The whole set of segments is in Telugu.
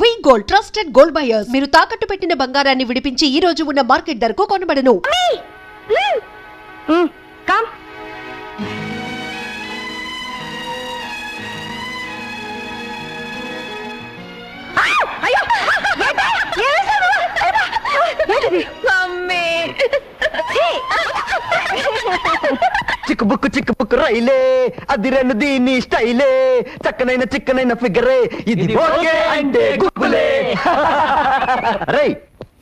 వి గోల్డ్ ట్రస్టెడ్ గోల్డ్ బయర్స్ మీరు తాకట్టు పెట్టిన బంగారాన్ని విడిపించి ఈ రోజు ఉన్న మార్కెట్ ధరకు కొనబడను. కమ్ చిక్కుబుక్కు రైలే అది రెండు దీని స్టైలే చిక్కనైన ఫిగరే ఇది ఓకే అంటే గుక్కులే. రేయ్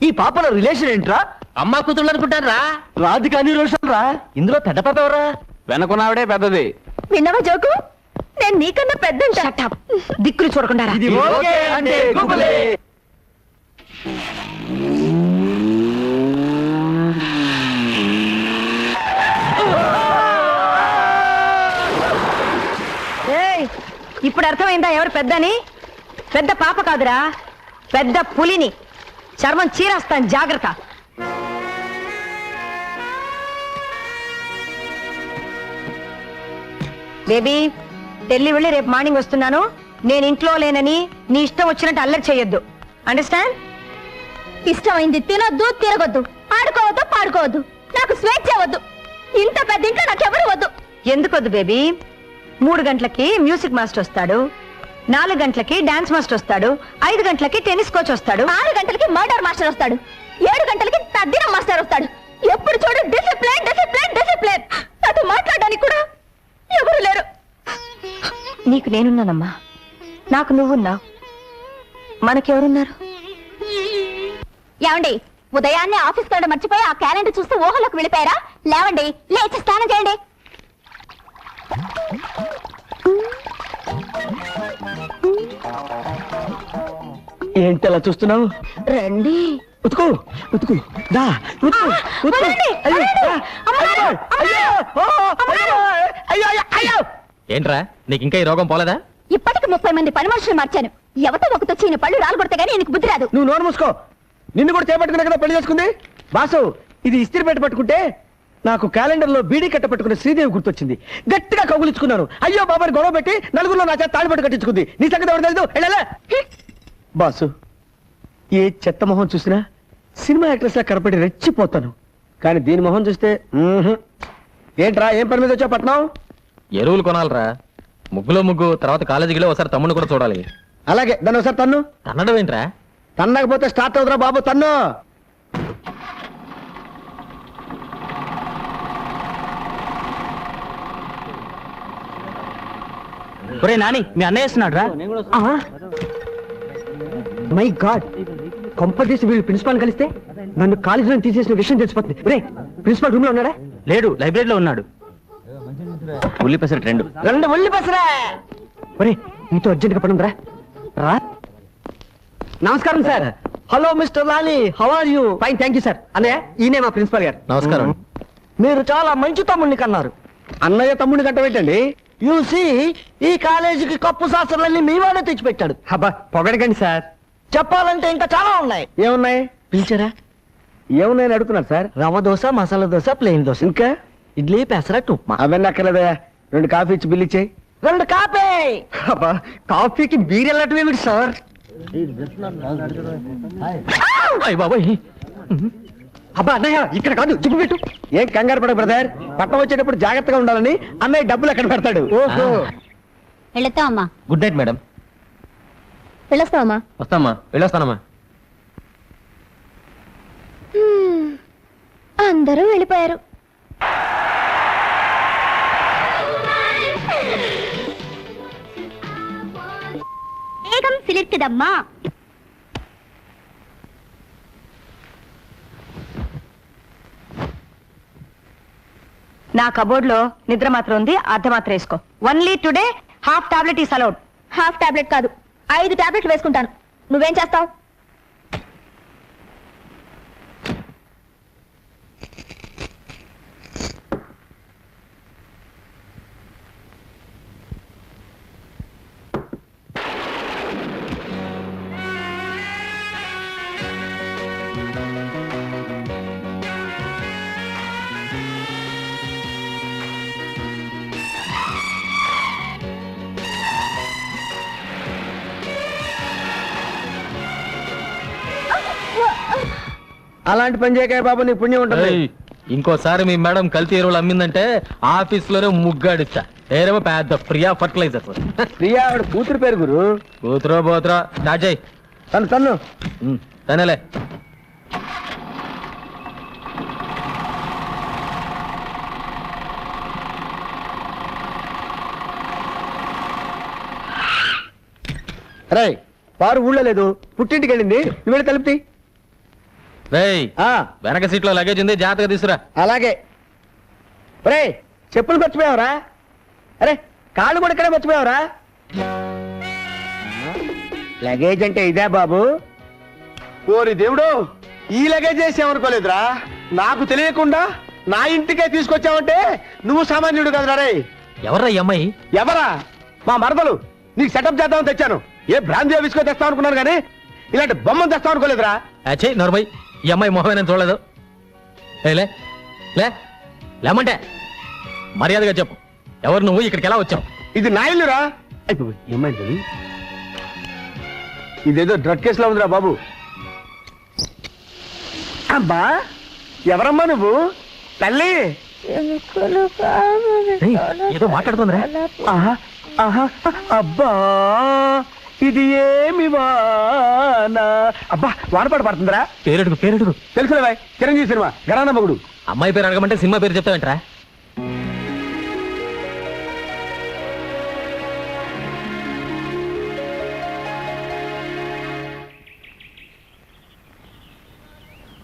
ఈ పాపల రిలేషన్ ఏంట్రా? అమ్మా కూతుళ్ళు అనుకుంటారా? రాధికాని రోషన్ రా. ఇందులో పెద్ద పాప ఎవరా? వెనకున్నావిడే పెద్దది. విన్నవా జోకు? నేను నీకన్నా పెద్ద దిక్కులు చూడకుండా ఇది ఓకే అంటే గుక్కులే. ఇప్పుడు అర్థమైందా ఎవరు పెద్దని? పెద్ద పాప కాదురా, పెద్ద పులిని. చర్మం చీరేస్తాను, జాగ్రత్త. బేబీ ఢిల్లీ వెళ్ళి రేపు మార్నింగ్ వస్తున్నాను. నేను ఇంట్లో లేనని నీ ఇష్టం వచ్చినట్టు అల్లరి చేయొద్దు. అండర్స్టాండ్? ఇష్టమైంది తినొద్దు, తిరగొద్దు, ఆడుకోవద్దు, పాడుకోవద్దు. నాకు స్వేచ్ఛ వద్దు. ఇంత పెద్ద ఇంట్లో నాకెవరు వద్దు. ఎందుకొద్దు బేబీ? 3 గంటలకి మ్యూజిక్ మాస్టర్ వస్తాడు, 4 గంటలకి డాన్స్ మాస్టర్ వస్తాడు, 5 గంటలకి టెన్నిస్ కోచ్ వస్తాడు, 6 గంటలకి మర్డర్ మాస్టర్ వస్తాడు, 7 గంటలకి తద్దినం మాస్టర్ వస్తాడు. ఎప్పుడు చూడు డిసిప్లిన్ డిసిప్లిన్ డిసిప్లిన్. నాతో మాట్లాడడానికి కూడా ఎవరు లేరు. నీకు నేనున్నానమ్మా, నాకు నువ్వున్నావు, మనకెవరున్నారు? ఏమండి, ఉదయాన్నే ఆఫీస్కి వెళ్ళడం మర్చిపోయి ఆ క్యాలెండర్ చూస్తూ ఊహలోకి వెళ్ళిపోయారా? లేవండి, లేచి స్నానం చేయండి. ఏంటి అలా చూస్తున్నావు? రండి, ఉతుకు ఉతుకు దా ఉతుకు ఉతుకు. ఏంట్రా నీకు ఇంకా ఈ రోగం పోలేదా? ఇప్పటికి 30 మంది పని మనుషులు మార్చాను. ఎవతో ఒకతో చీని పళ్ళు రాలగొడితే గానీ నీకు బుద్ధి రాదు. నువ్వు నోరు మూసుకో. నిన్ను కూడా చేపట్టుకునే కదా పెళ్లి చేసుకుంది. బాసు, ఇది ఇస్త్రీ పెట్టి పట్టుకుంటే నాకు క్యాలెండర్ లో బీడీ కట్ట పట్టుకున్న శ్రీదేవి గుర్తొచ్చింది. గట్టిగా కౌగులించుకున్నాను. అయ్యో బాబాని గొడవ పెట్టి నలుగురిలో నా చేత తాళి పట్టు కట్టించుకుంది. నీ సంగతి ఎవరు తెలుసు? వెళ్ళలే బాసు. ఏ చెత్త మొహం చూసినా సినిమా యాక్ట్రెస్ లా కనపడి రెచ్చిపోతాను. కానీ దీని మొహం చూస్తే ఏంట్రా, ఏం పని మీద వచ్చా పట్నం? ఎరువులు కొనాలరా. ముగ్గులో ముగ్గు, తర్వాత కాలేజీలో ఒకసారి తమ్ముడు కూడా చూడాలి. అలాగే, దాన్ని ఒకసారి తన్ను. తన్నడం ఏంట్రా? తన్నకపోతే స్టార్ట్ అవుతురా బాబు, తన్ను. ఒరే నాని, మీ అన్నయ్య వేస్తున్నాడు రా. మై గాడ్, కొంపదీసి వీళ్ళు ప్రిన్సిపాల్ కలిస్తే నన్ను కాలేజీలో తీసేసిన విషయం తెలిసిపోతుంది. రే, ప్రిన్సిపాల్ రూమ్ లో ఉన్నాడా? లేడు, లైబ్రరీలో ఉన్నాడు. ఉల్లి పెసరట్ 2 ఉల్లి పెసరా. ఒరే, నీతో అర్జెంట్ గా పని ఉందిరా. రా. నమస్కారం sir. Hello mister Lali, how are you? Fine, thank you sir. అన్నయ్య, ఈయనే మా ప్రిన్సిపాల్ గారు. నమస్కారం. మీరు చాలా మంచి తమ్ముడిని కన్నారు. అన్నయ్య తమ్ముడిని కట్ట పెట్టండి. యూసి ఈ కాలేజీకి కప్పు శాస్త్రాలన్నీ మీ వాడే తెచ్చిపెట్టాడు. అబ్బా, పొగడకండి సార్. చెప్పాలంటే ఇంకా చాలా ఉన్నాయి. ఏమున్నాయి? పిలిచారా? ఏమున్నాయని అడుగుతున్నారు సార్. రవ్వ దోశ, మసాలా దోశ, ప్లెయిన్ దోశ, ఇంకా ఇడ్లీ, పెసరట్టు, ఉప్మా. అవన్నీ అక్కర్లేదా? 2 కాఫీ ఇచ్చి బిల్ ఇచ్చేయి. 2 కాఫీ. అబ్బా, కాఫీకి బీర్ వెళ్ళటమేమిటి సార్? బాబాయ్, అబ్బా అన్నయ్య, ఇక్కడ కాదు, జిప్పు పెట్టు. ఏం కంగారు పడ బ్రదర్, పట్టణం వచ్చేటప్పుడు జాగ్రత్తగా ఉండాలని అన్నయ్య డబ్బులు ఎక్కడ పెడతాడు. ఓహో, వెళతామమ్మా. Good night madam. వెళ్ళొస్తామమ్మా. వస్తామ్మా, వెళ్ళొస్తానమ్మా. అందరూ వెళ్ళిపోయారు. వేగం సిలిర్కుదమ్మా. నా కబోర్డ్ లో నిద్ర మాత్రం ఉంది, అర్ధ మాత్రం వేసుకో. Only today half tablet is allowed. Half tablet కాదు, 5 టాబ్లెట్లు వేసుకుంటాను. నువ్వేం చేస్తావు? అలాంటి పని చేయక బాబు నీ పుణ్యం ఉంటుంది. ఏయ్, ఇంకోసారి మీ మేడం కల్తీ ఎరువులు అమ్మిందంటే ఆఫీస్ లోనే ముగ్గాడిస్తా. ఏరేమో పెద్ద ప్రియా ఫర్టిలైజర్. ప్రియా ఆవిడ కూతురు పేరు గురు. కూతురో పోతురా స్టార్ట్ చేయి. తను తనేలే. రే పారు ఊళ్ళో లేదు, పుట్టింటికి వెళ్ళింది. నువ్వు వెళ్ళి తలుపుతి. రేయ్, వెనక సీట్లో లగేజ్ ఉంది, జాగ్రత్తగా తీసుకురా. అలాగే. రే చెప్పులు మర్చిపోయావరా? అరే కాళ్ళు కూడా ఇక్కడే మర్చిపోయావరా? లగేజ్ అంటే ఇదే బాబు. ఓరి దేవుడు, ఈ లగేజ్ చేసామనుకోలేదురా. నాకు తెలియకుండా నా ఇంటికే తీసుకొచ్చావంటే నువ్వు సామాన్యుడు కదరా రే. ఎవర్రా ఈ అమ్మాయి? ఎవరా? మా మరదలు. నీకు సెటప్ చేద్దామని తెచ్చాను. ఏ బ్రాంతి విసుకో తెస్తావు అనుకున్నాను కానీ ఇలాంటి బొమ్మను తెస్తావు అనుకోలేదురా. అచ్చే నోర్మయ్, ఈ అమ్మాయి మొహమే నేను చూడలేదు. లే లే లేమంటే మర్యాదగా చెప్పు, ఎవరు నువ్వు, ఇక్కడికి ఎలా వచ్చావు? ఇది నా ఇల్లురా. అయిపోయి ఏమైంది? ఇదేదో డ్రగ్ కేసులో ఉందిరా బాబు. అబ్బా ఎవరమ్మా నువ్వు? తల్లి. ఏయ్, ఏదో మాట్లాడుతుందిరా. ఆహా ఆహా అబ్బా ఇది ఏమి వానా. అబ్బా వానపాట పడుతుందిరా. పేరెడుగు పేరెడుగు. తెలుసులే బాయ్, చిరంజీవి సినిమా గరానా మగుడు. అమ్మాయి పేరు అడగమంటే సినిమా పేరు చెప్తావేంట్రా?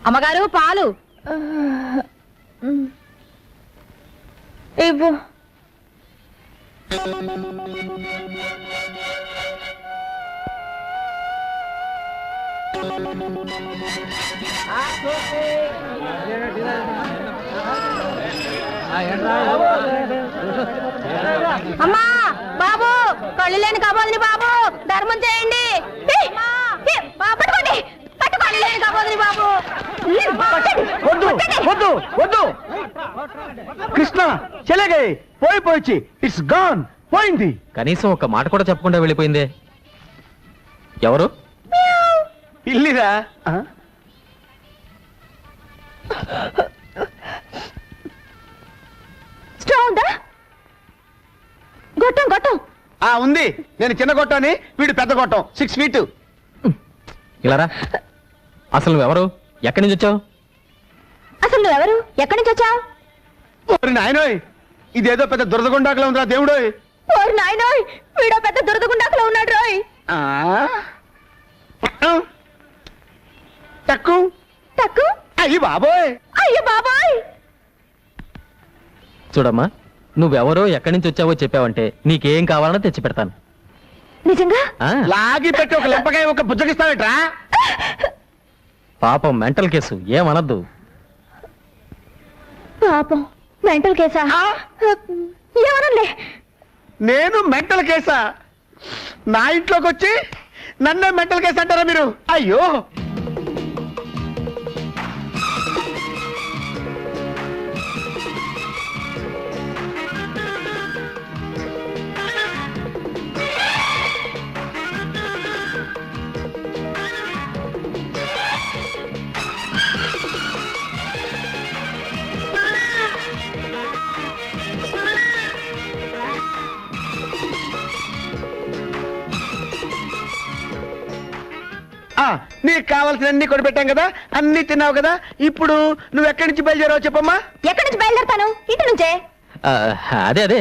అమ్మగారు పాలు ఇవ్వు. అమ్మా బాబు, కళ్ళు లేని కబోదిని బాబు, ధర్మం చేయండి. పట్టుకోండి, పట్టుకోండి లేని కబోదిని బాబు. వద్దు వద్దు వద్దు కృష్ణ చెలగే పోయిపోయి ఇట్స్ గాన్ పోయింది. కనీసం ఒక మాట కూడా చెప్పకుండా వెళ్ళిపోయిందే. ఎవరు? ఇల్లిరా. స్ట్రాంగ్ ఉందా? గొట్టం గొట్టం ఉంది. నేను చిన్న గొట్టాన్ని, వీడు పెద్ద గొట్టం. 6 feet. ఇలారా. అసలు నువ్వెవరు, ఎక్కడి నుంచి వచ్చావు? అసలు నువ్వెవరు, ఎక్కడి నుంచి వచ్చావు? ఓరి నాయనోయ్, ఇదేదో పెద్ద దురదగుండాకులో ఉందిరా దేవుడోయ్. ఓరి నాయనోయ్, వీడో పెద్ద దురదగుండాకులో ఉన్నాడు రోయ్. Tuck tuck. అయ్యి బాబోయ్. అయ్యో బాబాయ్. చూడమ్మా, నువ్వెవరో ఎక్కడి నుంచి వచ్చావో చెప్పావంటే నీకేం కావాలనో తెచ్చి పెడతాను. నిజంగా? ఆ, లాగి పెట్టి ఒక లెంపకాయ ఒక బుజ్జగిస్తావేట్రా? పాపం మెంటల్ కేసు, ఏమనద్దు. పాపం మెంటల్ కేసా? ఏమనండి. నేను మెంటల్ కేసా? నా ఇంట్లోకి వచ్చి నన్నే మెంటల్ కేసు అంటారా మీరు? అయ్యో. నీకు కావాల్సినన్ని కొనిపెట్టాం కదా, అన్ని తిన్నావు కదా. ఇప్పుడు నువ్వు ఎక్కడి నుంచి బయలుదేరావు చెప్పమ్మా. ఎక్కడి నుంచి బయలుదేరతాను? ఇంటి నుంచే. ఆ, అదే అదే,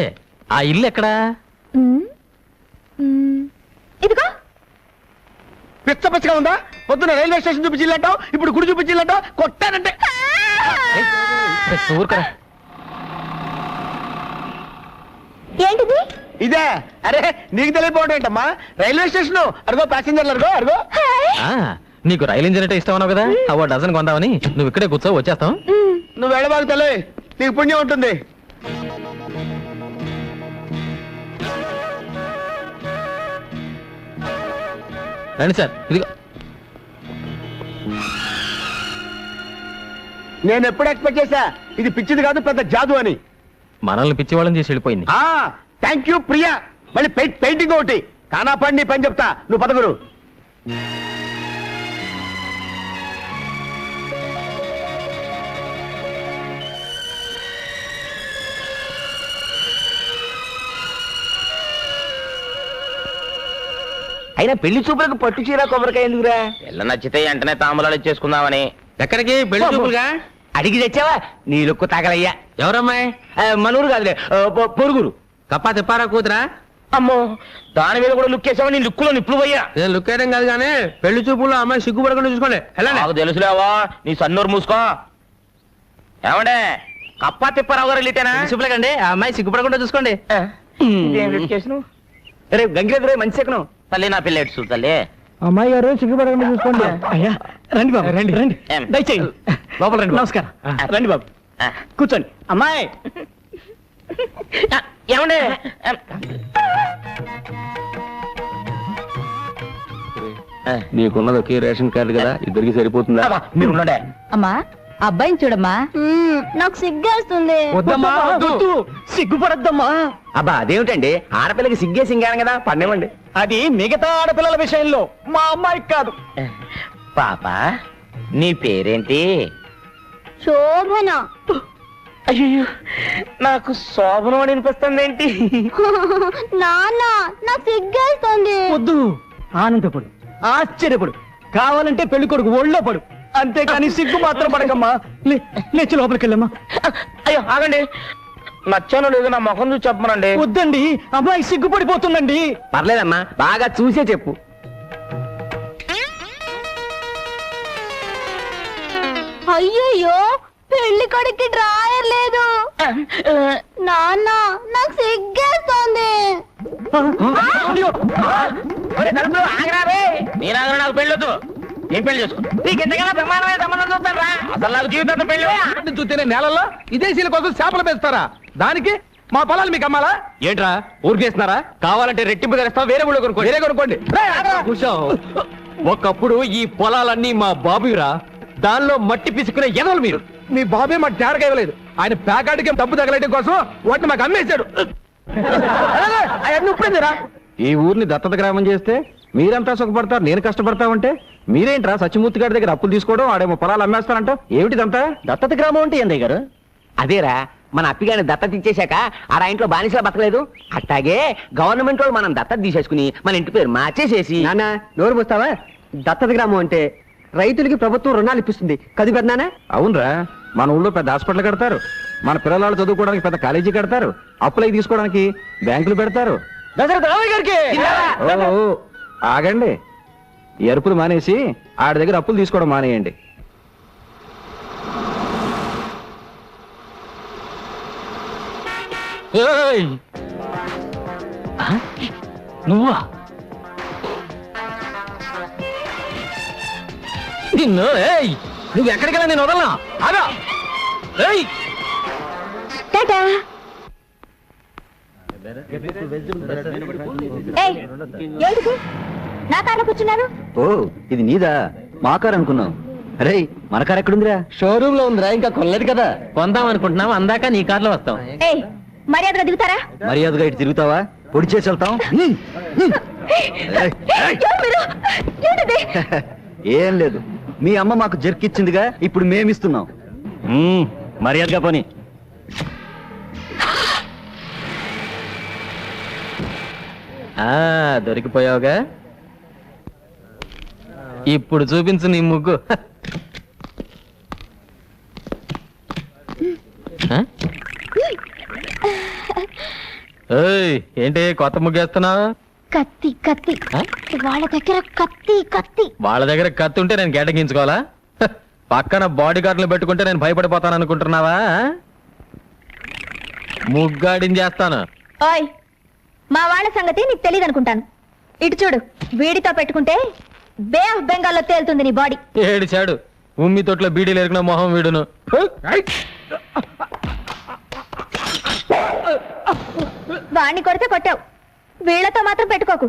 ఆ ఇల్లు ఎక్కడా? ఇదిగో. పిచ్చ పిచ్చగా ఉందా? పొద్దున రైల్వే స్టేషన్ చూపించిల్లంటావు, ఇప్పుడు గుడి చూపించిల్లంటావు. కొట్టానంటే ఊరుకరా. ఏంటిది? ఇదే. అరే నీకు తెలియపోవడం ఏంటమ్మా? రైల్వే స్టేషన్ అరుగో, ప్యాసింజర్లు అరుగో అరుగో. ఆ, నీకు రైలు ఇంజిన్ అంటే ఇష్టం అన్నావు కదా, అవ్వ డజన్ కొందామని. నువ్వు ఇక్కడే కూర్చో, వచ్చేస్తాం. నువ్వు వెళ్ళబాకు తల్లి, నీకు పుణ్యం ఉంటుంది. రండి సార్, ఇదిగో. నేను ఎప్పుడు ఎక్స్పెక్ట్ చేశా ఇది పిచ్చిది కాదు, పెద్ద జాదు అని. మనల్ని పిచ్చి వాళ్ళని చేసి వెళ్ళిపోయింది. Thank you Priya. మళ్ళీ పెయింటింగ్ ఒకటి కానా పండి పని చెప్తా. నువ్వు పదగురు. అయినా పెళ్లి చూపులకు పట్టు చీర కొబ్బరికాయ ఎందుకురా? పిల్ల నచ్చితే వెంటనే తాంబూలాలు ఇచ్చేసుకుందామని. ఎక్కడికి పెళ్లి చూపులుగా? అడిగి తెచ్చావా? నీ లుక్కు తగలయ్యా. ఎవరమ్మాయి? మనూరు కాదులే, పొరుగురు. కప్పా తిప్పారా కూతురా? అమ్మో, దాని మీద కూడా లుక్ వేసావా? నీ లుక్కులో నిప్పులు పోయా. నేను లుక్ వేయడం కాదు కానీ పెళ్లి చూపుల్లో అమ్మాయి సిగ్గుపడకుండా చూసుకోండి. వెళ్ళండి. నాకు తెలుసులేవా, నీ సన్నూరు మూసుకో. ఏమండే, కప్పా తిప్పారావు గారు వెళ్ళితేనా? చూపులేకండి, ఆ అమ్మాయి సిగ్గుపడకుండా చూసుకోండి. రే గంగిరేది రే, మంచి ఎక్కను. తల్లి నా పిల్ల ఎటు తల్లి. అమ్మాయి గారు సిగ్గుపడకుండా చూసుకోండి. అయ్యా రండి బాబు, రండి రండి, ఏం? దయచేయండి. లోపల రండి. నమస్కారం. రండి బాబు, కూర్చోండి. అమ్మాయి ఏమండే, నీకున్నది ఒకే రేషన్ కార్డు కదా, ఇద్దరికి సరిపోతుందా? మీరు ఉండండి. అమ్మా అబ్బాయిని చూడమ్మా. నాకు సిగ్గేస్తుంది. వద్దమ్మా, వద్దు. సిగ్గుపడద్దమ్మా. అబ్బా అదేమిటండి, ఆడపిల్లకి సిగ్గే సింగారం కదా, పన్నేమండి. అది మిగతా ఆడపిల్లల విషయంలో, మా అమ్మాయికి కాదు. పాప, నీ పేరేంటి? శోభన. అయ్యో, నాకు శోభనం అని అనిపిస్తుంది ఏంటి? నాన్న నాకు సిగ్గేస్తుంది. వద్దు, ఆనందపడు, ఆశ్చర్యపడు, కావాలంటే పెళ్లి కొడుకు ఒళ్ళో పడు, అంతేకాని సిగ్గు మాత్రం పడకమ్మా. లేచి లోపలికి వెళ్ళమ్మా. అయ్యో ఆగండి, నచ్చానో లేదో నా ముఖం చూసి చెప్పమనండి. వద్దండి, అమ్మాయి సిగ్గుపడిపోతుందండి. పర్లేదమ్మా, బాగా చూసే చెప్పు. అయ్యయ్యో, పెళ్లి కొడుక్కి డ్రాయర్ లేదు. నాన్న నాకు సిగ్గేస్తుంది. నేను ఆగరా, నాకు పెళ్ళొద్దు. ఏం పెళ్లి చేసుకో, నీకు ఎంతకైనా ప్రమాణమైన సంబంధం చూస్తాను రా. అసలు నాకు జీవితంతో పెళ్లి చూస్తేనే నేలలో విదేశీల కోసం చేపలు పెంచుతారా? దానికి మా పొలాలు మీకు అమ్మాలా ఏంట్రా? ఊరికేస్తున్నారా? కావాలంటే రెట్టింపు ధరిస్తా, వేరే ఊళ్ళో కొనుక్కోండి. వేరే కొనుక్కోండి. ఒకప్పుడు ఈ పొలాలన్నీ మా బాబురా, దానిలో మట్టి పిసుకునే ఎదవలు మీరు. మీ బాబే మాకు తేరగా ఇవ్వలేదు, ఆయన ప్యాకాడికి డబ్బు తగలటం కోసం వాటిని మాకు అమ్మేశాడు. అవన్నీ ఉప్పుడేందిరా? ఈ ఊరిని దత్తత గ్రామం చేస్తే మీరంతా సుఖపడతారు, నేను కష్టపడతా ఉంటే మీరేంట్రా సత్యమూర్తి గారి దగ్గర అప్పులు తీసుకోవడం, ఆడేమో పొలాలు అమ్మేస్తారంట. ఏమిటిదంతా? దత్తత గ్రామం అంటే ఏందయ్య గారు? అదేరా, మన అప్పిగాని దత్తత ఇచ్చేశాక ఆడ ఇంట్లో బానిసలా బతకలేదు, అట్టాగే గవర్నమెంట్ వాళ్ళు మనం దత్తత తీసేసుకుని మన ఇంటి పేరు మార్చేసేసి. నాన్న నోరు పోస్తావా? దత్తత గ్రామం అంటే రైతులకి ప్రభుత్వం రుణాలు ఇప్పిస్తుంది కది పెద్దనా? అవునరా, మన ఊళ్ళో పెద్ద హాస్పిటల్ కడతారు, మన పిల్లలు చదువుకోవడానికి పెద్ద కాలేజీ కడతారు, అప్పులకి తీసుకోవడానికి బ్యాంకులు పెడతారు. దశరథ రామయ్య గారికి ఓ, ఆగండి, ఈ అరుపులు మానేసి ఆడి దగ్గర అప్పులు తీసుకోవడం మానేయండి. నువ్వా? నిన్ను నువ్వు ఎక్కడికెళ్ళా నేను వదలనా? ఆగా. టాటా. ఏడుకు నా కార్లో కూర్చున్నారు? ఓ, ఇది నీదా? మా కారు అనుకున్నావు. అరే, మన కారు ఎక్కడుందిరా? షోరూమ్ లో ఉందిరా, ఇంకా కొనలేదు కదా. కొందాం అనుకుంటున్నాం, అందాక నీ కార్లో వస్తాం. ఏయ్, మర్యాదగా దిగుతారా? మర్యాదగా ఇటు తిరుగుతావా? పొడి చేసి వెళ్తాం. ఎవరు మీరు? ఏంటిది? ఏం లేదు, మీ అమ్మ మాకు జర్కిచ్చిందిగా, ఇప్పుడు మేమిస్తున్నాం. మర్యాదగా పోనీ. దొరికిపోయావుగా, ఇప్పుడు చూపించు నీ ముగ్గు. ఏంటి కొత్త ముగ్గేస్తున్నావు? కత్తి కత్తి, వాళ్ళ దగ్గర కత్తి కత్తి. వాళ్ళ దగ్గర కత్తి ఉంటే నేను గెటగించుకోవాలా? పక్కన బాడీ గార్డులు పెట్టుకుంటే నేను భయపడిపోతాను అనుకుంటున్నావా? ముగ్గాడించేస్తాను. ఓయ్, మా వాళ్ళ సంగతి నీకు తెలియదు అనుకుంటాను. ఇటు చూడు, వీడితో పెట్టుకుంటే బే ఆఫ్ బెంగాల్లో తేలుతుంది నీ బాడీ. ఏడిచాడు, ఉమ్మి తొట్లో బీడీలు ఎరిగిన మొహం వీడును. వాణ్ణి కొడితే కొట్టావు, వీళ్లతో మాత్రం పెట్టుకోకు.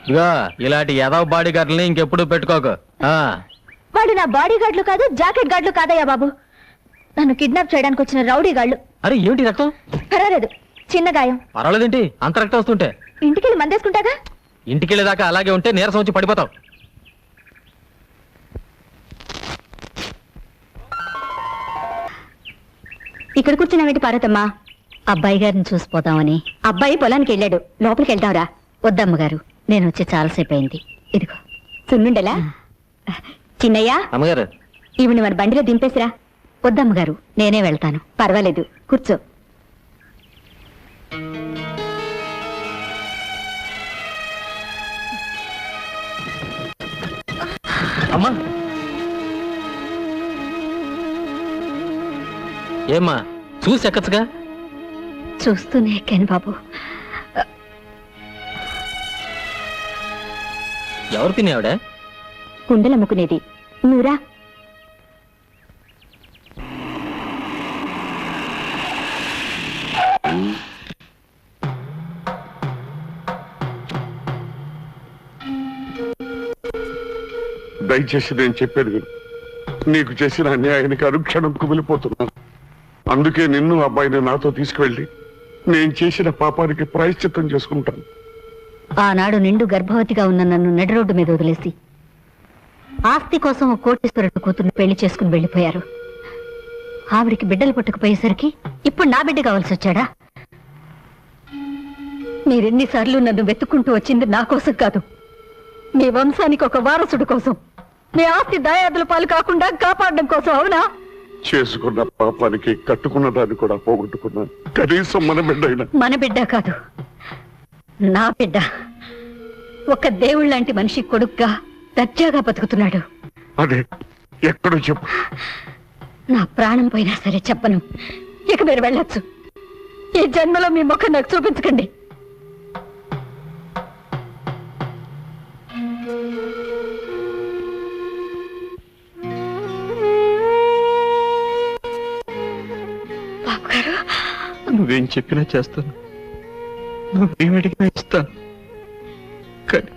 ఇదిగో ఇలాంటి ఎదవ బాడీ గార్డుల్ని ఇంకెప్పుడు పెట్టుకోకు. వాడు నా బాడీ గార్డులు కాదు, జాకెట్ గార్డులు కాదయ్యా బాబు. నన్ను కిడ్నాప్ చేయడానికి వచ్చిన రౌడీ గాళ్ళు. అరే ఏమిటి రక్తం? పర్వాలేదు, చిన్న గాయం. పర్వాలేదేంటి అంత రక్తం వస్తుంటే? ఇంటికెళ్ళి మందేసుకుంటాగా. ఇంటికెళ్ళేదాకా అలాగే ఉంటే నీరసం వచ్చి పడిపోతావు. ఇక్కడ కూర్చున్నావేంటి పార్వతమ్మా? అబ్బాయి గారిని చూసిపోతామని. అబ్బాయి పొలానికి వెళ్ళాడు, లోపలికి వెళ్దాంరా. వద్దమ్మగారు, నేను వచ్చి చాలాసేపు అయింది. ఇదిగో సున్నుండలా. చిన్నయ్య, అమ్మగారు ఈవిని మన బండిలో దింపేసిరా. వద్దమ్మగారు, నేనే వెళ్తాను. పర్వాలేదు, కూర్చో. అమ్మా ఏమ్మా చూసి ఎక్కచ్చుగా. చూస్తూనే ఎక్కాను బాబు. ఎవరు తినేవాడ? కుండలమ్ముకునేది. నువ్వురా. దయచేసి నేను చెప్పేది విను. నీకు చేసిన అన్యాయానికి అనుక్షణం కుమిలిపోతున్నాను. అందుకే నిన్ను అబ్బాయిని నాతో తీసుకువెళ్ళి నేను చేసిన పాపానికి ప్రాయశ్చిత్తం చేసుకుంటాను. ఆనాడు నిండు గర్భవతిగా ఉన్న నన్ను నడి రోడ్డు మీద వదిలేసి ఆస్తి కోసం ఓ కోటీశ్వరుడు కూతుర్ని పెళ్లి చేసుకుని వెళ్ళిపోయారు. ఆవిడికి బిడ్డలు పుట్టకపోయేసరికి ఇప్పుడు నా బిడ్డ కావాల్సి వచ్చాడా? మీరెన్నిసార్లు నన్ను వెతుక్కుంటూ వచ్చింది నా కోసం కాదు, మీ వంశానికి ఒక వారసుడు కోసం, మీ ఆస్తి దాయాదుల పాలు కాకుండా కాపాడడం కోసం. అవునా? చేసుకున్న పాపానికి కట్టుకున్న దాన్ని కూడా పోగొట్టుకున్నాను. కనీసం మన బిడ్డ అయినా. మన బిడ్డ కాదు, నా బిడ్డ. ఒక దేవుళ్ళ లాంటి మనిషి కొడుగ్గా దర్జాగా బతుకుతున్నాడు. అదే ఎక్కడో చెప్పు. నా ప్రాణం పోయినా సరే చెప్పను. ఇక మీరు వెళ్ళొచ్చు. ఈ జన్మలో మీ ముఖం నాకు చూపించకండి. నువ్వేం చెప్పినా చేస్తాను, నువ్వేమడిగినా ఇస్తాను. కానీ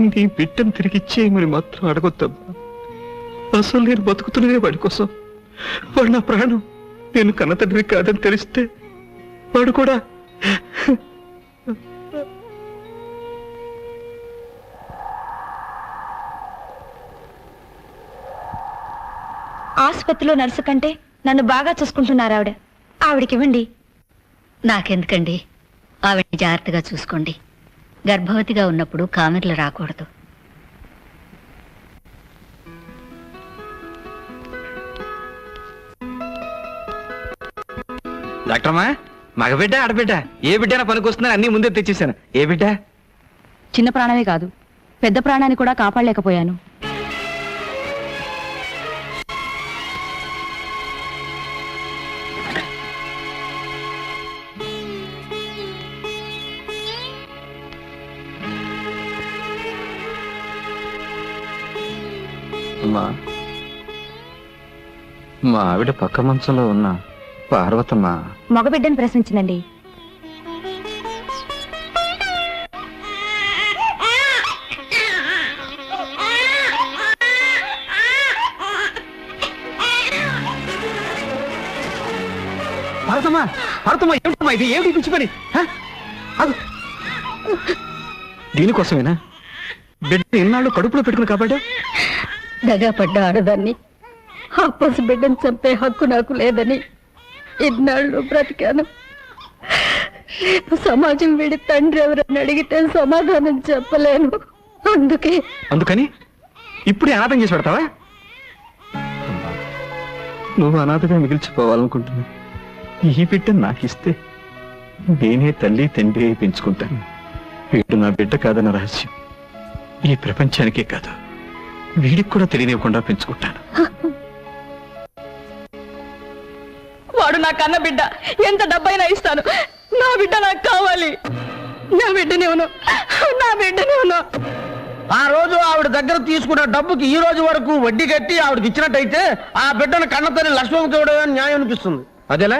నీ బిడ్డను తిరిగి ఇచ్చేయమని మాత్రం అడగొద్దమ్మా. అసలు నేను బతుకుతున్నదే వాడి కోసం. వాడు నా ప్రాణం. నేను కన్నతండ్రి కాదని తెలిస్తే వాడు కూడా. ఆసుపత్రిలో నర్సు కంటే నన్ను బాగా చూసుకుంటున్నారు ఆవిడ. ఆవిడకివ్వండి. నాకెందుకండి? ఆవిడ్ని జాగ్రత్తగా చూసుకోండి. గర్భవతిగా ఉన్నప్పుడు కామెర్లు రాకూడదు. డాక్టర్మా, మగబిడ్డ ఆడబిడ్డ ఏ బిడ్డైనా పనికొస్తుందని అన్ని ముందే తెచ్చేసాను. ఏ బిడ్డ? చిన్న ప్రాణమే కాదు, పెద్ద ప్రాణాన్ని కూడా కాపాడలేకపోయాను. మా ఆవిడ పక్క మంచంలో ఉన్న పార్వతమ్మ మగబిడ్డను ప్రశ్నించిందండి. భారతమ్మా, భారతమ్మా, ఏమిటమ్మా ఇది? ఏమిటి పిచ్చి పని? దీనికోసమేనా బిడ్డ ఎన్నాళ్ళు కడుపులో పెట్టుకుని కాబట్టి? దగాపడ్డ ఆడదాన్ని ఆ పసిబిడ్డను చంపే హక్కు నాకు లేదని ఇన్నాళ్ళు బ్రతికాను. రేపు సమాజం వీడి తండ్రి ఎవరని అడిగితే సమాధానం చెప్పలేను. అందుకని ఇప్పుడే అనాథం చేసి పెడతావా? నువ్వు అనాథగా మిగిల్చిపోవాలనుకుంటున్నా. ఈ బిడ్డ నాకిస్తే నేనే తల్లి తండ్రి పెంచుకుంటాను. వీడు నా బిడ్డ కాదన్న రహస్యం ఈ ప్రపంచానికే కాదు, వీడికి కూడా తెలియనివ్వకుండా పెంచుకుంటాను. వాడు నా కన్న బిడ్డ, ఎంత డబ్బైనా ఇస్తాను. నా బిడ్డ నాకు కావాలి. నా బిడ్డనేవును, నా బిడ్డనేవును. ఆ రోజు ఆవిడ దగ్గర తీసుకున్న డబ్బుకి ఈ రోజు వరకు వడ్డీ కట్టి ఆవిడకి ఇచ్చినట్టయితే ఆ బిడ్డను కన్నతల్లి లక్ష్మణ్కి ఇవ్వడం న్యాయం అనిపిస్తుంది. అదేలా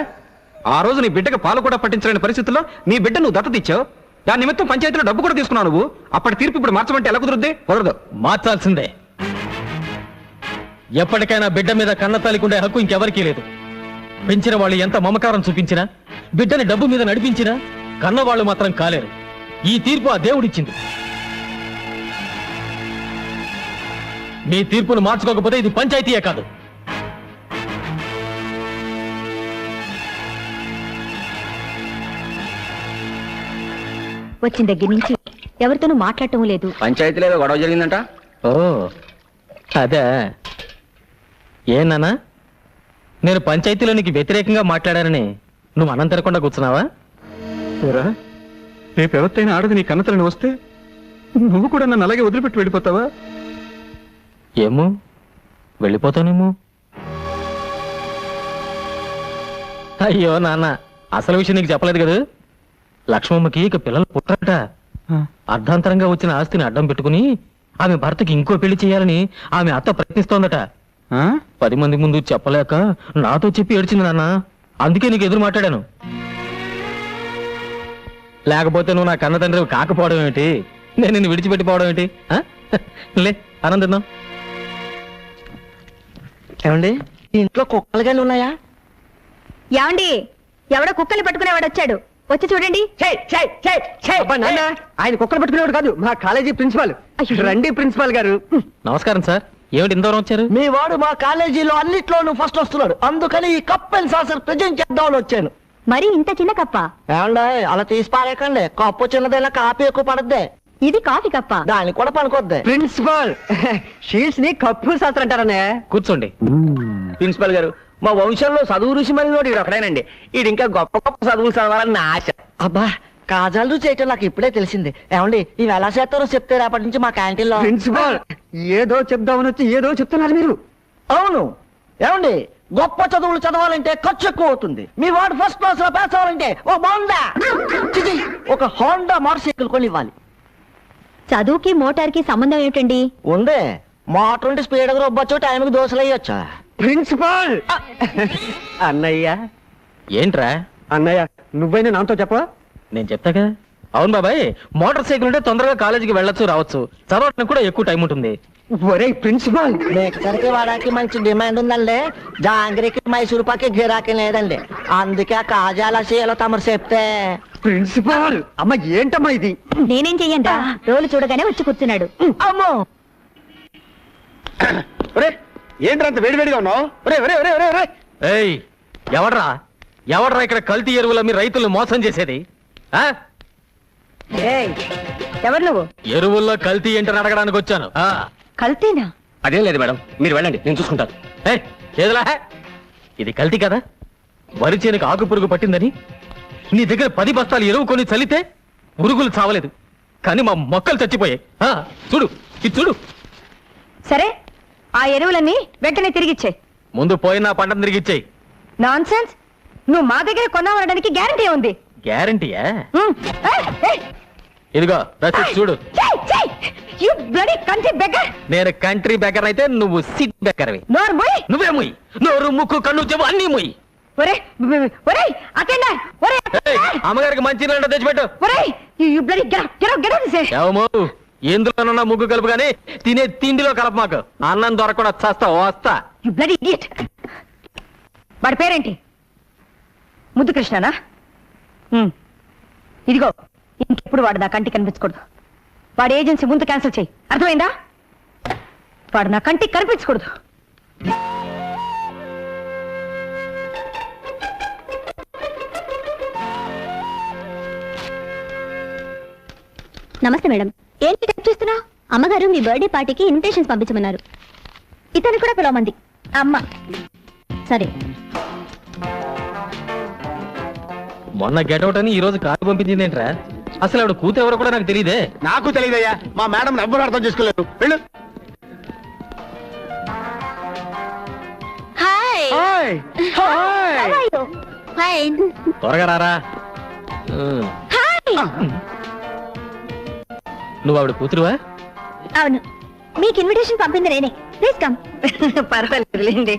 ఆ రోజు నీ బిడ్డకు పాలు కూడా పట్టించలేని పరిస్థితుల్లో నీ బిడ్డ నువ్వు దత్తత ఇచ్చావు. దాని నిమిత్తం పంచాయతీలో డబ్బు కూడా తీసుకున్నావు నువ్వు. అప్పటి తీర్పు ఇప్పుడు మార్చమంటే ఎలా కుదురుద్ది? కుదరదు. మార్చాల్సిందే. ఎప్పటికైనా బిడ్డ మీద కన్న తల్లికుండే హక్కు ఇంకెవరికీ లేదు. పెంచిన వాళ్ళు ఎంత మమకారం చూపించినా, బిడ్డని డబ్బు మీద నడిపించినా కన్నవాళ్ళు మాత్రం కాలేరు. ఈ తీర్పు ఆ దేవుడిచ్చింది. మీ తీర్పును మార్చుకోకపోతే ఇది పంచాయతీయే కాదు. వచ్చిన దగ్గర నుంచి ఎవరితోనూ మాట్లాడటం లేదు. పంచాయతీలో ఏదో గొడవ జరిగిందంట. ఓ అదే. ఏనానా, నేను పంచాయతీలో నీకు వ్యతిరేకంగా మాట్లాడానని నువ్వు అన్నం తినకుండా కూర్చున్నావా? రేపు ఎవరితైనా ఆడది నీ కన్నతలని వస్తే నువ్వు కూడా నన్ను అలాగే వదిలిపెట్టి వెళ్ళిపోతావా? ఏమో, వెళ్ళిపోతానేమో. అయ్యో నాన్న, అసలు విషయం నీకు చెప్పలేదు కదా. లక్ష్మమ్మకి ఇక పిల్లలు పుట్టారట. అర్ధాంతరంగా వచ్చిన ఆస్తిని అడ్డం పెట్టుకుని ఆమె భర్తకి ఇంకో పెళ్లి చేయాలని ఆమె అత్త ప్రయత్నిస్తోందట. 10 మంది ముందు చెప్పలేక నాతో చెప్పి ఏడ్చింది నాన్న. అందుకే నీకు ఎదురు మాట్లాడాను. లేకపోతే నువ్వు నా కన్న తండ్రి కాకపోవడం ఏమిటి, నేను నిన్ను విడిచిపెట్టిపోవడం ఏంటి? లే ఆనందిద్దాం. ఏమండి, ఈ ఇంట్లో కుక్కలు కానీ ఉన్నాయా? ఏమండి, ఎవడో కుక్కల్ని పట్టుకునేవాడు వచ్చాడు. వచ్చి చూడండి. ఆయన కుక్కలు పట్టుకునేవాడు కాదు, మా కాలేజీ ప్రిన్సిపాల్. రండి ప్రిన్సిపాల్ గారు. నమస్కారం సార్. ఏమిటి ఇంతవరం వచ్చారు? మీ వాడు మా కాలేజీలో అన్నిట్లోనూ ఫస్ట్ వస్తున్నాడు, అందుకని ఈ కప్ అండ్ సాసర్ ప్రెజెంట్ చేద్దామని వచ్చాను. మరి ఇంత చిన్న కప్ప? ఏమండి, అలా తీసి పారేకండి. కప్పు చిన్నదైనా కాపీ ఎక్కువ పడద్దే. ఇది కాఫీ కప్ప. దానికి కూడా పనికొద్ది. ప్రిన్సిపాల్, షీట్స్ ని కప్పు శాస్త్రం అంటారనే. కూర్చోండి. ప్రిన్సిపల్ గారు, మా వంశంలో చదువు రుచి మరి నోడు ఒకడేనండి. ఈడు ఇంకా గొప్ప గొప్ప చదువులు చదవాలని నా ఆశ. అబ్బా, కాజాలు చేయటం నాకు ఇప్పుడే తెలిసింది. ఏమండి, ఇవి ఎలా చేస్తారో చెప్తే రేపటి నుంచి మా క్యాంటీన్ లో. ప్రిన్సిపాల్, ఏదో చెప్దామని వచ్చి ఏదో చెప్తున్నారు మీరు. అవును. ఏమండి, గొప్ప చదువులు చదవాలంటే ఖర్చు ఎక్కువ అవుతుంది. మీ వాడు ఫస్ట్ క్లాస్ లో పాస్ అవ్వాలంటే ఒక హోండా మోటార్ సైకిల్ కొని ఇవ్వాలి. చదువుకి మోటార్కి సంబంధం ఏమిటండి? ఉందే, మోటార్ ఉంటే స్పీడ్ గా రొబ్బొచ్చు, టైంకి దోశలు వేయొచ్చా. ప్రిన్సిపాల్ అన్నయ్య. ఏంట్రా అన్నయ్య, నువ్వైనా నాతో చెప్ప. నేను చెప్తాగా. అవును బాబాయ్, మోటార్ సైకిల్ ఉంటే తొందరగా కాలేజీకి వెళ్ళొచ్చు రావచ్చు, చదవడానికి కూడా ఎక్కువ టైం ఉంటుంది. ఒరే ప్రిన్సిపాల్, మిక్సర్కి వాడానికి మంచి డిమాండ్ ఉందండి. జాంగ్రీకి మైసూరు పాకి గిరాకీ లేదండి, అందుకే ఆ కాజాల శీల తమరు చెప్తే. ప్రిన్సిపాల్ అమ్మ, ఏంటమ్మా ఇది? నేనేం చెయ్యండి, రోలు చూడగానే వచ్చి కూర్చున్నాడు. అమ్మో, ఏంటంత వేడివేడిగా ఉన్నావు? ఏయ్, ఎవడ్రా ఇక్కడ కల్తీ ఎరువుల మీ రైతులు మోసం చేసేది? ఆ ఎవరు నువ్వు? ఎరువుల్లో కల్తీ ఏంటని అడగడానికి వచ్చాను. కల్తీనా? అదేం లేదు మేడం, మీరు వెళ్ళండి, నేను చూసుకుంటాను. ఏయ్, ఏదిలా? ఇది కల్తీ కదా? వరి చేనుకు ఆకు పురుగు పట్టిందని నీ దగ్గర 10 బస్తాలు ఎరువు కొని చల్లితే పురుగులు చావలేదు, కానీ మా మొక్కలు చచ్చిపోయాయి. చూడు, ఇది చూడు. సరే, ఆ ఎరువులన్నీ వెంటనే తిరిగిచ్చే. ముందు పోయిన పంటను తిరిగిచ్చేయి. Non sense. నువ్వు మా దగ్గర కొన్నామనడానికి గ్యారంటీ ఉంది. గ్యారంటీయా? ఇదిగో రసీదు చూడు. నేను కంట్రీ బెకర్ అయితే నువ్వు సిటీ బెకర్వి. నువ్వే ముయ్యి. నోరు, ముక్కు, కన్ను, చెవు అన్నీ ముయ్యి. అమ్మగారికి మంచి నీళ్ళ తెచ్చిపెట్టు. ఎందులోనన్నా ముగ్గు కలుపు గానీ తినే తిండిలో కలప. మాకు అన్నం దొరకకుండా చస్తా వస్తా. వాడి పేరేంటి? ముద్దు కృష్ణనా? ఇదిగో, ఇంకెప్పుడు వాడు నా కంటికి కనిపించకూడదు. వాడి ఏజెన్సీ ముందు క్యాన్సిల్ చేయి, అర్థమైందా? వాడు నా కంటికి కనిపించకూడదు. నమస్తే మేడం. ఏంటి టైప్ చేస్తున్నావు? అమ్మగారు మీ బర్త్డే పార్టీకి ఇన్విటేషన్స్ పంపించమన్నారు. ఇతను కూడా పిలవమంది అమ్మ. సరే. మొన్న గెటౌట్ అని ఈ రోజు కారు పంపించింది ఏంట్రా? అసలు ఆవిడ కూతురు ఎవరో కూడా నాకు తెలియదే. నాకు తెలియదయ్యా, మా మేడం ఎవ్వరు అర్థం చేసుకోలేరు. వెళ్ళు. హాయ్. హాయ్. హాయ్. హాయ్. త్వరగా రారా. నువ్వు ఆవిడ కూతురువా? అవును, మీకు ఇన్విటేషన్ పంపింది నేనే. Please come. పర్వాలేదులేండి.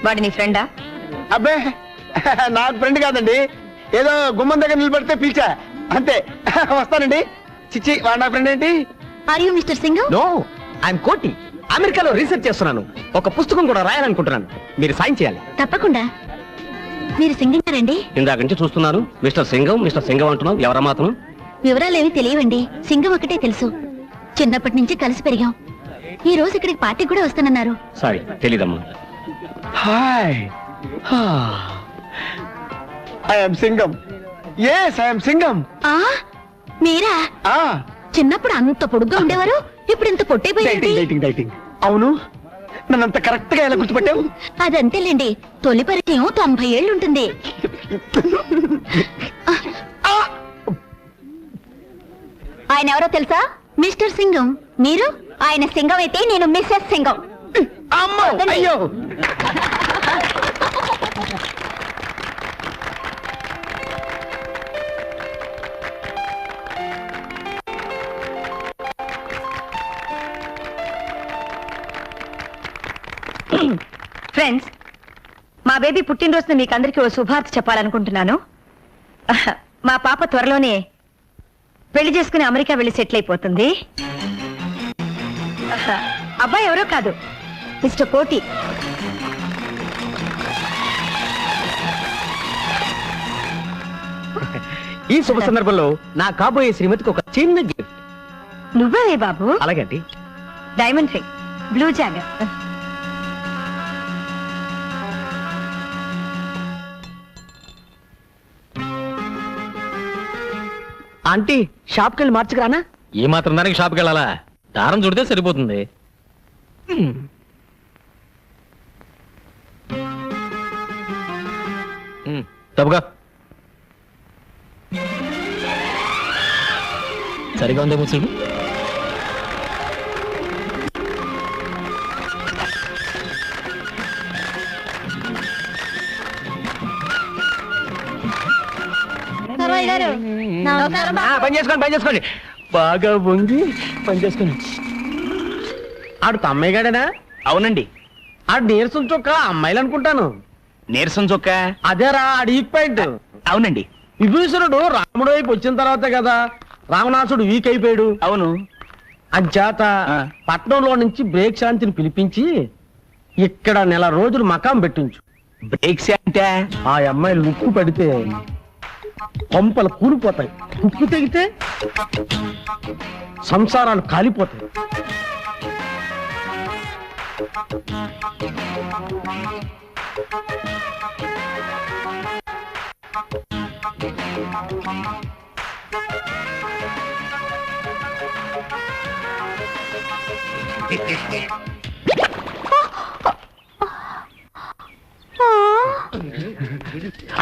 వాడు నీ ఫ్రెండా? అబ్బే, నాకు ఫ్రెండ్ కాదండి. ఏదో గుమ్మం దగ్గర నిలబడితే పిలిచా అంతే. వస్తానండి. చిచ్చి, వాడు నా ఫ్రెండ్ ఏంటి? Are you mister Singh? No, I'm Koti. అమెరికాలో రీసెర్చ్ చేస్తున్నాను. ఒక పుస్తకం కూడా రాయాలనుకుంటున్నాను. మీరు సాయం చేయాలి. తప్పకుండా. మీరు సింగింగ్ రండి. ఇందాక నుంచి చూస్తున్నాను. మిస్టర్ సింగం అంటున్నావు. ఎవరా మాత్రం? వివరాలేవి తెలియవండి. సింగం ఒకటే తెలుసు. చిన్నప్పటి నుంచి కలిసి పెరిగాం. ఈ రోజు ఇక్కడికి పార్టీకి కూడా వస్తానన్నారు. సారీ, తెలీదమ్మా. Hi. I'm Singam. Yes, I'm Singam. ఆ మీరా? చిన్నప్పుడు అంత పొడుగ్గా ఉండేవారు, ఇప్పుడు ఇంత పొట్టైపోయింది. అవును, నన్నంత కరెక్ట్ గా ఎలా గుర్తుపట్టావు? అదంతేలేండి, తొలి పరిచయం 90 ఏళ్ళు ఉంటుంది. ఆయన ఎవరో తెలుసా? మిస్టర్ సింగం. మీరు? ఆయన సింగం అయితే నేను మిస్సెస్ సింగం. అమ్మో, అయ్యో. ఫ్రెండ్స్, మా బేబీ పుట్టినరోజున మీకు అందరికీ ఓ శుభార్త చెప్పాలనుకుంటున్నాను. మా పాప త్వరలోనే పెళ్లి చేసుకుని అమెరికా వెళ్ళి సెటిల్ అయిపోతుంది. అబ్బాయి ఎవరో కాదు, మిస్టర్ కోటి. ఈ శుభ సందర్భంలో నా కాబోయే శ్రీమతికి ఒక చిన్న గిఫ్ట్. నువ్వే బాబు? అలాగండి. Diamond ring, blue jogger. Aunty, షాప్కి వెళ్ళి మార్చుకురానా? ఈ మాత్రం దానికి షాప్కి వెళ్ళాలా? దారం చుడితే సరిపోతుంది. తప్పుగా సరిగా ఉందే ముసుడు. పని చేసుకోండి. బాగా వంగి పని చేసుకోండి. ఆడు తమ్మయ్య గాడేనా? అవునండి. ఆడు నీరసం చొక్క అమ్మాయిలు అనుకుంటాను. నీరసం చొక్క అదేరా, ఆడు ఈ పాయింట్. అవునండి. విభీషణుడు రాముడు వైపు వచ్చిన తర్వాతే కదా రావణాసుడు వీక్ అయిపోయాడు. అవును. అంచేత పట్నంలో నుంచి బ్రేక్ శాంతిని పిలిపించి ఇక్కడ నెల రోజులు మకాం పెట్టించు. బ్రేక్ శాంతి ఆ అమ్మాయిలు ఉక్కు పడితే కొంపలు కూలిపోతాయి, ఉక్కు తెగితే సంసారాలు కాలిపోతాయి.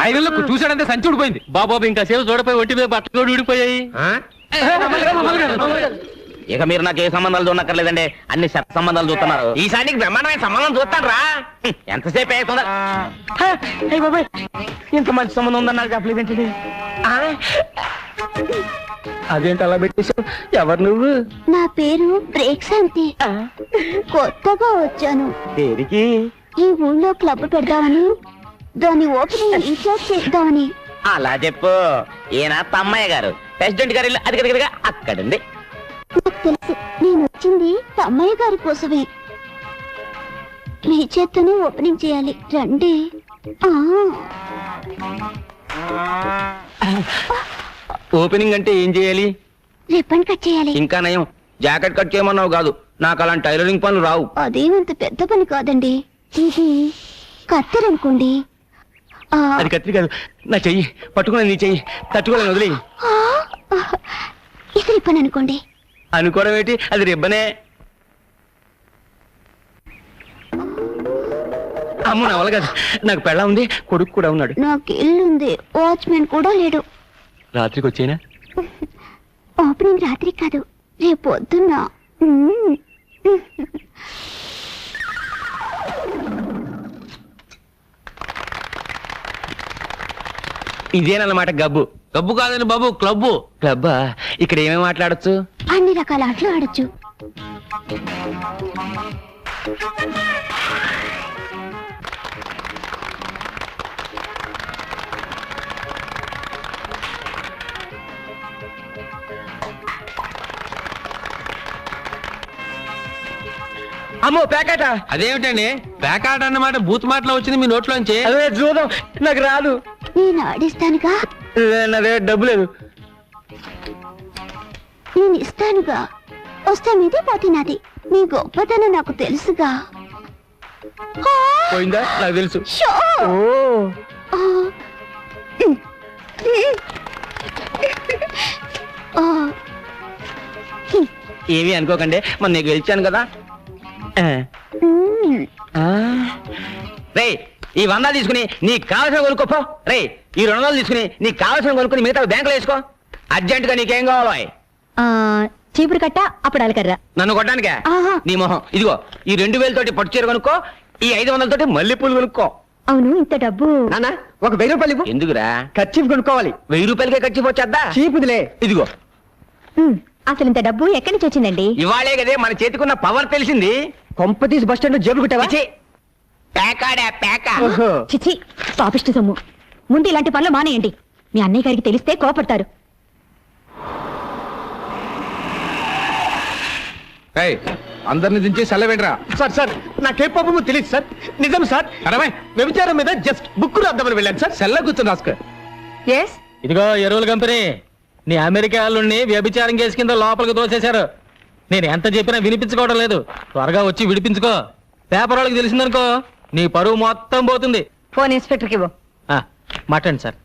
ఐదులకు చూశాడంటే సంచి ఊడిపోయింది. బాబాబు ఇంకా సేపు చూడపోయి ఒట్టి మీద బట్టలు కూడా ఊడిపోయాయి. ఇక మీరు నాకు ఏ సంబంధాలు చూడక్కర్లేదండి, అన్ని శత సంబంధాలు చూస్తున్నారు. ఈసారికి బ్రహ్మాండమైన సంబంధం చూస్తాను రా. ఎంతసేపు అవుతుందా? ఇంత మంచి సంబంధం ఉందని నాకు చెప్పలేదేంటి? అదేంటి అలా పెట్టేశావు? ఎవరు నువ్వు? నా పేరు బ్రేక్ శాంతి. కొత్తగా వచ్చాను. దేనికి? ఈ ఊళ్ళో క్లబ్ పెడదామని, దాని ఓపెనింగ్ ఇన్ఛార్జ్ చేద్దామని. అలా చెప్పు. ఈయన తమ్మయ్య గారు, ప్రెసిడెంట్ గారు ఇల్లు అది కదిగా అక్కడుంది. నాకు తెలుసు, నేను వచ్చింది అమ్మాయి గారి కోసమే. మీ చేత్తోనే ఓపెనింగ్ చేయాలి, రండి. ఓపెనింగ్ అంటే ఏం చేయాలి? రిబ్బన్ కట్ చేయాలి. ఇంకా నయం, జాకెట్ కట్ చేయమన్నావు కాదు. నాకు అలాంటి టైలరింగ్ పనులు రావు. అదేమంత పెద్ద పని కాదండి. ఇది కత్తెర అనుకోండి. అది కత్తిరి కాదు, నా చెయ్యి పట్టుకుని నీ చెయ్యి తట్టుకోలేను, వదిలే. ఇది రిబ్బన్ అనుకోండి. అనుకోవడం ఏంటి, అది రిబ్బనే. అమ్మ నా వల్ల కాదు, నాకు పెళ్ళ ఉంది, కొడుకు కూడా ఉన్నాడు. నాకు ఇల్లు ఉంది, వాచ్మెన్ కూడా లేడు. రాత్రికి వచ్చేనా? ఓపెనింగ్ రాత్రి కాదు, రేపు పొద్దున్న. ఇదేనన్నమాట గబ్బు. గబ్బు కాదని బాబు, క్లబ్బు. క్లబ్బా? ఇక్కడ ఏమేమి మాట్లాడచ్చు? అన్ని రకాల ఆటలు ఆడొచ్చు. అమ్మో పేకాట. అదేమిటండి పేకాట అన్నమాట బూత్ మాటలో వచ్చింది మీ నోట్లోంచి. అదే చూద్దాం, నాకు రాదు. నేను ఆడిస్తానుగా. నా దగ్గర డబ్బు లేదు. నేను ఇస్తానుగా. వస్తే మీది పోతే నాది. నీ గొప్పతనం నాకు తెలుసుగా. పోయిందా? నాకు తెలుసు. షో! ఓ ఏమీ అనుకోకండి, మరి నీకు గెలిచాను కదా. రే, ఈ 100 తీసుకుని నీకు కావాల్సిన కొనుక్కోపో. రే, ఈ 200 తీసుకుని నీకు కావాల్సిన కొనుక్కుని మిగతా బ్యాంకులో వేసుకో. అర్జెంట్ గా నీకేం కావాలో. చీపురు కట్ట, అప్పుడు కర్ర. నన్ను కొట్టడానికే? ఆహా. నీ మొహం ఇదిగో. ఈ 2000 తోటి పట్టు చీర కొనుక్కో, ఈ 500 తోటి మల్లెపూలు కొనుక్కో. అవును, ఇంత డబ్బు. నాన్న ఒక 1000 రూపాయలు ఇవ్వు. ఎందుకురా? ఖర్చు కొనుక్కోవాలి. 1000 రూపాయలకే ఖర్చు వచ్చేద్దా? చీపుదిలే. ఇదిగో. అసలు ఇంత డబ్బు ఎక్కడి నుంచి వచ్చిందండి? ఇవాళే కదే మన చేతికున్న పవర్ తెలిసింది. కొంప తీసి బస్ స్టాండ్ జేబులు కుట్టావా? ఛీ, పేకాడా పేక. ఓహో. చిచి, పాపిష్టి సొమ్ము. ముందు ఇలాంటి పనులు మానేయండి. మీ అన్నయ్య గారికి తెలిస్తే కోపడతారు. అందరిని దించి సెలవేంట్రా. సార్ సార్ నాకే పాపము తెలియదు సార్. నిజం సార్. అరవై వ్యభిచారం మీద జస్ట్ బుక్ రాద్దామని వెళ్ళాను సార్. సెల్ల కూర్చొని రాసుకో. ఎస్, ఇదిగో ఎరువుల కంపెనీ, నీ అమెరికా వాళ్ళని వ్యభిచారం కేసు కింద లోపలికి తోసేశారు. నేను ఎంత చెప్పినా వినిపించుకోవడం లేదు. త్వరగా వచ్చి విడిపించుకో. పేపర్ వాళ్ళకి తెలిసిందనుకో నీ పరువు మొత్తం పోతుంది. ఫోన్ ఇన్స్పెక్టర్కి ఇవ్వు. మాట్లాడండి సార్.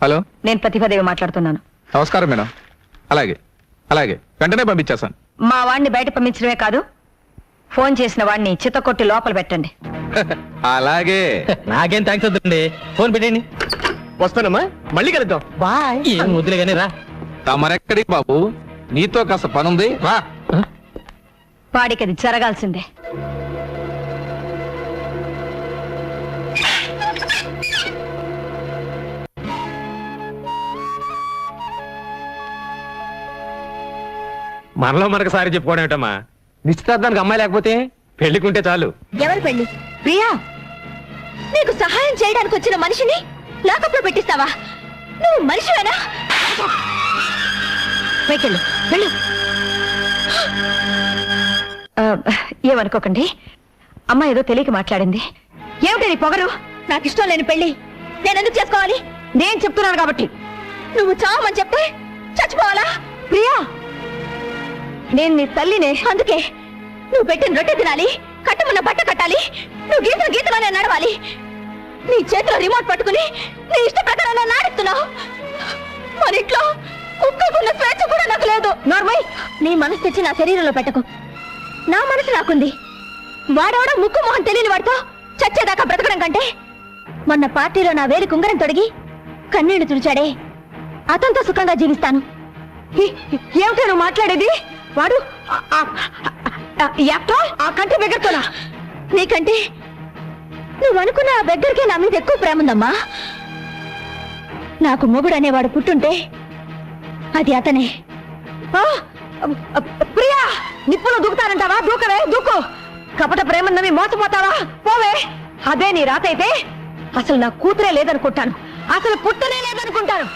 హలో, నేను ప్రతిభాదేవి మాట్లాడుతున్నాను. నమస్కారం మేడం. అలాగే అలాగే వెంటనే పంపించేస్తాను. మా వాడిని బయట పంపించడమే కాదు, ఫోన్ చేసిన వాడిని చిత్తకొట్టి లోపల పెట్టండి. అలాగే. నాకేం థ్యాంక్స్ వద్దండి, ఫోన్ పెట్టండి. వస్తానమ్మా, మళ్ళీ కలుద్దాం. బాయ్. ఏం వదిలే కానీ రా. తమరెక్కడికి బాబు, నీతో కాస్త పనుంది రా. వాడికి అది జరగాల్సిందే. మనలో మనకు సారి చెప్పుకోవడం ఏమిటమ్మా? నిశ్చితార్థానికి అమ్మాయి లేకపోతే పెళ్లికుంటే చాలు. ఎవరి పెళ్లి? ప్రియా, నీకు సహాయం చేయడానికి వచ్చిన మనిషిని లాకప్లో పెట్టిస్తావా? నువ్వు మనిషివేనా? వెళ్ళు వెళ్ళు. ఏమనుకోకండి, అమ్మ ఏదో తెలియక మాట్లాడింది. ఏమిటి నీ పొగరు? నాకు ఇష్టం లేని పెళ్లి నేను ఎందుకు చేసుకోవాలి? నేను చెప్తున్నాను కాబట్టి. నువ్వు చావమని చెప్తే చచ్చిపోవాలా? ప్రియా, నేను నీ తల్లినే, అందుకే నువ్వు పెట్టిన రొట్టె తినాలి, కట్టమన్న బట్ట కట్టాలి, నువ్వు గీతలు గీతలోనే నడవాలి. నీ చేతిలో రిమోట్ పట్టుకుని నీ ఇష్ట ప్రకారం నాడుతున్నావు. మన ఇంట్లో కుక్కకున్న స్వేచ్ఛ కూడా నాకు లేదు. నార్మల్, నీ మనసు తెచ్చి నా శరీరంలో పెట్టకు. నా మనసు నాకుంది. వాడవడ ముక్కు మొహం తెలియని వాడితో చచ్చేదాకా బ్రతకడం కంటే మొన్న పార్టీలో నా వేలి కుంగరం తొడిగి కన్నీళ్లు తుడిచాడే, అతనితో సుఖంగా జీవిస్తాను. ఏమిటో నువ్వు మాట్లాడేది? వాడు ఆ కంటి బెగ్గరతోనా? నీకంటే నువ్వు అనుకున్న ఆ బెగ్గరికే నా మీద ఎక్కువ ప్రేమ ఉందమ్మా. నాకు మొగుడు అనేవాడు పుట్టుంటే అది అతనే. ప్రియా, నిప్పులో దూకుతానంటావా? దూకవే, దూకు. కపట ప్రేమన్నవి మోసపోతావా? పోవే. అదే నీ రాత అయితే అసలు నా కూతురే లేదనుకుంటాను, అసలు పుట్టనే లేదనుకుంటాను.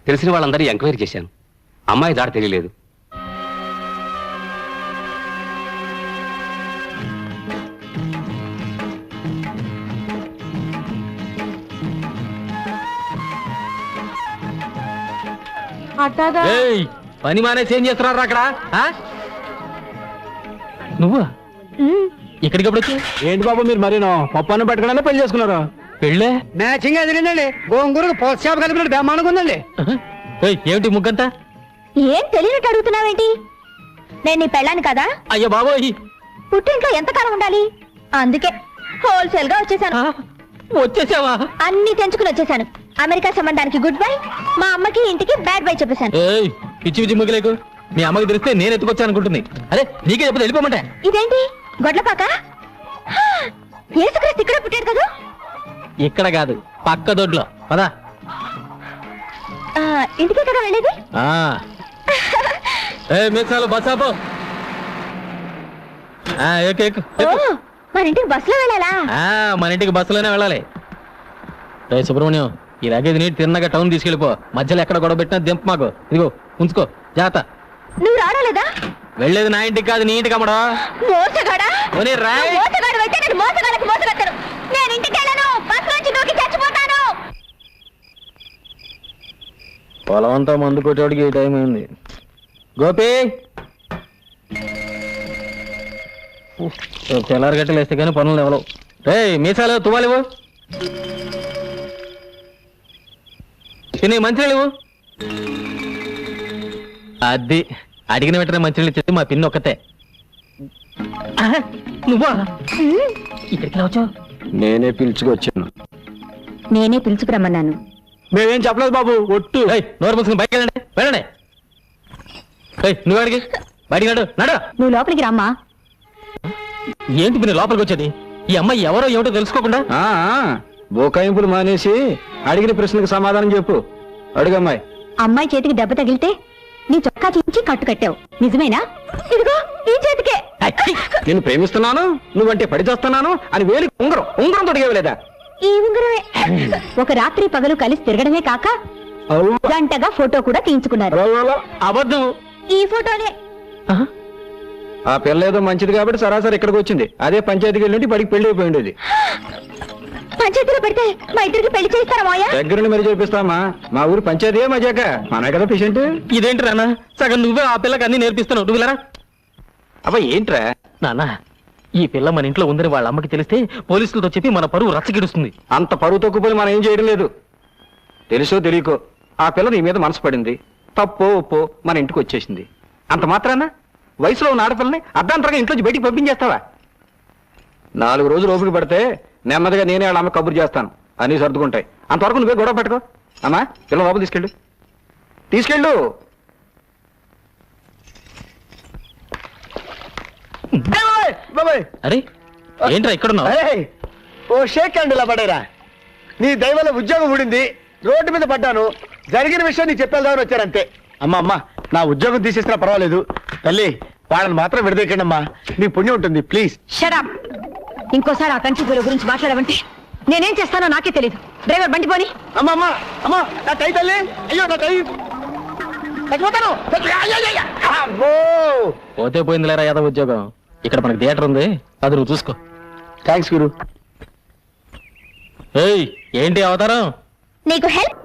తెలిసిన వాళ్ళందరూ ఎంక్వైరీ చేశాను. అమ్మాయి దారి తెలియలేదు. అట్టాగా ఏయ్, పని మానేసి ఏం చేస్తున్నారు అక్కడ ఆ? నువ్వా ఇక్కడికి ఎప్పుడు వచ్చి ఏంటి బాబు మీరు మరీనో పప్పు అన్నం పెట్టకుండా పెళ్లి చేసుకున్నారు? పెళ్ళే మ్యాచింగ్ అదిరిందండి. గోంగూరకు పోస్ట్ షాప్ కలిపినట్టు బ్రహ్మాండంగా ఉందండి. ఏయ్, ఏమిటి ముగ్గంతా? ఏం తెలియనట్టు అడుగుతున్నావేంటి? నేను నీ పెళ్ళాను కదా, అయ్యో బాబోయ్, పుట్టింట్లో ఎంతకాలం ఉండాలి, అందుకే హోల్సేల్ గా వచ్చేసాను. ఆ, వచ్చేసావా? అన్ని తెంచుకుని వచ్చేసాను. అమెరికా సంబంధానికి గుడ్ బై, మా అమ్మకి ఇంటికి బ్యాడ్ బై చెప్పేశాను. ఏయ్, పిచ్చి పిచ్చి ముగ్గులేకు. మీ అమ్మకి తెలిస్తే నేను ఎత్తుకొచ్చాను అనుకుంటుంది. అరే నీకే చెప్పదు, వెళ్ళిపోమంటే. ఇదేంటి గొడ్లపాక? యేసుక్రీస్తు ఇక్కడ పుట్టాడు కదా. ఇక్కడ కాదు, పక్క దొడ్లో. పదా. ఇంటికి కదా వెళ్ళేది. మీసాలు బస్ ఆపు. ఎక్కు, ఎక్కు, ఓ, ఎక్కు. మన ఇంటికి బస్సులో వెళ్ళాలా? మన ఇంటికి బస్సులోనే వెళ్ళాలి. రే సుబ్రహ్మణ్యం, ఈ లగేజ్ నీటి తిన్నగా టౌన్ తీసుకెళ్ళిపో. మధ్యలో ఎక్కడ గొడవ పెట్టినా దింప మాకు. ఇదిగో ఉంచుకో, జాగ్రత్త. నువ్వు రావలేదా? వెళ్ళేది నా ఇంటికి కాదు, నీ ఇంటికి అమ్మడా. మోసగాడా? పోనీ రాయ్. మోసగాడు అయితే నేను మోసగాళ్ళకి మోసగడతాను. నేను ఇంటికి వెళ్ళను, బస్సు నుంచి దూకి చచ్చిపోతాను. పొలం అంతా మందు కొట్టేవాడికి ఈ టైం అయింది. గోపి, తెల్లారి గట్టలు వేస్తే కానీ పనులు ఎవరు. రే మీసాలు తువ్వాలివు, తిని మంచినీళ్ళు ఇవ్వు. అది అడిగిన వెంటనే మంచినీళ్ళు ఇచ్చేది మా పిన్ని ఒక్కతే. నువ్వా ఇక్కడికి వచ్చావు? నేనే పిలుచుకొచ్చాను. నేనే పిలుచుకురమ్మన్నాను. మేమేం చెప్పలేదు బాబు, ఒట్టు. నోరు మూసుకుని బయటకు వెళ్ళండి, వెళ్ళండి. నువ్వు అడిగి బయటికి నడు, నడు. నువ్వు లోపలికి రమ్మా. ఏంటి మీరు లోపలికి వచ్చేది? ఈ అమ్మాయి ఎవరో ఏమిటో తెలుసుకోకుండా. బోకాయింపులు మానేసి అడిగిన ప్రశ్నకు సమాధానం చెప్పు. అడుగమ్మాయి. అమ్మాయి చేతికి దెబ్బ తగిలితే నీ చొక్కా చించి కట్టు కట్టావు, నిజమేనా? ఇదిగో ఈ చేతికే. నేను ప్రేమిస్తున్నాను, నువ్వంటే పడి చేస్తున్నాను అని వేలికి ఉంగరం తొడిగేవలేదా? ఈ ఉంగరమే. ఒక రాత్రి పగలు కలిసి తిరగడమే కాక గంటగా ఫోటో కూడా తీయించుకున్నారు. అబద్ధం. ఈ ఫోటోనే. ఆ పిల్ల ఏదో మంచిది కాబట్టి సరాసరి ఇక్కడికి వచ్చింది. అదే పంచాయతీకి వెళ్ళి పడికి పెళ్లి అయిపోయి ఉండేది. పంచాయతీలో పెడితే మా ఇద్దరికి పెళ్లి చేస్తారా మాయా? దగ్గరుండి మరి చేపిస్తామా? మా ఊరు పంచాయతీ మజాక మన కదా పేషెంట్. ఇదేంటి రానా, సగం నువ్వే ఆ పిల్లకి అన్ని నేర్పిస్తాను. నువ్వు వెళ్ళరా. అబ్బా ఏంట్రా నాన్న, ఈ పిల్ల మన ఇంట్లో ఉందని వాళ్ళ అమ్మకి తెలిస్తే పోలీసులతో చెప్పి మన పరువు రచ్చగిడుస్తుంది. అంత పరువు తక్కువ మనం ఏం చేయడం లేదు. తెలుసో తెలియకో ఆ పిల్ల నీ మీద మనసు పడింది. తప్పో ఒప్పో మన ఇంటికి వచ్చేసింది. అంత మాత్రాన వయసులో ఉన్న ఆడపిల్లని అర్ధాంతరంగా ఇంట్లోంచి బయటికి పంపించేస్తావా? 4 రోజులు ఓపిక పడితే నెమ్మదిగా నేనే వాళ్ళ అమ్మ కబురు చేస్తాను, అన్నీ సర్దుకుంటాయి. అంతవరకు నువ్వే గొడవ పెట్టుకో. అమ్మా పిల్ల లోపల తీసుకెళ్ళు. అరే ఏంట్రా ఇక్కడున్నావు? ఓ షేక్ అండ్ ఇలా పడేరా. నీ దైవల ఉద్యోగం ఊడింది, రోడ్డు మీద పడ్డాను. జరిగిన విషయం నీకు చెప్పేద్దామని వచ్చారంతే. అమ్మా నా ఉద్యోగం తీసేసినా పర్వాలేదు, తల్లి వాళ్ళని మాత్రం విడదీయకండి అమ్మా, నీ పుణ్యం ఉంటుంది ప్లీజ్. షడప్. ఇంకోసారి ఆ కంచి పూల గురించి మాట్లాడమంటే నేనేం చేస్తానో నాకే తెలీదు. డ్రైవర్ బండి పోని. అమ్మా నా టై తల్లి, అయ్యో నా టై చచ్చిపోతాను. పోతే పోయింది లేరా యాదవ్ ఉద్యోగం. ఇక్కడ మనకి థియేటర్ ఉంది, అది నువ్వు చూసుకో. థ్యాంక్స్ గురు. ఏయ్ ఏంటి అవతారం? నీకు హెల్ప్.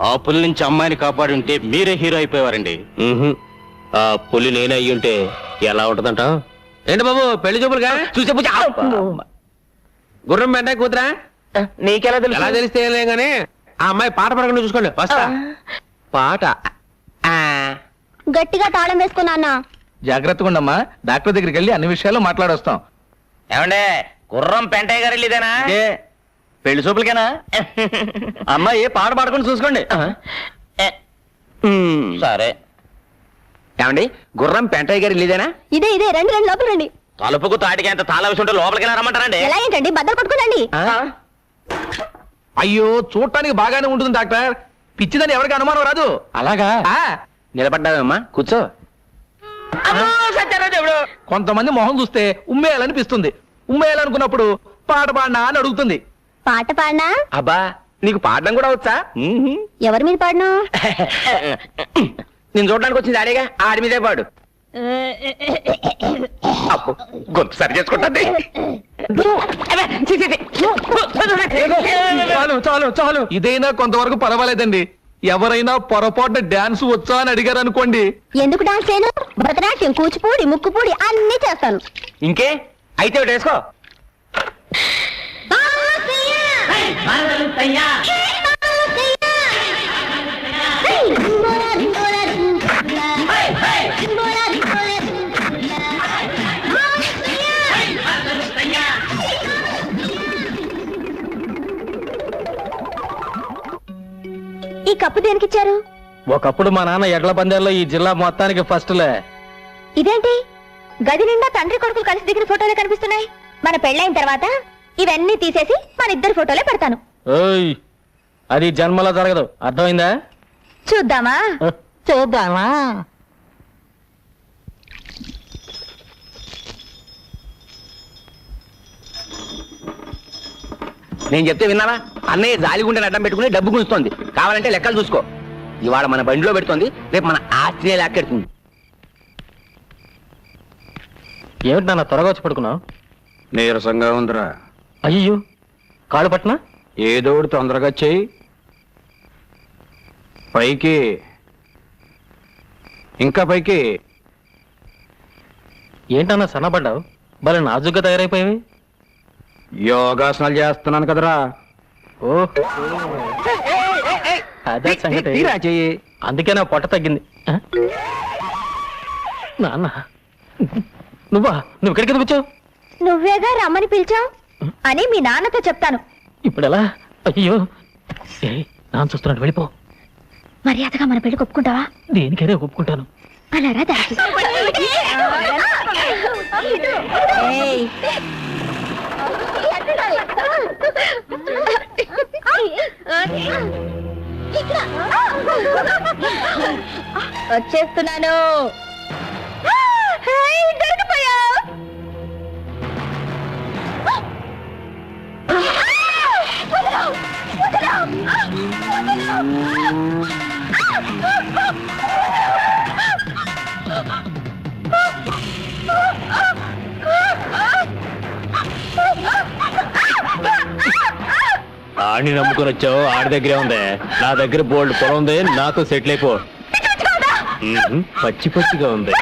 ఆ పులి నుంచి అమ్మాయిని కాపాడి ఉంటే మీరే హీరో అయిపోయేవారండి. ఆ పులి నేనే అయ్యుంటే ఎలా ఉంటదంట? ఏంటి బాబు పెళ్లి చూపులుగా చూసే గుర్రం వెంట కూతురా? నీకెలా తెలుసు? ఎలా తెలిస్తే ఏం గానీ ఆ అమ్మాయి పాట పడకుండా చూసుకోండి. వస్తా. పాట గట్టిగా తాళం వేసుకున్నా. జాగ్రత్తగా ఉండమ్మా, డాక్టర్ దగ్గరికి వెళ్ళి అన్ని విషయాలు మాట్లాడొస్తాం. ఏమండే గుర్రం పెంటయ్య గారు ఇదేనా? పెళ్లి చూపులకేనా? అమ్మాయి పాట పాడుకొని చూసుకోండి. సరే. ఏమండి గుర్రం పెంటయ్య గారు ఇల్లేదేనా? ఇదే రండి లోపల రండి. తలుపుకు తాటికి ఎంత తాళ విషయం ఉంటే లోపలికి వెళ్ళి రమ్మంటారండి. ఎలా ఏంటండి బద్దలు కొట్టుకోనండి. అయ్యో చూడటానికి బాగానే ఉంటుంది డాక్టర్, పిచ్చిదని ఎవరికి అనుమానం రాదు. అలాగా? నిలబడ్డావమ్మా, కూర్చో. కొంతమంది మొహం చూస్తే ఉమ్మేయాలనిపిస్తుంది. ఉమ్మేయాలనుకున్నప్పుడు పాట పాడినా అని అడుగుతుంది. పాట పాడినా? అబ్బా నీకు పాడడం కూడా వచ్చా? ఎవరి మీద పాడను? నేను చూడడానికి వచ్చింది ఆడేగా, ఆడి మీదే పాడు. గొంతు సరి చేసుకుంటుంది. చాలు చాలు చాలు, ఇదైనా కొంతవరకు పర్వాలేదండి. ఎవరైనా పొరపాటున డాన్స్ వచ్చా అని అడిగారు అనుకోండి, ఎందుకు డాన్స్ చేయను? భరతనాట్యం, కూచిపూడి, ముక్కుపూడి అన్ని చేస్తాను. ఇంకే అయితే ఒకటి వేసుకో. ఈ కప్పు దేనికిచ్చారు? ఒకప్పుడు మా నాన్న ఎడ్ల పందాల్లో ఈ జిల్లా మొత్తానికి ఫస్ట్లే. ఇదేంటి గది నిండా తండ్రి కొడుకులు కలిసి దిగిన ఫోటోలే కనిపిస్తున్నాయి. మన పెళ్ళైన తర్వాత ఇవన్నీ తీసేసి మన ఇద్దరు ఫోటోలే పెడతాను. ఓయ్, అది జన్మలో జరగదు, అర్థమైందా? చూద్దామా? చూద్దామా? నేను చెప్తే విన్నావా? అన్నయ్య జాలిగుండెని అడ్డం పెట్టుకుని డబ్బు గుంజుతోంది. కావాలంటే లెక్కలు చూసుకో. ఇవాళ మన బండిలో పెడుతోంది, రేపు మన ఆస్తినే లాక్కెడుతుంది. ఏమిటి నాన్న త్వరగా వచ్చి పడుకున్నావు? నీరసంగా ఉందిరా. అయ్యో, కాళ్ళు పట్టినా? ఏదో ఒకటి తొందరగా చెయ్యి. పైకి, ఇంకా పైకి. ఏంటన్నా సన్నపడ్డావు? భలే నాజుగ్గా తయారైపోయావి. యోగాసనాలు చేస్తున్నాను కదరా. ఓ, అదే సంగతి. తీరా చెయ్యి. అందుకే నా పొట్ట తగ్గింది. నాన్న, నువ్వు ఇక్కడికి ఎందుకు వచ్చావు? నువ్వేగా రమ్మని పిలిచావు అని మీ నాన్నతో చెప్తాను. ఇప్పుడు ఎలా? అయ్యో, నాన్న చూస్తున్నాడు, వెళ్ళిపో. మర్యాదగా మన పెళ్లి ఒప్పుకుంటావా? దేనికైనా ఒప్పుకుంటాను. అలా రా దారికి. ఏయ్. వచ్చేస్తున్నాను. దొరికిపోయా. ఆడిని నమ్ముకొని వచ్చావు, ఆడి దగ్గరే ఉంది. నా దగ్గర బోల్డ్ పొలం ఉంది, నాతో సెటిల్ అయిపో. పచ్చి పచ్చిగా ఉంది.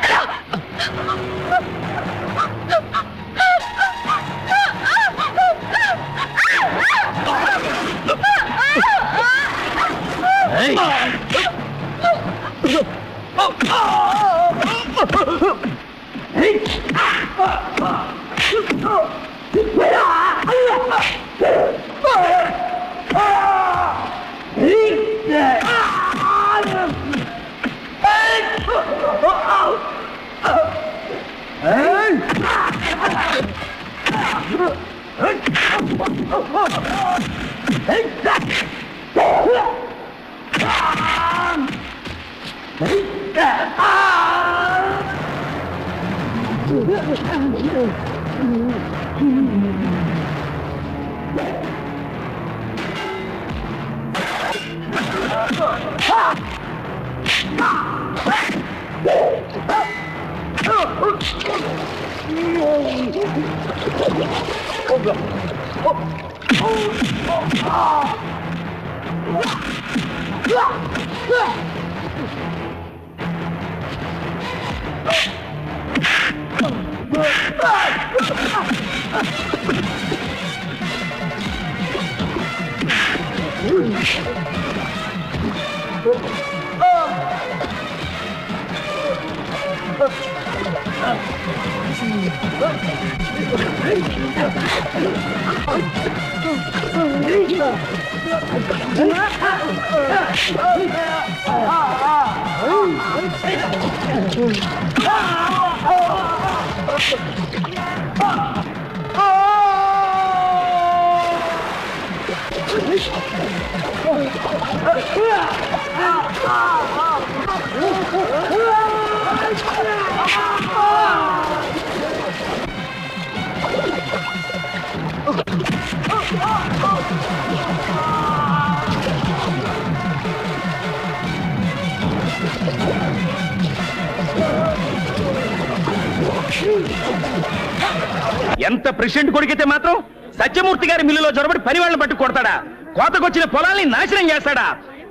ఎంత ప్రెసిడెంట్ కొడుకైతే మాత్రం సత్యమూర్తి గారి మిల్లులో జొరబడి పని వాళ్ళని పట్టు కొడతాడా? కోతకొచ్చిన పొలాల్ని నాశనం చేస్తాడా?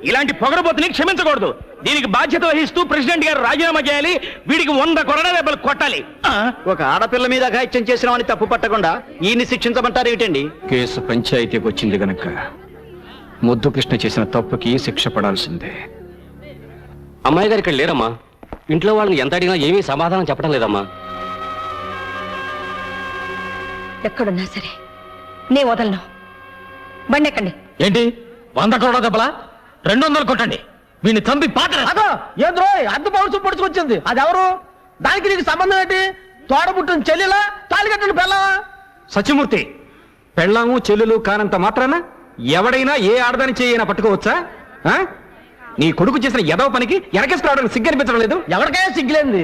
ఇలాంటి పొగరబోతుని క్షమించకూడదు. దీనికి బాధ్యత వహిస్తూ ప్రెసిడెంట్ గారు రాజీనామా చేయాలి. వీడికి 100 కొరడా దెబ్బలు కొట్టాలి. ఒక ఆడపిల్ల మీద అఘాయిత్యం చేసినామని తప్పు పట్టకుండా ఈయన్ని శిక్షించమంటారు ఏమిటండి? కేసు పంచాయతీకి వచ్చింది గనక ముద్దు కృష్ణ చేసిన తప్పుకి శిక్ష పడాల్సిందే. అమ్మాయి గారు ఇక్కడ లేరమ్మా. ఇంట్లో వాళ్ళని ఎంత అడిగినా ఏమీ సమాధానం చెప్పడం లేదమ్మా. ఎక్కడున్నా సరే నే వదలను. బండి ఎక్కండి. ఏంటి 100 కొరడా దెబ్బలా? 200 కొట్టండి. వీడిని చంపి పాత్ర. అదో ఏంద్రో అద్దు పౌరుషం పొడుచుకొచ్చింది. అది ఎవరు? దానికి నీకు సంబంధం ఏంటి? తోడబుట్టిన చెల్లెలా, తాళి కట్టిన పెళ్ళావా? సత్యమూర్తి, పెళ్ళాము చెల్లెలు కానంత మాత్రాన ఎవడైనా ఏ ఆడదాని చేయైనా పట్టుకోవచ్చా? ఆ? నీ కొడుకు చేసిన ఎదవ పనికి వెనకేసుకురావడానికి సిగ్గనిపించడం లేదు? ఎవరికైనా సిగ్గులేంది.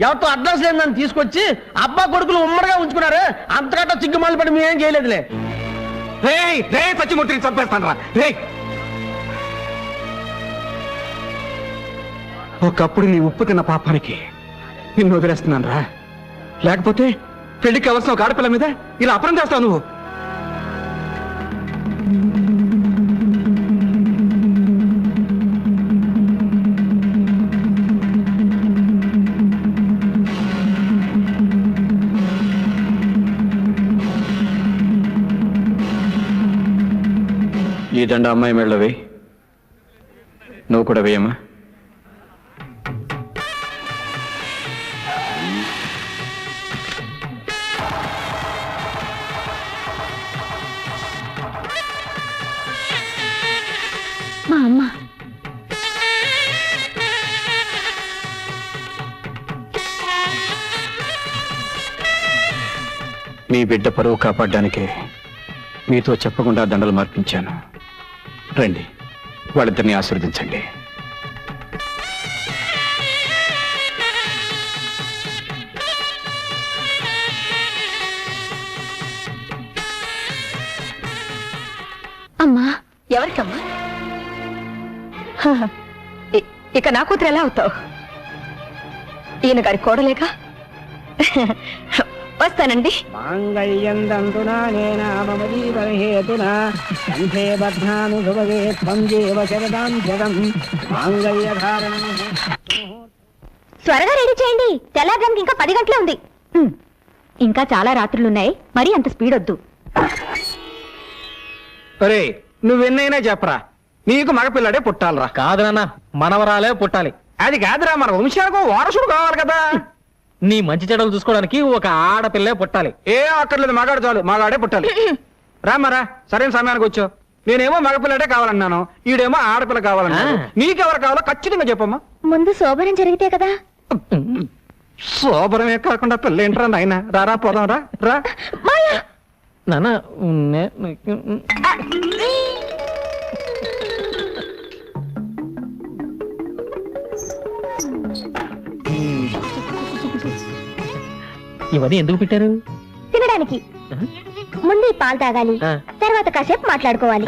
ఎవరితో అడ్రస్ లేదని తీసుకొచ్చి అబ్బా కొడుకులు ఉమ్మడిగా ఉంచుకున్నారు. అంతకంటే సిగ్గు మళ్ళీ పడి మేమేం చేయలేదులే. రే సత్యమూర్తిని చంపేస్తాను రా. రే, ఒకప్పుడు నీ ఉప్పు తిన్న పాపానికి నిన్ను వదిలేస్తున్నాను రా. లేకపోతే పెళ్లికి కావలసిన ఒక ఆడపిల్ల మీద ఇలా అపరం చేస్తావు నువ్వు. ఈ దండ అమ్మాయి మెళ్ళ వేయి. నువ్వు కూడా వేయమ్మా. మా అమ్మ మీ బిడ్డ పరువు కాపాడడానికే మీతో చెప్పకుండా దండలు మార్పించాను. రండి, వాళ్ళిద్దరిని ఆశీర్వదించండి. అమ్మా. ఎవరికమ్మా? ఇక నా కూతురు ఎలా అవుతావు? ఈయన గారి కోడలేక. వస్తానండి. త్వరగా రెడీ చేయండి. తెల్లారడానికి ఇంకా 10 గంటలే ఉంది. ఇంకా చాలా రాత్రులున్నాయి. మరి అంత స్పీడ్ వద్దు. ఒరే, నువ్వెన్నైనా చెప్పరా, నీకు మగపిల్లాడే పుట్టాలరా. కాదు నాన్న, మనవరాలే పుట్టాలి. అది కాదురా, మన వంశానికి వారసుడు కావాలి కదా. నీ మంచి చెడలు చూసుకోవడానికి ఒక ఆడపిల్లే పుట్టాలి. ఏ అక్కర్లేదు, మగాడు చాలు, మగాడే పుట్టాలి. రామరా, సరైన సమయానికి వచ్చావు. నేనేమో మగపిల్లడే కావాలన్నాను, ఈడేమో ఆడపిల్ల కావాలన్నాను. నీకెవరు కావాలో ఖచ్చితంగా చెప్పమ్మా. ముందు శోభనం జరిగితే కదా. శోభరమే కాకుండా పిల్ల ఏంట్రా నాయన. రారా పోదాం రా. రా నాన్న, ఇవన్నీ ఎందుకు పెట్టారు? తినడానికి. ముందు ఈ పాలు తాగాలి, తర్వాత కాసేపు మాట్లాడుకోవాలి.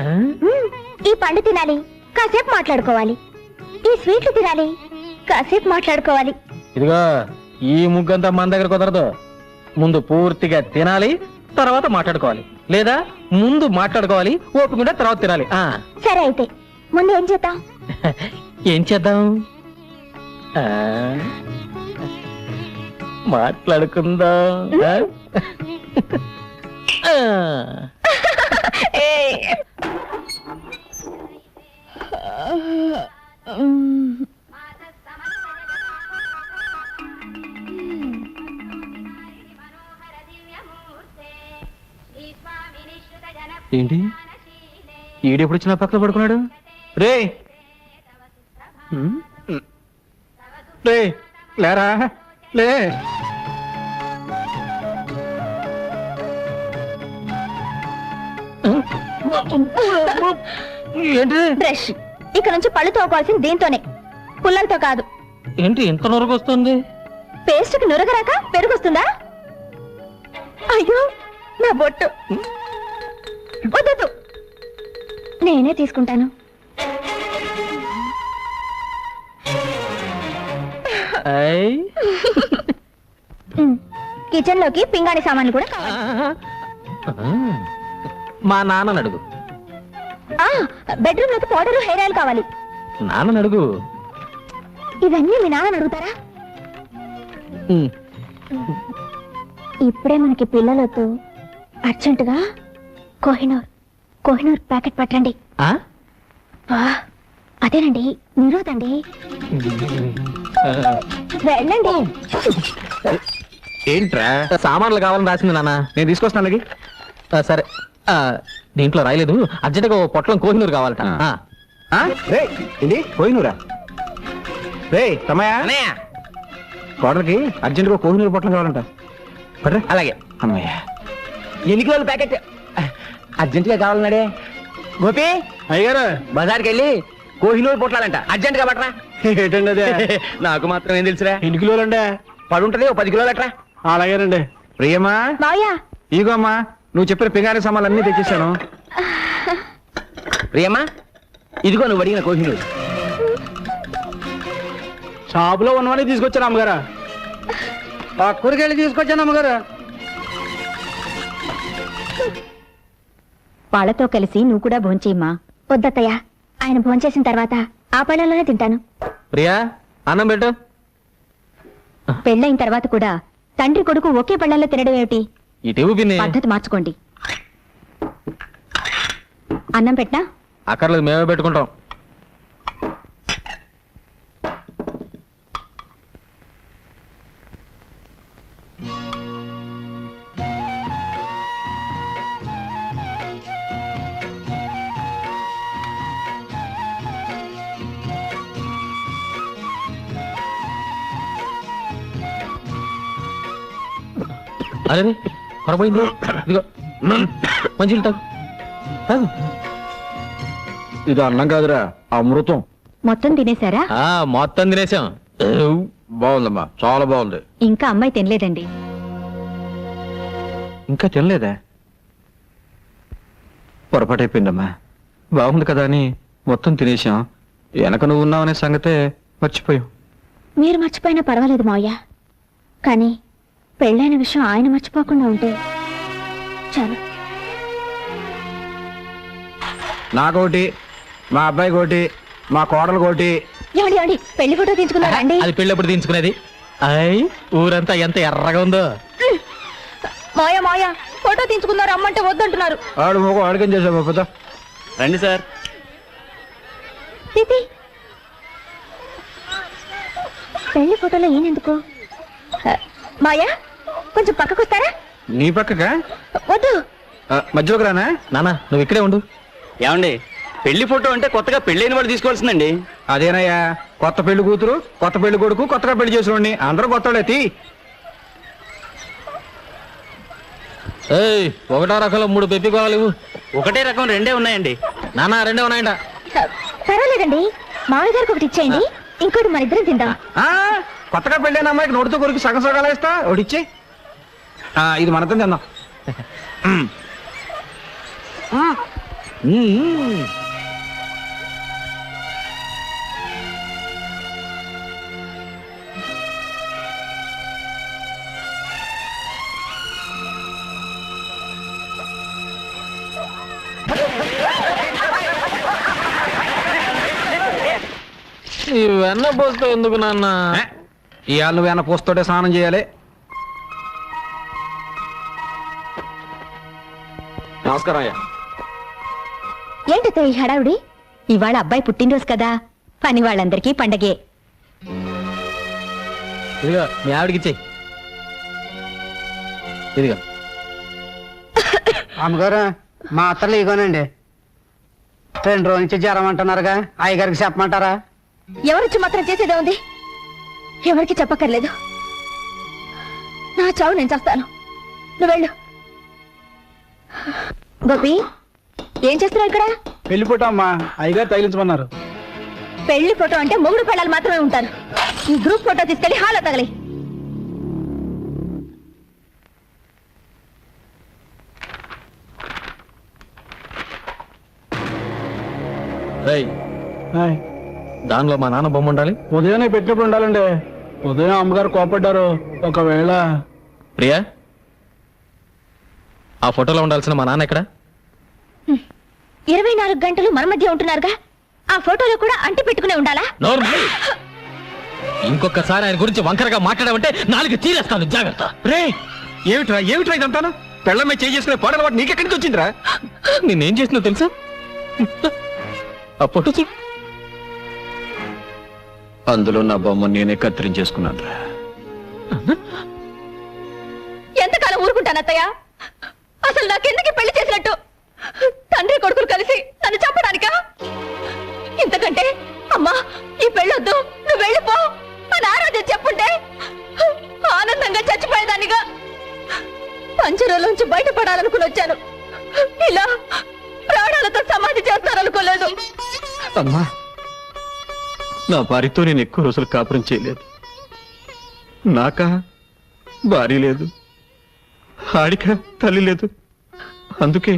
ఈ పండు తినాలి, కాసేపు మాట్లాడుకోవాలి. ఈ స్వీట్లు తినాలి, కాసేపు మాట్లాడుకోవాలి. ఇదిగో, ఈ ముగ్గంతా మన దగ్గర కుదరదు. ముందు పూర్తిగా తినాలి, తర్వాత మాట్లాడుకోవాలి. లేదా ముందు మాట్లాడుకోవాలి, ఓపిక తర్వాత తినాలి. సరే, అయితే ముందు ఏం చేద్దాం? ఏం చేద్దాం? మాట్లాడుకుందాం. ఏంటి ఈడెప్పుడు వచ్చిన పక్కన పడుకున్నాడు? రే రే, లేరా లే. ఏంటి? బ్రష్. ఇక నుంచి పళ్ళు తోకోవాల్సింది దీంతోనే, పుల్లలతో కాదు. ఏంటి ఇంత నొరగ వస్తుంది? పేస్ట్కి నురగరాక పెరుగుస్తుందా? అయ్యో, నా బొట్టు. వద్దు, నేనే తీసుకుంటాను. కిచెన్ లోకి పింగాణి సామాన్లు కూడా కావాలి. మా నాన్నని అడుగు. బెడ్రూమ్ లోకి పౌడర్ హెయిర్ ఆయిల్ కావాలి. నాన్నని అడుగు. ఇవన్నీ మీ నాన్న అడుగుతారా? ఇప్పుడే మనకి పిల్లలతో అర్జెంటుగా కోహినూర్ ప్యాకెట్ పట్టండి. అదేనండి నిరోధండి. వెళ్ళండి. ఏంట్రా సామాన్లు కావాలని రాసింది నాన్న. నేను తీసుకొస్తాను అలాగే. సరే దీంట్లో రాయలేదు. అర్జెంటుగా ఓ పొట్లం కోహినూరు కావాలట. రే ఏంటి కోహినూరా? రే తమ్మయ్య కోడలకి అర్జెంటుగా కోహినూరు పొట్లం కావాలంట. పట్రా. అలాగే. అమ్మయ్య ఎన్ని కిలోల ప్యాకెట్ అర్జెంట్ గా కావాలన్నాడే. గోపి అయ్యారు బజార్కి వెళ్ళి కోహినూరు పొట్లాలంట. అర్జెంట్ గా పట్టరా. ఏంటండి అదే? నాకు మాత్రం ఏం తెలుసురా. ఎన్ని కిలోలండి? పడుంటది ఓ 10 కిలోలు అట్రా. అలాగేనండి. ప్రియమా మావయ్య ఇగో అమ్మా నువ్వు చెప్పిన పింగాణి సామాన్లు అన్నీ తెచ్చేసాను. ప్రియమ్మా ఇదిగో నువ్వు అడిగిన కోహినూరు. షాపులో ఉన్నవన్నీ తీసుకొచ్చాను అమ్మగారు. కూరగాయలు తీసుకొచ్చాను అమ్మగారు. వాళ్ళతో కలిసి నువ్వు కూడా భోంచేయమ్మా. వద్దత్తయ్య, ఆయన భోంచేసిన తర్వాత ఆ పళ్ళలోనే తింటాను. ప్రియా అన్నం పెట్టు. పెళ్ళైన తర్వాత కూడా తండ్రి కొడుకు ఒకే పళ్ళల్లో తినడం ఏమిటి? ఇటు పిన్ని. పద్ధతి మార్చుకోండి. అన్నం పెట్టనా? అక్కర్లేదు, మేమే పెట్టుకుంటాం. అరే పొరపోయింది. ఇదిగో మంచిలు తాగు తాగు. ఇది అన్నం కాదురా అమృతం. మొత్తం తినేశారా? మొత్తం తినేసాం. బాగుందమ్మా, చాలా బాగుంది. ఇంకా అమ్మాయి తినలేదండి. ఇంకా తినలేదా? పొరపాటు అయిపోయిందమ్మా. బాగుంది కదా అని మొత్తం తినేసాం. వెనక నువ్వు ఉన్నావనే సంగతే మర్చిపోయాం. మీరు మర్చిపోయినా పర్వాలేదు మావయ్య, కానీ పెళ్ళైన విషయం ఆయన మర్చిపోకుండా ఉంటే చాలు. నాకోటి, మా అబ్బాయి కోటి, మా కోడలు కోటి. ఏమండి పెళ్లి ఫోటో తీసుకున్నారా అండి? అది పెళ్ళప్పుడు తీసుకునేది. అయ్ ఊరంతా ఎంత ఎర్రగా ఉందో. మాయ ఫోటో తీసుకున్నారు అమ్మంటే వద్దంటున్నారు. ఆడు మొగ అడగం చేసా బాబా. రండి సార్. పెళ్లి ఫోటోలో ఈయనెందుకు? మాయా కొంచెం పక్కకు వస్తారా? నీ పక్కగా? వద్దు, మధ్యలోకి రానా? నానా నువ్వు ఇక్కడే ఉండు. ఏమండి పెళ్లి ఫోటో అంటే కొత్తగా పెళ్ళైన వాళ్ళు తీసుకోవాల్సిందండి. అదేనయ్యా, కొత్త పెళ్లి కూతురు, కొత్త పెళ్లి కొడుకు, కొత్తగా పెళ్లి చేసిన అందరూ కొత్తడే తీ. ఏయ్ ఒకటో రకంలో 3 పెప్పి కోవాలి. ఒకటే రకం రెండే ఉన్నాయండి. నానా రెండే ఉన్నాయంట. పర్వాలేదండి, మామయ్య గారికి ఒకటి ఇచ్చేయండి, ఇంకోటి మన ఇద్దరం తిందాం. కొత్తగా పెళ్ళైన అమ్మాయికి నోటితో కొరికి సగం సగాలు ఇస్తా. ఒకటిచ్చే. ఇది మనతో తిందాం. ఈ వెన్న పోస్తే ఎందుకు నాన్న? ఇవాళ నువ్వు ఏమన్నా పోస్తోటే స్నానం చేయాలి. నమస్కారం అయ్యా. ఏంటో ఈ హడావుడి? ఇవాళ అబ్బాయి పుట్టినరోజు కదా, పని వాళ్ళందరికీ పండగే. ఇదిగో మీ ఆవిడకి ఇచ్చేయి. ఇదిగో అమ్మగారు, మా అత్తలు ఇగోనండి. 2 రోజుల నుంచి జ్వరం అంటున్నారుగా, అయ్యగారికి చెప్పమంటారా? ఎవరిచ్చి మాత్రం చేసేదే ఉంది, ఎవరికి చెప్పక్కర్లేదు. నా చావు నేను చేస్తాను, నువ్వు వెళ్ళు. గోపి ఏం చేస్తున్నావు ఇక్కడ? పెళ్లి ఫోటో అమ్మా, అయ్యగారు తగిలించమన్నారు. పెళ్లి ఫోటో అంటే మొగుడు పెళ్ళాలు మాత్రమే ఉంటారు. ఈ గ్రూప్ ఫోటో తీసుకెళ్లి హాల్లో తగలి. దానిలో మా నాన్న బొమ్మ ఉండాలి. ఉదయాన్నే పెట్టినప్పుడు ఉండాలండి. ఉదయం అమ్మగారు కోపడ్డారు. ఒకవేళ ప్రియా, ఆ ఫోటోలో ఉండాల్సిన మా నాన్న ఎక్కడ? 24 గంటలు మన మధ్య ఉంటున్నారుగా, ఆ ఫోటోలో కూడా అంటి పెట్టుకునే ఉండాలా? నోరు మూయి. ఇంకొకసారి ఆయన గురించి వంకరగా మాట్లాడావంటే నాలుగు తీరేస్తాను, జాగ్రత్త. రే ఏమిట్రా ఇదంతాను? పెళ్ళమే చేసుకునే పోడల వాటి నీకెక్కడి నుంచి వచ్చిందిరా? నేనేం చేసినా తెలుసా? ఆ ఫోటో చూడు. అందులో నా బొమ్మ నేనే కత్తిరించేసుకున్నాను రా. ఎంతకాలం ఊరుకుంటాను అత్తయ్య? అసలు నాకెందుకు పెళ్లి చేసినట్టు? తండ్రి కొడుకులు కలిసి నన్ను చంపడానికా? ఇంతకంటే అమ్మా ఈ పెళ్ళొద్దు, నువ్వు వెళ్ళిపో అని ఆరాధ్య చెప్పుంటే ఆనందంగా చచ్చిపోయేదానిగా. పంజరంలోంచి బయటపడాలనుకుని వచ్చాను, ఇలా ప్రాణాలతో సమాధి చేస్తారనుకోలేదు. అమ్మా, నా భార్యతో నేను ఎక్కువ రోజులు కాపురం చేయలేదు. నాకా భార్య లేదు, ఆడిక తల్లి లేదు. అందుకే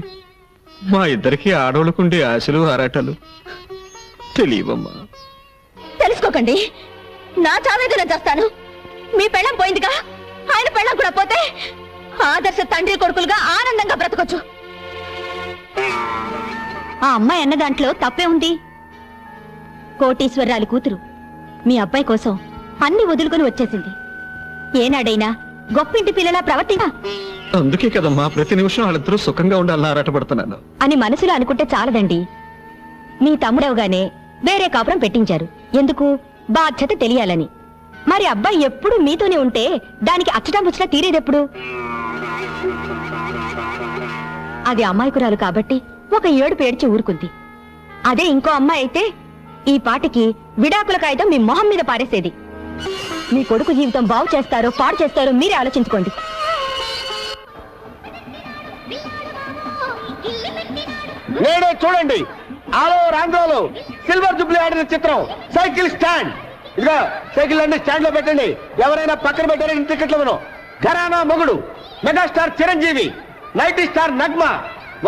మా ఇద్దరికి ఆడవాళ్ళకుండే ఆశలు ఆరాటాలు తెలియవమ్మా. తెలుసుకోకండి, నా చావేదన చేస్తాను. మీ పెళ్ళం పోయిందిగా, ఆయన పెళ్ళం కూడా పోతే ఆదర్శ తండ్రి కొడుకులుగా ఆనందంగా బ్రతకొచ్చు. ఆ అమ్మాయి అన్న దాంట్లో తప్పే ఉంది. కోటీశ్వరరాలి కూతురు మీ అబ్బాయి కోసం అన్ని వదులుకొని వచ్చేసింది. ఏనాడైనా గొప్పింటి పిల్లలా ప్రవర్తించా అందుకే కదమ్మా ప్రతి నిమిషం వాళ్ళిద్దరూ సుఖంగా ఉండాలని ఆరాటపడుతున్నాను అని మనసులో అనుకుంటే చాలదండి. మీ తమ్ముడవగానే వేరే కాపురం పెట్టించారు. ఎందుకు? బాధ్యత తెలియాలని. మరి అబ్బాయి ఎప్పుడు మీతోనే ఉంటే దానికి అచ్చటా ముచ్చటా తీరేదెప్పుడు? అది అమ్మాయికురాలు కాబట్టి ఒక ఏడుపు ఏడ్చి ఊరుకుంది. అదే ఇంకో అమ్మాయి అయితే ఈ పాటికి విడాకుల కాగితం మీ మొహం మీద పారేసేది. మీ కొడుకు జీవితం బాగు చేస్తారో పాడు చేస్తారో మీరే ఆలోచించుకోండి. నేడే చూడండి, ఆలో ఆంధ్రాలో సిల్వర్ జూబ్లీ ఆడిన చిత్రం సైకిల్ స్టాండ్. ఇదిగా సైకిల్ అన్ని స్టాండ్ లో పెట్టండి. ఎవరైనా పక్కన పెట్టారని టికెట్లు ఇవ్వను. Gharana Mogudu megastar Chiranjeevi, nighty star Nagma,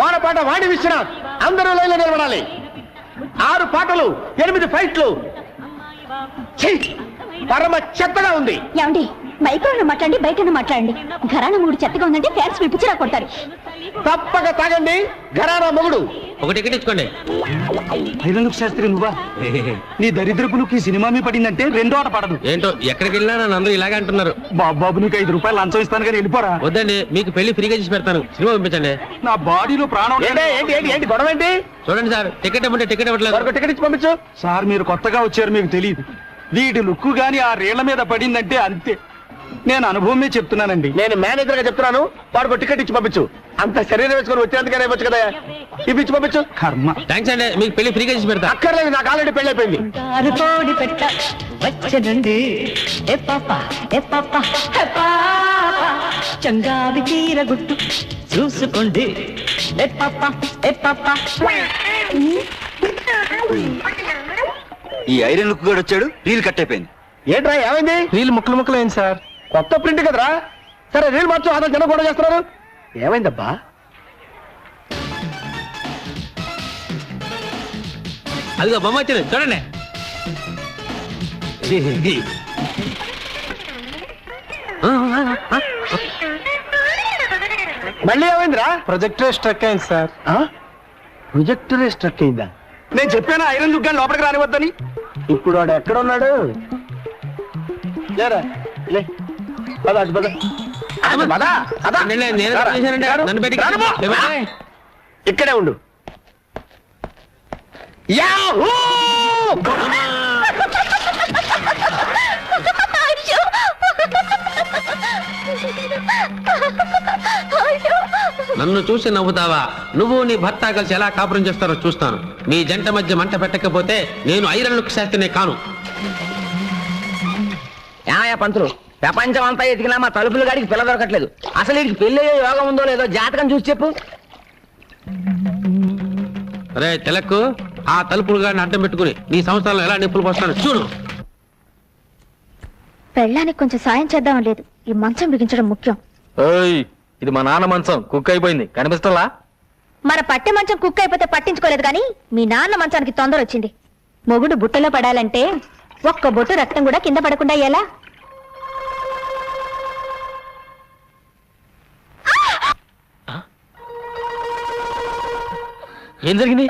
వానపాట వాణి విశ్వనాథ్ అందరూ లైన్లో నిలబడాలి. 6 పాటలు, 8 ఫైట్లు. ఛీ, పరమ చెత్తగా ఉంది. ఏమండి, మైక్రోలో మాట్లాడండి, బయట మాట్లాడండి. ఘరానా మూడు చెత్తగా ఉందంటే ఫ్యాన్స్ పిలిపించిరా కొడతారు. తప్పక తాగండి. ఘరానా మొగుడు. ఒక టికెట్ ఇచ్చుకోండి. ఐదందుకు శాస్త్రి నువ్వా? నీ దరిద్రపు నువ్వు ఈ సినిమా మీ పడిందంటే రెండో ఆట పడదు. ఏంటో ఎక్కడికి వెళ్ళినా నన్ను అందరూ ఇలాగే అంటున్నారు. బాబు నీకు 5 రూపాయలు లంచం ఇస్తాను కానీ వెళ్ళిపోరా. వద్దండి, మీకు పెళ్లి ఫ్రీగా చేసి పెడతాను. సినిమా పంపించండి. నా బాడీలో ప్రాణం. ఏంటి గొడవ ఏంటి? చూడండి సార్, టికెట్ ఇవ్వండి. టికెట్ ఇవ్వట్లేదు. టికెట్ ఇచ్చి పంపించు. సార్ మీరు కొత్తగా వచ్చారు, మీకు తెలియదు. వీడి లుక్కు గాని ఆ రేళ్ల మీద పడిందంటే అంతే. నేను అనుభవమే చెప్తున్నానండి. నేను మేనేజర్ గా చెప్తున్నాను. వాడికి టికెట్ ఇచ్చి పంపించు. అంత శరీరం వేసుకొని వచ్చేందుకనే వచ్చు కదా, ఇప్పించి పంపించు. కర్మ. థ్యాంక్స్ అండి, మీకు పెళ్లి ఫ్రీగా చేసి పెడతా. అక్కర్లేదు, నాకు ఆల్రెడీ పెళ్లి అయిపోయింది. చంగావి చీర గుట్టు చూసుకోండి. ఈ ఐరన్ లుక్ కూడా వచ్చాడు, రీల్ కట్ అయిపోయింది. ఏంట్రా ఏమైంది? రీల్ ముక్కలు ముక్కలు అయింది సార్. కొత్త ప్రింట్ కదరా. సరే రీల్ మార్చు. అతను జనం కూడా చేస్తున్నారు. ఏమైందబ్బా? అదిగో బొమ్మ వచ్చింది చూడండి. మళ్ళీ ఏమైందిరా? ప్రొజెక్టర్ స్ట్రక్ అయింది సార్. ప్రొజెక్టరే స్ట్రక్ అయిందా? నేను చెప్పాను ఐరన్ లుక్ గాని లోపలికి రానివద్దని. ఇప్పుడు వాడు ఎక్కడ ఉన్నాడు? లేరా లే, పద అటు పద. పద, పద. నన్ను పెట్టి ఇక్కడే ఉండు. యాహూ! నన్ను చూసి నవ్వుతావా? నువ్వు నీ భర్త కలిసి ఎలా కాపురం చేస్తారో చూస్తాను. మీ జంట మధ్య మంట పెట్టకపోతే నేను ఐరన్ లుక్ శాస్త్రినే కాను. ఏమయ్యా పంతులు, ప్రపంచం అంతా ఎతికినా మా తలుపులు గాడికి పిల్ల దొరకట్లేదు. అసలు వీడికి పెళ్లి అయ్యే యోగం ఉందో లేదో జాతకం చూసి చెప్పు. అరే తిలక్కు, ఆ తలుపులు గారిని అడ్డం పెట్టుకుని నీ సంవత్సరాలు ఎలా నిప్పులు పోస్తాను చూడు. పెళ్ళానికి కొంచెం సాయం చేద్దాం లేదు, ఈ మంచం బిగించడం ముఖ్యం. ఇది మా నాన్న మంచం, కుక్ అయిపోయింది, కనిపిస్తలా? మన పట్టె మంచం కుక్ అయిపోతే పట్టించుకోలేదు కానీ మీ నాన్న మంచానికి తొందర వచ్చింది. మొగుడు బుట్టలో పడాలంటే ఒక్క బొట్టు రక్తం కూడా కింద పడకుండా ఎలా? ఏం జరిగింది?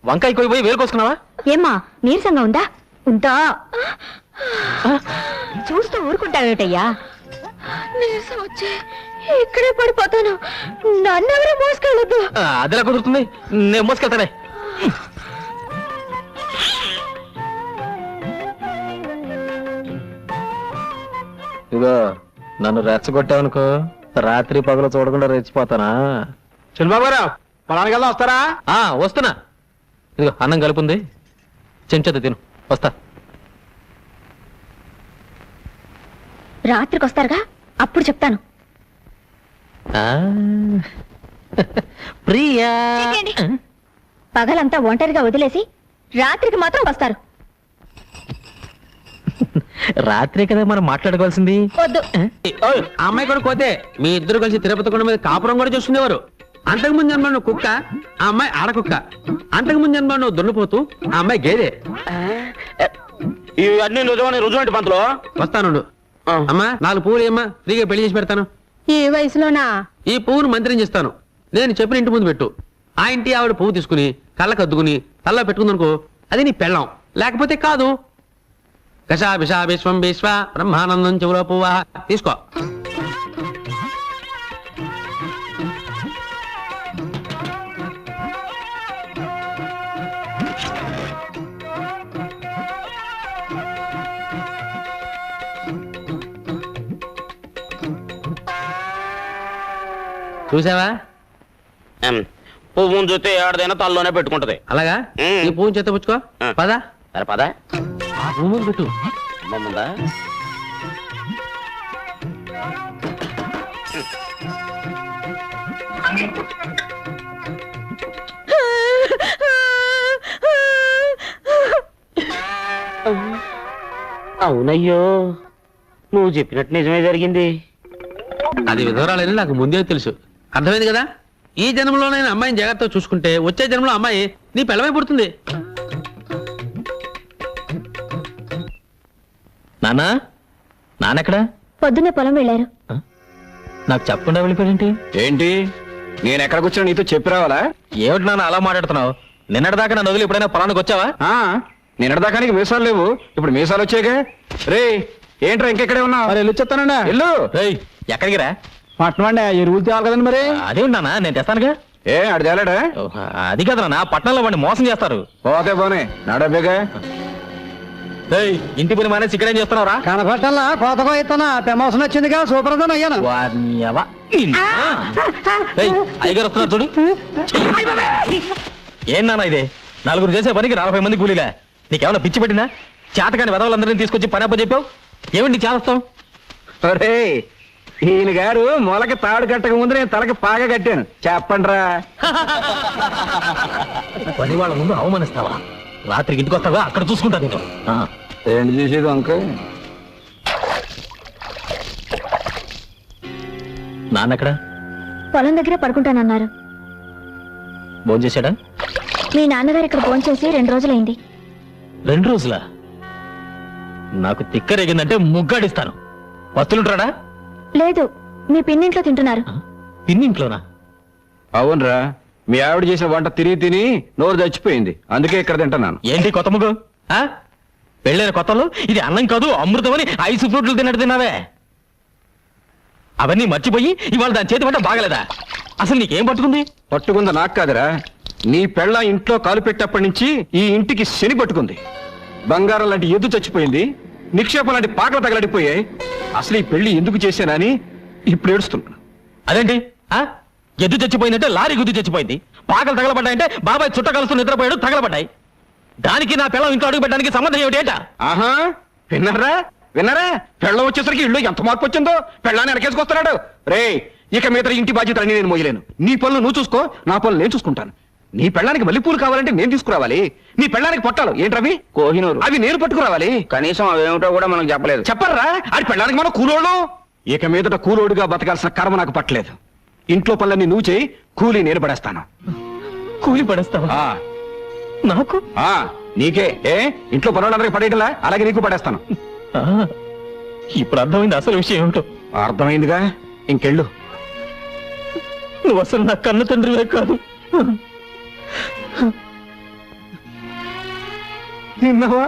వంకాయ కోయిపోయి వేలు కోసుకున్నావా? ఏమ్మా నీరసంగా ఉందా? ఉందా? చూస్తూ ఊరుకుంటావేటయ్యా? నీరసం వచ్చి ఇక్కడే పడిపోతాను. నన్నెవరూ మోసుకెళ్ళొద్దు. అదిలా కుదురుతుంది, నేను మోసుకెళ్తానే. ఇదిగో నన్ను రెచ్చగొట్టావనుకో, రాత్రి పగలు చూడకుండా రెచ్చిపోతానా? చంద్రబాబురావు పొలానికి వెళ్దాం, వస్తారా? వస్తున్నా. ఇదిగో అన్నం కలుపుంది, చెంచత తిను, వస్తా. రాత్రికి వస్తారుగా, అప్పుడు చెప్తాను. ప్రియా, పగలంతా ఒంటరిగా వదిలేసి రాత్రికి మాత్రం వస్తారు. రాత్రే కదా మనం మాట్లాడుకోవాల్సింది. వద్దు. ఆ అమ్మాయి కూడా పోతే మీ ఇద్దరు కలిసి తిరుపతి కొండ మీద కాపురం కూడా చూసుకునేవారు. అంతకుముందు జన్మ నువ్వు కుక్క, ఆ అమ్మాయి ఆడకుక్క. అంతకుముందు జన్మ నువ్వు దున్నపోతూ, ఆ అమ్మాయి గేదె. ఇవన్నీ రుజువంటి పంతులు. వస్తాను. అమ్మా 4 పువ్వులు ఏమ్మా, ఫ్రీగా పెళ్లి చేసి పెడతాను. ఈ వయసులోనా? ఈ పువ్వును మంత్రం చేస్తాను, నేను చెప్పిన ఇంటి ముందు పెట్టు. ఆ ఇంటి ఆవిడ పువ్వు తీసుకుని కళ్ళకు అద్దుకుని తల్ల పెట్టుకుందనుకో, అది నీ పెళ్ళం. లేకపోతే కాదు. కషా విషా విశ్వం విశ్వ బ్రహ్మానందం చెవులో పువ్వా. తీసుకో. చూసావా? పువ్వును చూస్తే ఏడదైనా తల్లోనే పెట్టుకుంటది. అలాగా? ఈ పువ్వుని చేత పుచ్చుకో. పదా సరే పదా. ఆ పువ్వు ముందు పెట్టు. ముందా? అవునయ్యో, నువ్వు చెప్పినట్టు నిజమే జరిగింది. అది విధవరాలని నాకు ముందే తెలుసు. అర్థమైంది కదా? ఈ జన్మలో నేను అమ్మాయిని జాగ్రత్తగా చూసుకుంటే వచ్చే జన్మలో అమ్మాయి నీ పెళ్ళమై పుడుతుంది. నాన్నా, నాన్నెక్కడా? పొద్దున్నే పొలం వెళ్ళారు. నాకు చెప్పకుండా వెళ్ళిపోయాడేంటి? ఏంటి, నేను ఎక్కడ కూర్చున్నా నీతో చెప్పి రావాలా? ఏమిటి నాన్న అలా మాట్లాడుతున్నావు? నిన్నటిదాకా నన్ను వదిలి ఎప్పుడైనా పొలానికి వచ్చావా? నిన్నటిదాకా నీకు మీసాలు లేవు, ఇప్పుడు మీసాలు వచ్చాయిగా. రే ఏంట్రా ఇంకెక్కడే ఉన్నావు? మరి వెళ్ళి చెప్తానండి. వెళ్ళు. ఎక్కడికి రా? పట్టణం అండి, ఈ రూల్ తేవాలి కదండి. మరి అదే ఉన్నానా, నేను తెస్తానుగా. ఏ అడి తేలాడా? అది కదా నాన్న, పట్టణంలో వాడిని మోసం చేస్తారు. పోతే పోనే నడబేగా. ఇంటి పని మానేసి ఇక్కడేం చేస్తున్నావురా? కనపట్టాలా కొత్తగా ఇస్తున్నా, ప్రమోషన్ వచ్చిందిగా, సూపర్ అయ్యాను. అయ్యగారు వస్తున్నారు చూడు. ఏం నాన్న ఇదే, నలుగురు చేసే పనికి 40 మంది కూలీలా? నీకేమన్నా పిచ్చి పెట్టినా? చేతకాని వెధవలందరినీ తీసుకొచ్చి పని అప్ప చెప్పావు. ఏమిటి చేస్తావు? ఈయన గారు మొలకి తాడు కట్టక ముందు నేను తలకి పాగా కట్టాను. చెప్పండిరా. పని వాళ్ళ ముందు అవమానిస్తావా? రాత్రికి ఇంటికి వస్తావా? అక్కడ చూసుకుంటా నేను. ఏంటి చేసేది అంకుల్? నాన్నెక్కడ? పొలం దగ్గరే పడుకుంటానన్నారు. భోజనం చేశాడా? మీ నాన్నగారు ఇక్కడ ఫోన్ చేసి 2 రోజులైంది. 2 రోజులా? నాకు తిక్కరేగిందంటే ముగ్గాడిస్తాను. వస్తులుంటాడా? లేదు, మీ పిన్నింట్లో తింటున్నారు. పిన్నింట్లోనా? అవునరా, మీ ఆవిడ చేసిన వంట తిని నోరు చచ్చిపోయింది, అందుకే ఇక్కడ తింటున్నాను. ఏంటి కొత్త ముగ్గు? పెళ్ళైన కొత్తలో ఇది అన్నం కాదు అమృతం అని 5 ఫ్రూట్లు తిన్నట్టు తిన్నావే. అవన్నీ మర్చిపోయి ఇవాళ దాని చేతి వంట బాగలేదా? అసలు నీకేం పట్టుకుంది? పట్టుకుందా నాకు కాదురా, నీ పెళ్ళ ఇంట్లో కాలు పెట్టేప్పటి నుంచి ఈ ఇంటికి శని పట్టుకుంది. బంగారం లాంటి ఎద్దు చచ్చిపోయింది, నిక్షేపం లాంటి పాకలు తగలడిపోయాయి. అసలు ఈ పెళ్లి ఎందుకు చేశానని ఇప్పుడు ఏడుస్తున్నాను. అదేంటి? ఎద్దు చచ్చిపోయిందంటే లారీ గుద్దు చచ్చిపోయింది, పాకలు తగలబడ్డాయంటే బాబాయ్ చుట్ట కలుస్తూ నిద్రపోయాడు, తగలబడ్డాయి. దానికి నా పిల్లం ఇంట్లో అడుగు పెట్టడానికి సంబంధం ఏమిటి? ఆహా, విన్నారా? పెళ్ళం వచ్చేసరికి ఇల్లు ఎంత మార్పు వచ్చిందో. పెళ్ళాన్ని వెనకేసుకొస్తున్నాడు. రే, ఇక మీద ఇంటి బాధ్యతలన్నీ నేను మోయలేను. నీ పనులు నువ్వు చూసుకో, నా పనులు నేను చూసుకుంటాను. నీ పెళ్ళానికి మల్లెపూలు కావాలంటే నేను తీసుకురావాలి. నీ పెళ్ళానికి పొట్టాలు ఏంట్రవి? కోహినూరు. అవి నేను పట్టుకురావాలి. కనీసం అవేమిటో కూడా మనకు చెప్పలేదు. చెప్పరా? అది పెళ్ళానికి మనం కూలోడు. ఇక మీదట కూలోడుగా బతకాల్సిన కర్మ నాకు పట్టలేదు. ఇంట్లో పనులన్నీ నువ్వు చేయి, కూలీ నేను పడేస్తాను. కూలి పడేస్తావా? నాకు? నీకే. ఇంట్లో పనులందరికీ పడేయటంలా, అలాగే నీకు పడేస్తాను. ఇప్పుడు అర్థమైంది అసలు విషయం ఏమిటో. అర్థమైందిగా, ఇంకెళ్ళు. నువ్వు అసలు నా కన్న తండ్రివే కాదు. విన్నావా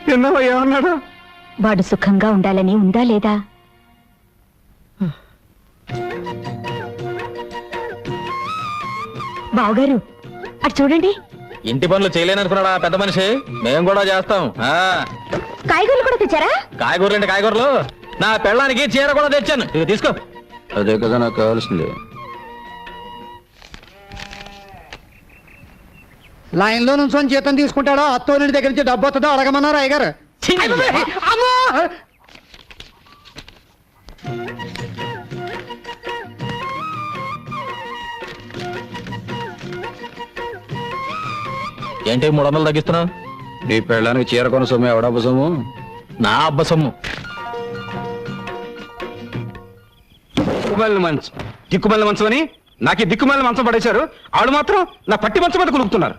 విన్నావా ఏమన్నాడు? వాడు సుఖంగా ఉండాలని ఉందా లేదా? బావగారు అటు చూడండి. ఇంటి పనులు చేయలేననుకున్నాడా పెద్ద మనిషి? మేము కూడా చేస్తాం. కాయగూరలు కూడా తెచ్చారా? కాయగూరలు అంటే కాయగూరలు, నా పెళ్ళానికి చీర కూడా తెచ్చాను. ఇది తీసుకో. అదే కదా నాకు కావాల్సింది. లైన్ లో నుంచి జీతం తీసుకుంటాడో అత్తోని దగ్గర నుంచి డబ్బు వస్తుందో అడగమన్నారు అయ్యగారు. ఏంటి 300 తగ్గిస్తున్నావు? నీ పెళ్ళానికి చీర కొన సొమ్ము ఎవడబ్బ సొమ్ము? నా అబ్బ సొమ్ము. దిక్కుమాలిన మంచం, దిక్కుమాలిన మంచం అని నాకు ఈ దిక్కుమాలిన మంచం పడేశారు. ఆడు మాత్రం నా పట్టి మంచం మీద కులుకుతున్నారు.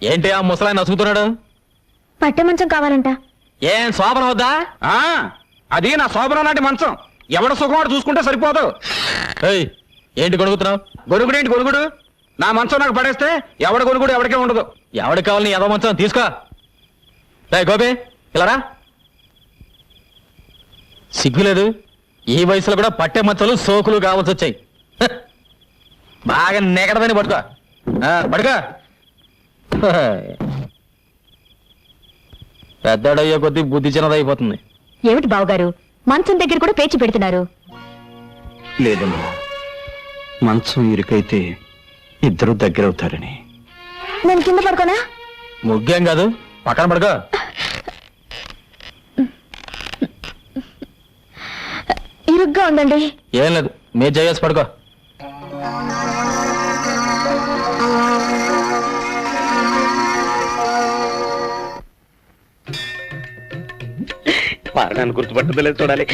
ఏంటి ఆ ముసలాయన నసుగుతున్నాడు? పట్టె మంచం కావాలంట. ఏం శోభన వద్దా? అది నా శోభనం లాంటి మంచం. ఎవడ సుఖం వాడు చూసుకుంటే సరిపోదు. ఏయ్, ఏంటి గొడుగుతున్నావు? గొడుగుడేంటి గొడుగుడు? నా మంచం నాకు పడేస్తే ఎవడ గొడుగుడు ఎవరికే ఉండదు. ఎవడికి కావాలని ఏదో మంచం తీసుకో. రే గోపి, ఇలారా. సిగ్గులేదు? ఈ వయసులో కూడా పట్టే మంచాలు సోకులు కావాల్సి వచ్చాయి. బాగా నెగడదని పడుకో. పడుకో. పెద్దడయ్యే కొద్దీ బుద్ధి చిన్నదైపోతుంది. ఏమిటి బావగారు మంచం దగ్గర కూడా పేచి పెడుతున్నారు? లేదమ్మా, మంచం ఇరుకైతే ఇద్దరు దగ్గరవుతారని. నేను కింద పడుకోనా? ముగ్గేం కాదు, పక్కన పడుకో. ఇరుగ్గా ఉందండి. ఏం లేదు, మీరు చేసి పడుకో. పారడాన్ని గుర్తుపట్టలేదు చూడాలి.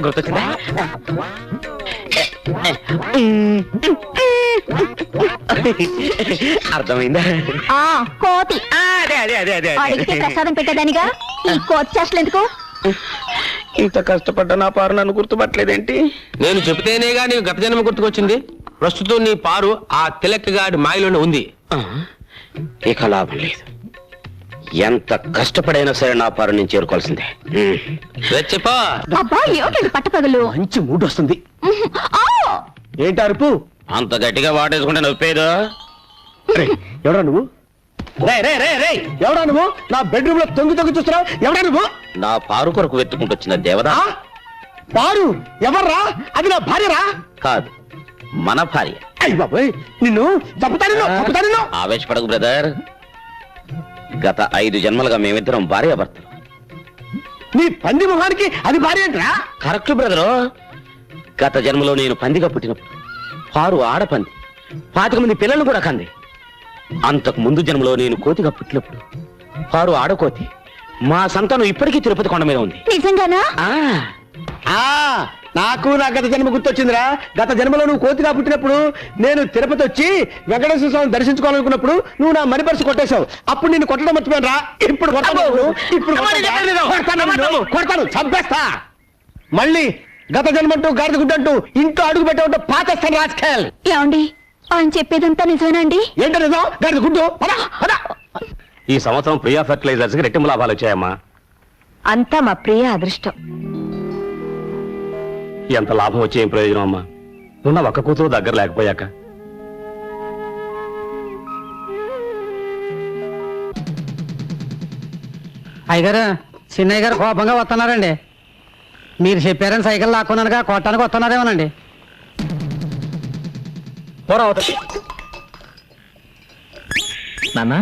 గుర్తొచ్చిందా? అర్థమైందా? కోతి అదే అదే అదే అదే అడిగితే ప్రసాదం పెట్టేదానిగా ఈ కోతి చేష్టలు ఎందుకు? ఇంత కష్టపడ్డా నా పారు నన్ను గుర్తుపట్టలేదేంటి? నేను చెబితేనేగా నీకు గత జన్మ గుర్తుకొచ్చింది. ప్రస్తుతం నీ పారు ఆ తిలక్కగాడి మాయలోనే ఉంది. ఇక లాభం లేదు. ఎంత కష్టపడైనా సరే నా పారు నేను చేరుకోవాల్సిందే. చెప్పా. అబ్బా ఏమిటండి పట్టపగలు? మంచి మూడు వస్తుంది. ఏంటి అరుపు? అంత గట్టిగా వాటేసుకుంటే నొప్పేదో. ఎవడా నువ్వు? ఎవడా నువ్వు? నా బెడ్రూమ్ లో తొంగి తొంగి చూస్తున్నావు. ఎవడా నువ్వు? నా పారు కొరకు వెతుకుంటూ వచ్చిన దేవదా. పారు ఎవర్రా? అది నా భార్యరా? కాదు, మన భార్య. అయ్య బాబోయ్, నిన్ను చంపుతాను. ఆవేశపడకు బ్రదర్. గత 5 జన్మలుగా మేమిద్దరం భార్యాభర్తలు. నీ పంది మొహానికి అది భార్య ఏంట్రా? Correct brother. గత జన్మలో నేను పందిగా పుట్టినప్పుడు పారు ఆడపంది 25 మంది పిల్లలు కూడా కంది. అంతకు ముందు జన్మలో నేను కోతిగా పుట్టినప్పుడు పారు ఆడకోతి. మా సంతానం ఇప్పటికీ తిరుపతి కొండ మీద ఉంది. నిజంగానా? నాకు నా గత జన్మ గుర్తొచ్చిందిరా. గత జన్మలో నువ్వు కోతిగా పుట్టినప్పుడు నేను తిరుపతి వచ్చి వెంకటేశ్వర స్వామిని దర్శించుకోవాలనుకున్నప్పుడు నువ్వు నా మణి పర్సు కొట్టేశావు. అప్పుడు నిన్ను కొట్టడం మర్చిపోయాను రా. ఇప్పుడు కొడతాను, చంపేస్తా. మళ్ళీ గత జన్మంటూ గాడిద గుడ్డంటూ ఇంట్లో అడుగు పెట్టే పాతేస్తాను రాజకీయాలు. ఏమండి ఆయన చెప్పేదంతా నిజమేనండి? ఏంటో నిజం? గాడిద గుడ్డు. ఈ సంవత్సరం ప్రియా ఫెర్టిలైజర్స్ కి రెట్టింపు లాభాలు వచ్చాయమ్మా. అంతా మా ప్రియ అదృష్టం. ఎంత లాభం వచ్చే ఏం ప్రయోజనం అమ్మా? నున్న ఒక్క కూతురు దగ్గర లేకపోయాక. అయ్యగారు, చిన్నయ్య గారు కోపంగా వస్తున్నారండి. మీరు చెప్పారని సైకిల్ లాక్కున్నానుగా కొట్టానికి వస్తున్నారేమోనండి. నాన్న,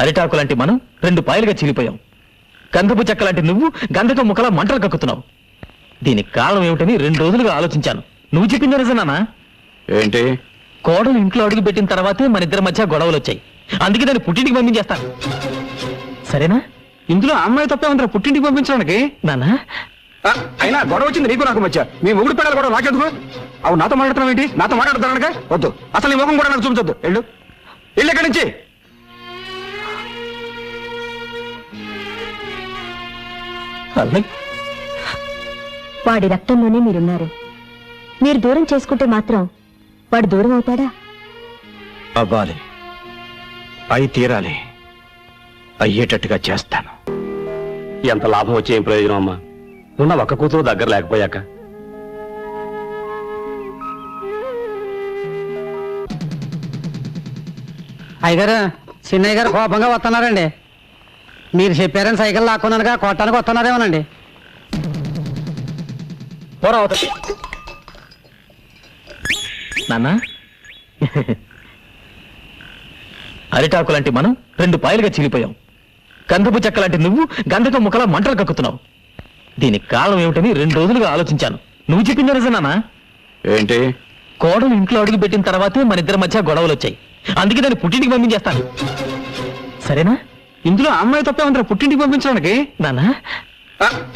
అరిటాకు లాంటి మనం 2 పాయలుగా చీలిపోయాం. గంధపు చెక్క లాంటి నువ్వు గంధకం ముక్కలా మంటలు కక్కుతున్నావు. దీనికి కారణం ఏమిటని 2 రోజులుగా ఆలోచించాను. నువ్వు చెప్పింది నిజం నాన్న. ఏంటి? కోడలు ఇంట్లో అడుగు పెట్టిన తర్వాతే మన ఇద్దరి మధ్య గొడవలు వచ్చాయి. అందుకే దాన్ని పుట్టింటికి పంపించేస్తాను. సరేనా? ఇందులో అమ్మాయి తప్పే ఉందిరా పుట్టింటికి పంపించడానికి. నాన్న, అయినా గొడవ వచ్చింది నీకు నాకు మధ్య. మీ మొగుడు పిల్లలు కూడా నాకెందుకు? అవు నాతో మాట్లాడుతున్నావు ఏంటి? నాతో మాట్లాడుతున్నానుగా. వద్దు, అసలు నీ ముఖం కూడా నాకు చూపించొద్దు. వెళ్ళు, ఇల్లు ఎక్కడి నుంచి. వాడి రక్తంలోనే మీరున్నారు. మీరు దూరం చేసుకుంటే మాత్రం వాడు దూరం అవుతాడా? అవ్వాలి, అయి తీరాలి, అయ్యేటట్టుగా చేస్తాను. ఎంత లాభం వచ్చే ఏం ప్రయోజనం అమ్మా, ఉన్న ఒక్క కూతురు దగ్గర లేకపోయాక. అయ్యగారు, చిన్నయ్య గారు కోపంగా వస్తున్నారండి. మీరు చెప్పారని సైకిల్ లాక్కున్నానుగా కొట్టానికి వస్తున్నారేమోనండి. నాన్న, అరిటాకు లాంటి మనం 2 పాయలుగా చీలిపోయాం. గంధపు చెక్క లాంటి నువ్వు గంధకం ముక్కలా మంటలు కక్కుతున్నావు. దీనికి కారణం ఏమిటని 2 రోజులుగా ఆలోచించాను. నువ్వు చెప్పింది నిజం నాన్న. ఏంటి? కోడలు ఇంట్లో అడుగు పెట్టిన తర్వాతే మన ఇద్దరి మధ్య గొడవలు వచ్చాయి. అందుకే దాన్ని పుట్టింటికి పంపించేస్తాను. సరేనా? ఇందులో అమ్మాయి తప్పే ఉంటారు పుట్టింటికి పంపించడానికి. నాన్న,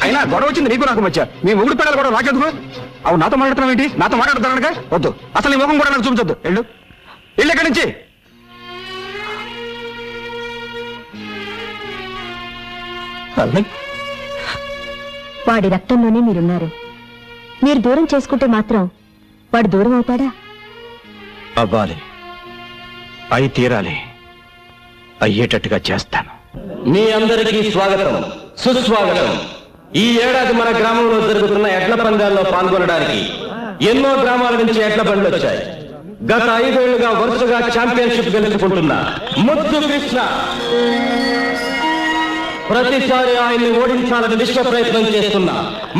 అయినా గొడవ వచ్చింది నీకు నాకు మధ్య. మీ మొగుడు పిల్లలు కూడా నాకెందుకు? అవు నాతో మాట్లాడుతున్నావు ఏంటి? నాతో మాట్లాడుతున్నానుగా వద్దు. అసలు నీ ముఖం కూడా నాకు చూపించొద్దు. వెళ్ళు ఇక్కడి నుంచి. వాడి రక్తంలోనే మీరున్నారు. మీరు దూరం చేసుకుంటే మాత్రం వాడు దూరం అవుతాడా? అవ్వాలి, అయి తీరాలి, అయ్యేటట్టుగా చేస్తాను. మీ అందరికీ స్వాగతం, సుస్వాగతం. ఈ ఏడాది మన గ్రామంలో జరుగుతున్న ఎడ్ల పందాల్లో పాల్గొనడానికి ఎన్నో గ్రామాల నుంచి ఎడ్ల బండ్లు వచ్చాయి. గత 5 ఏళ్లుగా వరుసగా ఛాంపియన్షిప్ గెలుచుకుంటున్న ముద్దు కృష్ణ ప్రతిసారి ఆయన్ని ఓడించాలని విశ్వ ప్రయత్నం చేస్తున్న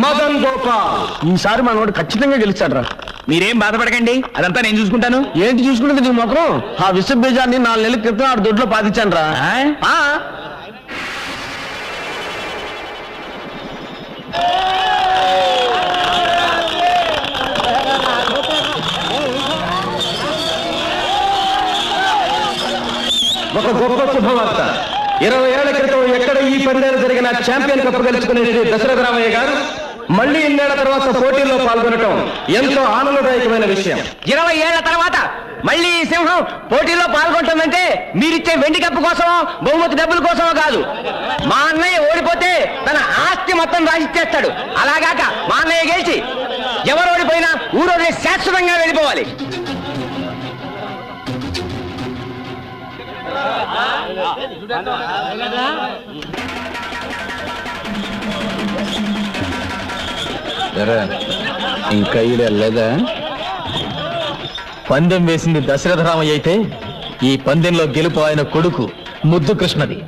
మదన్ గోపాల్. ఈసారి మనోడు ఖచ్చితంగా గెలుస్తాడు రా. మీరేం బాధపడకండి, అదంతా నేను చూసుకుంటాను. ఏంటి చూసుకుంటుంది నీ మొఖం? ఆ విశ్వ బీజాన్ని 4 నెలల క్రితం ఆడు దొడ్లో పాతించాను రా. ఒక గొప్ప శుభవార్త. 20 ఏళ్ల క్రితం ఎక్కడ ఈ పందాలు జరిగిన ఛాంపియన్ కప్ గెలుచుకునే శ్రీ దశరథ రామయ్య గారు మళ్ళీ 2 ఏళ్ల తర్వాత పోటీల్లో పాల్గొనటం ఎంతో ఆనందదాయకమైన విషయం. 20 ఏళ్ల తర్వాత మళ్ళీ ఈ సింహం పోటీలో పాల్గొంటుందంటే మీరిచ్చే వెండి కప్పు కోసమో బహుమతి డబ్బుల కోసమో కాదు. మా అన్నయ్య ఓడిపోతే తన ఆస్తి మొత్తం రాసిచ్చేస్తాడు. అలాగాక మా అన్నయ్య గెలిచి ఎవరు ఓడిపోయినా ఊరోజు శాశ్వతంగా వెళ్ళిపోవాలి. ఇంకా వెళ్ళలేదా? పందెం వేసింది దశరథ రామయ్య అయితే ఈ పందెంలో గెలుపు ఆయన కొడుకు ముద్దు కృష్ణది.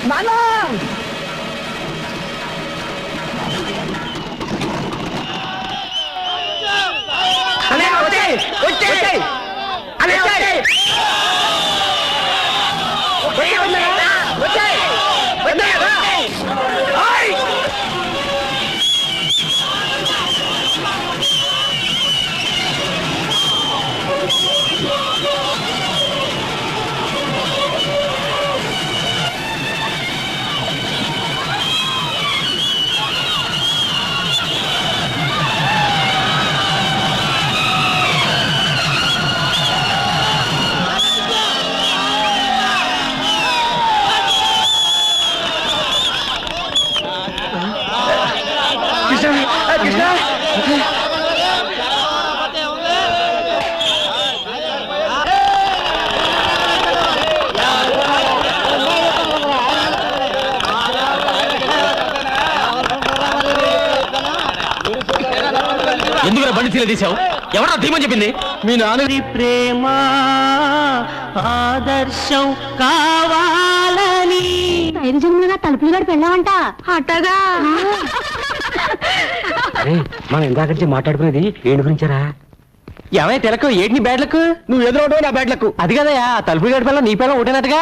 నానా ఎందుకు బండి తీల తీసావు? ఎవరా తీమని చెప్పింది? మీ నాన్న ప్రేమ ఆదర్శం కావాలని 5 జన్మలుగా తలుపులు గడి పెళ్ళామంట అట్టగా. అరే మనం ఇందాక నుంచి మాట్లాడుకునేది ఏంటి గురించారా? ఏమైనా తెలకు ఏంటి బ్యాడ్లకు? నువ్వు ఎదురవడం నా బ్యాడ్లకు. అది కదయా తలుపులు గడి పిల్ల నీ పిల్ల ఒకటేనట్టుగా.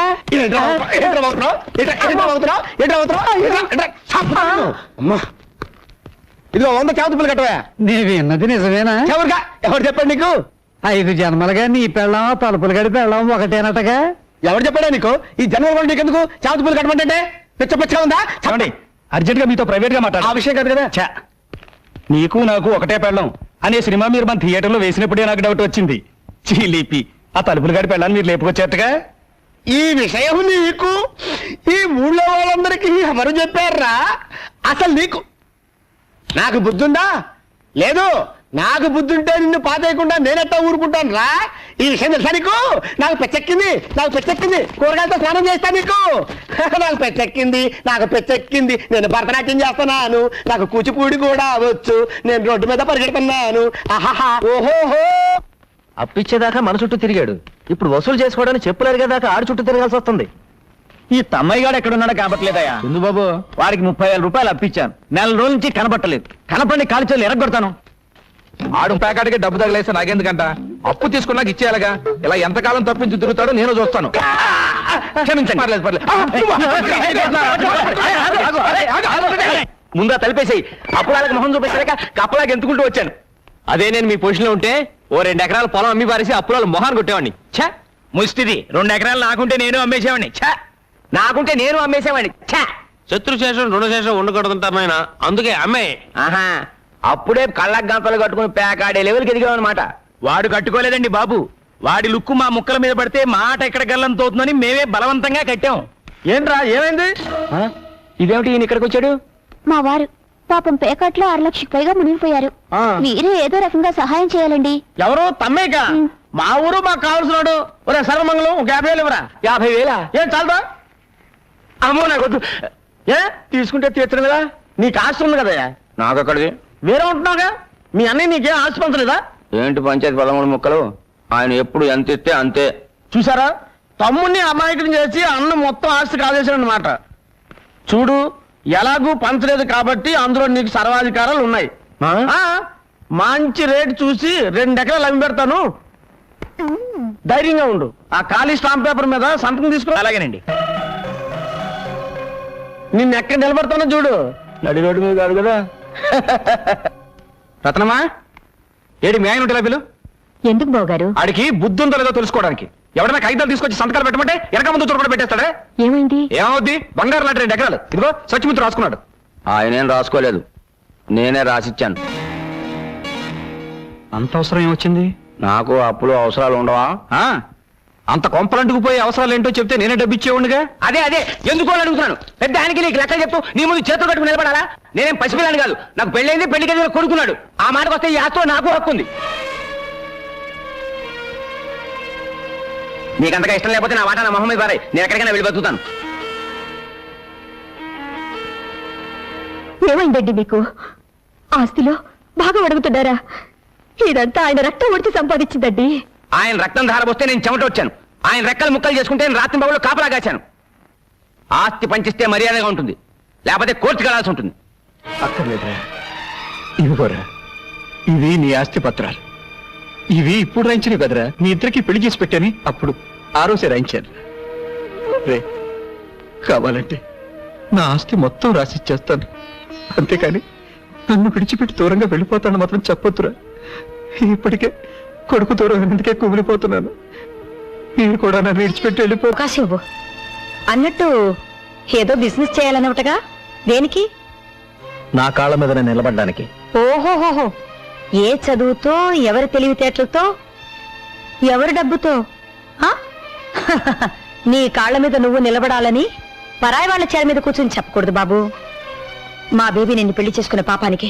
ఇదిగో 100 చావుతులు కట్టవా. నేను విన్నది నిజమేనా? ఎవరుగా ఎవరు చెప్పండి నీకు? 5 జన్మలుగా నీ పెళ్ళాం తలుపులు గడి పెళ్ళాం ఒకటేనటగా. ఎవరు చెప్పాడా నీకు? ఈ జన్మ నీకెందుకు చావుతులు కట్టమంటే పిచ్చ ఉందా? చెప్పండి, అర్జెంట్ గా మీతో ప్రైవేట్ గా ఆ మాట్లాడాలి. విషయం కాదు కదా. ఛ! నీకు నాకు ఒకటే పెళ్ళం అనే సినిమా మీరు మన థియేటర్లో వేసినప్పుడే నాకు డౌట్ వచ్చింది. చీలిపి ఆ తలుపులు గడి పెళ్ళాన్ని మీరు లేపుకొచ్చేట్టుగా. ఈ విషయం నీకు ఈ ఊళ్ళో వాళ్ళందరికీ ఎవరు చెప్పారా? అసలు నీకు నాకు బుద్ధుందా? లేదు. నాకు బుద్ధుంటే నిన్ను పాతేయకుండా నేనెట్టా ఊరుకుంటాను రా. ఈ విషయం తెలుసా నీకు? నాకు పెచ్చెక్కింది కూరగాయలతో స్నానం చేస్తా నీకు. నాకు పెచ్చెక్కింది నేను భరతనాట్యం చేస్తున్నాను, నాకు కూచిపూడి కూడా వచ్చు, నేను రోడ్డు మీద పరిగెడుతున్నాను. ఆహాహా ఓహోహో. అప్పిచ్చేదాకా మన చుట్టూ తిరిగాడు, ఇప్పుడు వసూలు చేసుకోవడానికి చెప్పులు అరిగేదాకా ఆడు చుట్టూ తిరగాల్సి వస్తుంది. ఈ తమ్మయ్య గాడు ఎక్కడున్నాడో కాబట్లేదయా. ఎందు బాబు, వాడికి 30,000 రూపాయలు అప్పిచ్చాను, నెల రోజుల నుంచి కనబట్టలేదు. కనపడి కాల్చేలు ఎరగొడతాను. ఆడు ప్యాకాడికి డబ్బు తగిలేస్తే నాకెందుకంట? అప్పు తీసుకున్నాక ఇచ్చేయాలగా. ఇలా ఎంతకాలం తప్పించి తిరుగుతాడో నేను చూస్తాను. క్షమించండి. పర్లేదు. ముందా తలిపేసాయి. అప్పుడాలకు మొహం చూపించలేక కప్పలాగా ఎంతుకుంటూ వచ్చాను. అదే నేను మీ పొజిషన్లో ఉంటే ఓ 2 ఎకరాల పొలం అమ్మి పారేసి అప్పుడాలు మొహాన్ని కొట్టేవాడిని. ఛ! ముష్టిది 2 ఎకరాలు నాకుంటే నేను అమ్మేసేవాడిని. నాకుంటే నేను అమ్మేసేవాడిని. ఛ! శత్రుశేషం రుణశేషం ఉండకూడదంటారు ఆయన, అందుకే అమ్మాయి. ఆహా, అప్పుడే కళ్ళకు గంతలు కట్టుకుని పేకాడే లెవెల్కి ఎదిగామన్నమాట. వాడు కట్టుకోలేదండి బాబు. వాడి లుక్కు మా ముక్కల మీద పడితే మాట ఎక్కడ గల్లంత అవుతుందని మేమే బలవంతంగా కట్టాం. ఏంట్రా ఏమైంది? ఇదేమిటి ఈయన ఇక్కడికి వచ్చాడు? మా వారు పాపం పేకట్లో 6 లక్షలకు పైగా మునిగిపోయారు. ఆ. మీరే ఏదో రకంగా సహాయం చేయాలండి. ఎవరు? తమ్మేక. మా ఊరు మాకు కావాల్సినాడు. ఒరే సర్వమంగళం ఒక 50,000 ఇవ్వరా. 50,000? ఏం చాలదా? అమ్మో నాకొద్దు. ఏ తీసుకుంటే తీర్చడం కదా. నీకు ఆస్తి ఉంది కదా. నాకు అక్కడిది. వేరే ఉంటున్నావుగా. మీ అన్నయ్య నీకేం ఆస్తి పంచలేదా? ఏంటి పంచాయతీ 13 ముక్కలు? ఆయన ఎప్పుడు ఎంత ఇస్తే అంతే. చూసారా, తమ్ముడిని అమాయకుని చేసి అన్న మొత్తం ఆస్తి కాజేశాడు అనమాట. చూడు, ఎలాగూ పంచలేదు కాబట్టి అందులో నీకు సర్వాధికారాలు ఉన్నాయి. ఆ, మంచి రేటు చూసి 2 ఎకరాలు అమ్మి పెడతాను. ధైర్యంగా ఉండు. ఆ ఖాళీ స్టాంప్ పేపర్ మీద సంతకం తీసుకో. అలాగేనండి. నిన్ను ఎక్కడ నిలబడతానో చూడు. నడి రోడ్డు మీద కాదు కదా. రత్నమా, ఏడి మీ ఆయన ఉంటే పిలు. ఎందుకు బావగారు? ఆడికి బుద్ధి ఉందో లేదో తెలుసుకోవడానికి. ఎవరైనా కాగితాలు తీసుకొచ్చి సంతకాలు పెట్టమంటే వెనక ముందు చురకడ పెట్టేస్తాడే. ఏమైంది? ఏమవుద్ది? బంగారు లాంటి 2 ఎకరాలు ఇదిగో సచ్చిమిత్రు రాసుకున్నాడు. ఆయనేం రాసుకోలేదు, నేనే రాసిచ్చాను. అంత అవసరం ఏమొచ్చింది? నాకు అప్పులు అవసరాలు ఉండవా? ఆ, అంత కొంపలంటుకు పోయే అవసరాలు ఏంటో చెప్తే నేనే డబ్బు ఇచ్చేవాడిగా. అదే ఎందుకో అని అడుగుతున్నాను. పెద్ద ఆయనకి నీకు లెక్క చెప్తూ నీ ముందు చేతులు కట్టుకుని నిలబడాలా? నేనేం పసిపిల్లాని కాదు. నాకు పెళ్ళైంది, పెళ్లికి ఎదురు కొడుకున్నాడు. ఆ మాటకు వస్తే ఈ ఆస్తిలో నాకు హక్కు ఉంది. నీకంతగా ఇష్టం లేకపోతే నా వాటా నా మొహం మీద పారాయి. నేను ఎక్కడికైనా వెళ్ళి బతుకుతాను. ఏమైందండి మీకు? ఆస్తిలో బాగా అడుగుతున్నారా? ఇదంతా ఆయన రక్తం ఒడిచి సంపాదించిందండి. ఆయన రక్తం ధారపోస్తే నేను చెమట వచ్చాను. ఆయన రెక్కలు ముక్కలు చేసుకుంటే నేను రాత్రి బాబులో కాపలా కాచాను. ఆస్తి పంచిస్తే మర్యాదగా ఉంటుంది, లేకపోతే కోర్టుకు వెళ్ళాల్సి ఉంటుంది. అక్కర్లేదురా, ఇవిగోరా, ఇవి నీ ఆస్తి పత్రాలు. ఇవి ఇప్పుడు రాయించినవి కదరా, మీ ఇద్దరికి పెళ్లి చేసి పెట్టని అప్పుడు ఆ రోజే రాయించాను. రే, కావాలంటే నా ఆస్తి మొత్తం రాసిచ్చేస్తాను, అంతేకాని నన్ను విడిచిపెట్టి దూరంగా వెళ్ళిపోతాను మాత్రం చెప్పొద్దురా. ఇప్పటికే కొడుకు దూరం ఎందుకే కుమిలిపోతున్నాను. మీరు కూడా నన్ను విడిచిపెట్టి వెళ్ళిపో. అవకాశం ఇవ్వు. అన్నట్టు ఏదో బిజినెస్ చేయాలన్నట్టుగా, దేనికి? నా కాళ్ళ మీద నేను నిలబడ్డానికి. ఓహోహోహో, ఏ చదువుతో, ఎవరి తెలివితేటలతో, ఎవరి డబ్బుతో? ఆ? నీ కాళ్ళ మీద నువ్వు నిలబడాలని పరాయి వాళ్ళ చేర మీద కూర్చొని చెప్పకూడదు బాబు. మా బేబీ నిన్ను పెళ్లి చేసుకునే పాపానికి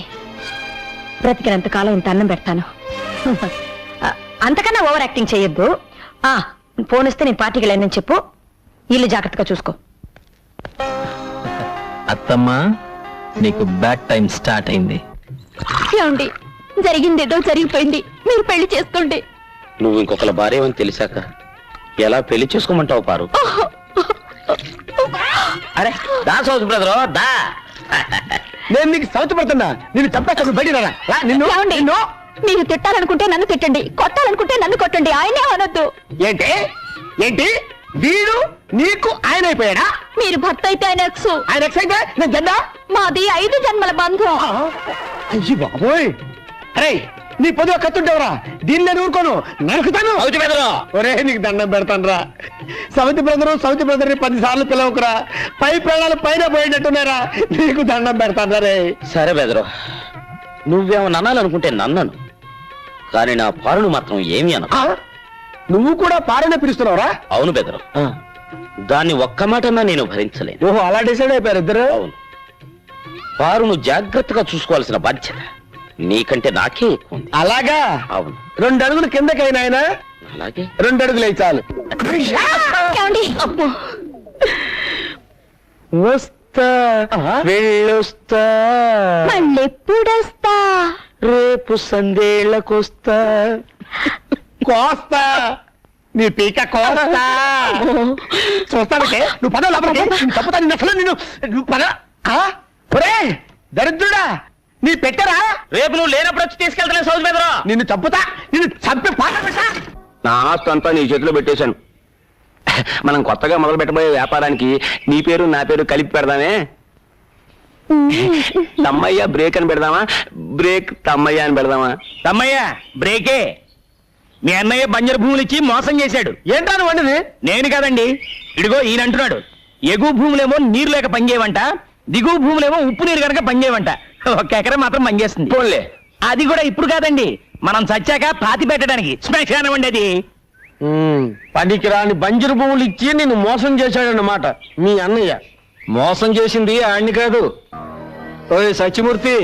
బ్రతికినంత కాలం ఇంత అన్నం పెడతాను. అంతకన్నా ఓవర్ యాక్టింగ్ చేయొద్దు. ఫోన్ ఇస్తే నేను పార్టీకి వెళ్ళానని చెప్పు. ఇల్లు జాగ్రత్తగా చూసుకో. అత్తమ్మా, నీకు బ్యాడ్ టైం స్టార్ట్ అయింది. ఏమండి, జరిగిందేదో జరిగిపోయింది, మీరు పెళ్లి చేసుకోండి. నువ్వు ఇంకొకళ్ళ భార్య అని తెలిసాక ఎలా పెళ్లి చేసుకోమంటావు పారు? అరే దా సౌత్ బ్రదర్ దా. నేను నీకు సౌత్ పడుతున్నా, నేను చంపేస్తాను. బయట ఏమండి, మీరు తిట్టాలనుకుంటే నన్ను తిట్టండి, కొట్టాలనుకుంటే నన్ను కొట్టండి, ఆయనే అనొద్దు. ఏంటి ఏంటి వీడు నీకు ఆయన అయిపోయాడా? మీరు భర్త అయితే ఆయన ఎక్స్. ఆయన ఎక్స్ అయితే నేను జెండా? మాది 5 జన్మల బంధం. అయ్యి బాబోయ్, అరే నీ పొద్దు కత్తుంటేవరా, దీన్ని నేను ఊరుకోను, నరుకుతాను. ఒరే నీకు దండం పెడతాను రా. సౌతి బ్రదర్ 10 సార్లు పిలవకురా, పై ప్రాణాలు పైన పోయేటట్టున్నారా, నీకు దండం పెడతాను రే. సరే బెదరు, నువ్వేమో అనాలనుకుంటే నన్నను, కానీ నా పారును మాత్రం ఏమి అన. నువ్వు కూడా పారనే పిలుస్తున్నావురా? అవును బెదరు, దాన్ని ఒక్క మాటన్నా నేను భరించలేను. ఓహో, అలా డిసైడ్ అయిపోయారు ఇద్దరు? అవును, పారును జాగ్రత్తగా చూసుకోవాల్సిన బాధ్యత నీకంటే నాకే ఎక్కువ ఉంది. అలాగా? అవును. 2 అడుగులు కిందకైనా ఆయన? అలాగే 2 అడుగులు అయి చాలు. వస్తా వెళ్ళొస్తా, మళ్ళెప్పుడొస్తా? రేపు సందేళ్లకొస్తా. కోస్తా నీ పీక కోస్తా. చూస్తానంటే నువ్వు పద లోపలికి. తప్పుతా నిన్ను, అసలు నిన్ను పద. ఒరే దరిద్రుడా, నీ పెట్టరా? రేపు నువ్వు లేనప్పుడు వచ్చి తీసుకెళ్తానే సౌజ్ బెదరు. నిన్ను చంపుతా, నిన్ను చంపి పాట పెట్టా. నా ఆస్తి అంతా నీ చేతిలో పెట్టేశాను. మనం కొత్తగా మొదలు పెట్టబోయే వ్యాపారానికి నీ పేరు నా పేరు కలిపి పెడదామే. తమ్మయ్య బ్రేక్ అని పెడదామా, బ్రేక్ తమ్మయ్య అని పెడదామా? తమ్మయ్య బ్రేకే. మీ అన్నయ్య బంజరు భూములు ఇచ్చి మోసం చేశాడు. ఏంటా నువ్వు వండిది? నేను కాదండి, ఇడిగో ఈయన అంటున్నాడు. ఎగువ భూములేమో నీరు లేక పనిచేయవంట, దిగువ భూములేమో ఉప్పు నీరు కనుక పనిచేయవంట. 1 ఎకరం మాత్రం పనిచేస్తుంది. పోన్లే, అది కూడా ఇప్పుడు కాదండి, మనం చచ్చాక పాతి పెట్టడానికి శ్మశానం అండి అది. పనికిరాని బంజరు భూములు ఇచ్చి నిన్ను మోసం చేశాడన్నమాట మీ అన్నయ్య. మోసం చేసింది ఆయన్ని కాదు. ఓయ్ సత్యమూర్తి,